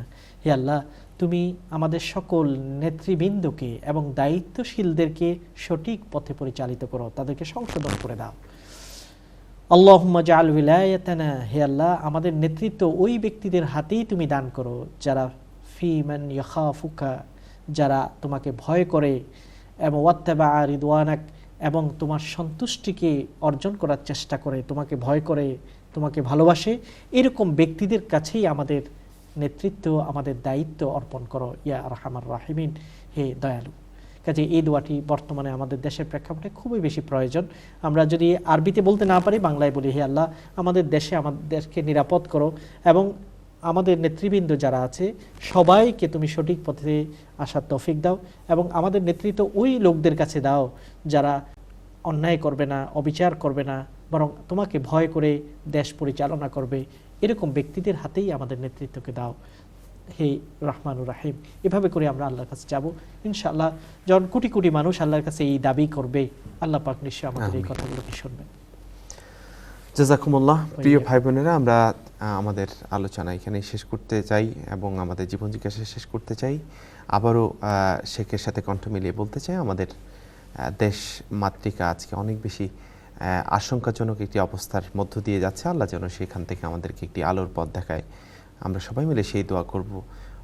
হে আল্লাহ তুমি আমাদের সকল নেতৃবৃন্দকে এবং দায়িত্বশীলদেরকে সঠিক পথে পরিচালিত করো, তাদেরকে সংশোধন করে দাও। আল্লাহুম্মা জাআল উলায়াতানা, হে আল্লাহ আমাদের নেতৃত্ব ওই ব্যক্তিদের হাতেই তুমি দান করো যারা ফি মান ইয়াখাফুকা, যারা তোমাকে ভয় করে, এবং ওয়াত্তাবা রিদওয়ানাক, এবং তোমার সন্তুষ্টিকে অর্জন করার চেষ্টা করে, তোমাকে ভয় করে, তোমাকে ভালোবাসে, এরকম ব্যক্তিদের কাছেই আমাদের নেতৃত্ব, আমাদের দায়িত্ব অর্পণ করো ইয়া আরহামার রাহিমিন, হে দয়ালু। কাজে এই দোয়াটি বর্তমানে আমাদের দেশের প্রেক্ষাপটে খুবই বেশি প্রয়োজন। আমরা যদি আরবিতে বলতে না পারি, বাংলায় বলি, হে আল্লাহ আমাদের দেশে আমাদের দেশকে নিরাপদ করো এবং আমাদের নেতৃবৃন্দ যারা আছে সবাইকে তুমি সঠিক পথে আসার তৌফিক দাও, এবং আমাদের নেতৃত্ব ওই লোকদের কাছে দাও যারা অন্যায় করবে না, অবিচার করবে না, বরং তোমাকে ভয় করে দেশ পরিচালনা করবে, এরকম ব্যক্তিদের হাতেই আমাদের নেতৃত্বকে দাও হে রহমানুর রাহিম। এভাবে করে আমরা আল্লাহর কাছে যাব ইনশাআল্লাহ। যখন কোটি কোটি মানুষ আল্লাহর কাছে এই দাবি করবে, আল্লাহ পাক নিশ্চয়ই আমাদের এই কথাগুলোকে শুনবেন। জাযাকুমুল্লাহ। প্রিয় ভাই বোনেরা, আমরা আমাদের আলোচনা এখানে শেষ করতে চাই এবং আমাদের জীবন জিজ্ঞাসা শেষ করতে চাই। আবারও শেখের সাথে কণ্ঠ মিলিয়ে বলতে চাই, আমাদের দেশ মাতৃকা আজকে অনেক বেশি আশঙ্কাজনক একটি অবস্থার মধ্য দিয়ে যাচ্ছে। আল্লাহ যেন সেখান থেকে আমাদেরকে একটি আলোর পথ দেখায়। আমরা সবাই মিলে সেই দোয়া করব।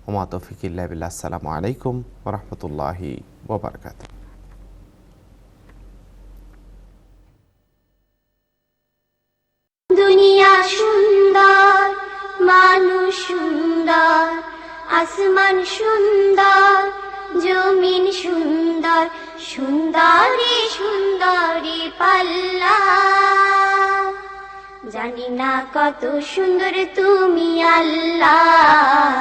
ওমা তৌফিক ইল্লা বিল্লাহ। আসসালামু আলাইকুম ওয়া রাহমাতুল্লাহি ওয়া বারাকাতুহু। দুনিয়া সুন্দর, মানুষ সুন্দর, আসমান সুন্দর, জমিন সুন্দর, সুন্দরী সুন্দরী পাল্লা, জানি না কত সুন্দর তুমি আল্লাহ।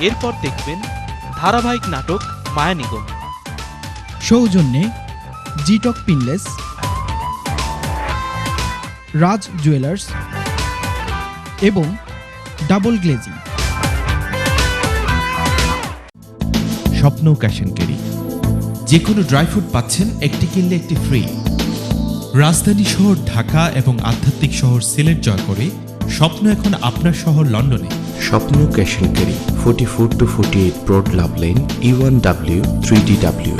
এরপর দেখবেন ধারাবাহিক নাটক মায়া নিগম, সৌজন্যে জিটক পিনলেস, রাজ জুয়েলার্স এবং ডাবল গ্লেজিং। স্বপ্ন ক্যাশ অ্যান্ড ক্যারি, যে কোনো ড্রাই ফ্রুট পাচ্ছেন একটি কিনলে একটি ফ্রি। রাজধানী শহর ঢাকা এবং আধ্যাত্মিক শহর সিলেট জয় করে স্বপ্ন এখন আপনার শহর লন্ডনে। Swapna cash and carry, 44 to 48 Broad Love Lane, E1W 3DW.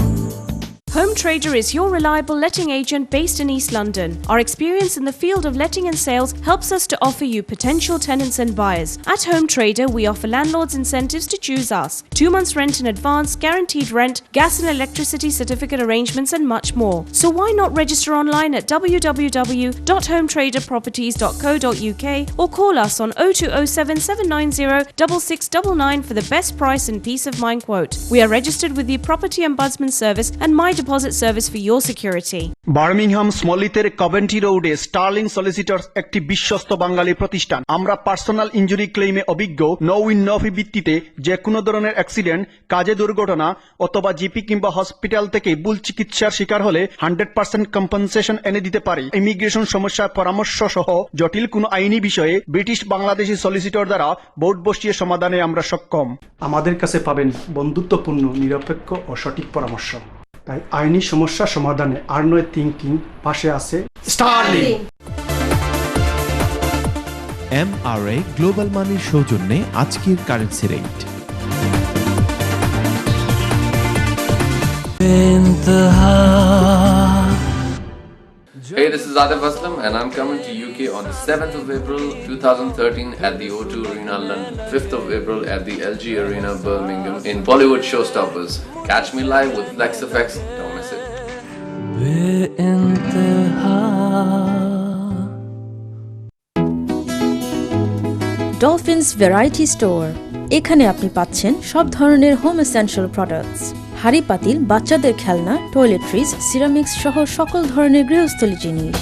Home Trader is your reliable letting agent based in East London. Our experience in the field of letting and sales helps us to offer you potential tenants and buyers. At Home Trader, we offer landlords incentives to choose us, 2 months rent in advance, guaranteed rent, gas and electricity certificate arrangements and much more. So why not register online at www.hometraderproperties.co.uk or call us on 0207 790 6699 for the best price and peace of mind quote. We are registered with the Property Ombudsman Service and My Deposit Service for your security. Birmingham স্মলিতের কভেন্ট্রি রোডে স্টার্লিং সলিসিটরস একটি বিশ্বস্ত বাঙালি প্রতিষ্ঠান। আমরা পার্সোনাল ইনজুরি ক্লেইমে অভিজ্ঞ, নো উইন নো ফি ভিত্তিতে যে কোনো ধরনের অ্যাক্সিডেন্ট, কাজে দুর্ঘটনা অথবা জিপি কিংবা হসপিটাল থেকে ভুল চিকিৎসার শিকার হলে 100% কম্পেনসেশন এনে দিতে পারি। ইমিগ্রেশন সমস্যার পরামর্শ সহ জটিল কোনো আইনি বিষয়ে ব্রিটিশ বাংলাদেশি সলিসিটর দ্বারা বোর্ড বসিয়ে সমাধানে আমরা সক্ষম। আমাদের কাছে পাবেন বন্ধুত্বপূর্ণ, নিরপেক্ষ ও সঠিক পরামর্শ। তাই আইনি সমস্যা সমাধানে আর্নয় থিঙ্কিং পাশে আছে স্টার্লিং। MRA গ্লোবাল মানির সৌজন্যে আজকের currency rate. Hey, this is Adib Aslam and I'm coming to UK on the 7th of April 2013 at the O2 Arena London, 5th of April at the LG Arena Birmingham in Bollywood Showstoppers. Catch me live with Lex Effects, don't miss it. Dolphins variety store, এখানে আপনি পাচ্ছেন সব ধরনের হোম এসেনশিয়াল প্রোডাক্টস, হাঁড়ি পাতিল, বাচ্চাদের খেলনা, টয়লেট্রিজ, সিরামিক্স সহ সকল ধরনের গৃহস্থলী জিনিস।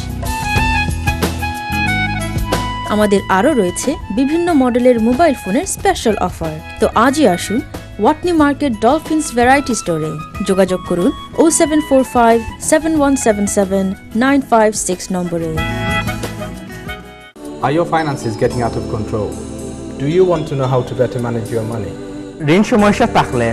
আমাদের আরও রয়েছে বিভিন্ন মডেলের মোবাইল ফোনের স্পেশাল অফার। তো আজই আসুন ওয়াটনি মার্কেট ডলফিনস ভ্যারাইটি স্টোরে। যোগাযোগ করুন 0745 7177 956 নম্বরে। Are your finances getting out of control? Do you want to know how to better manage your money? ঋণ সমস্যা থাকলে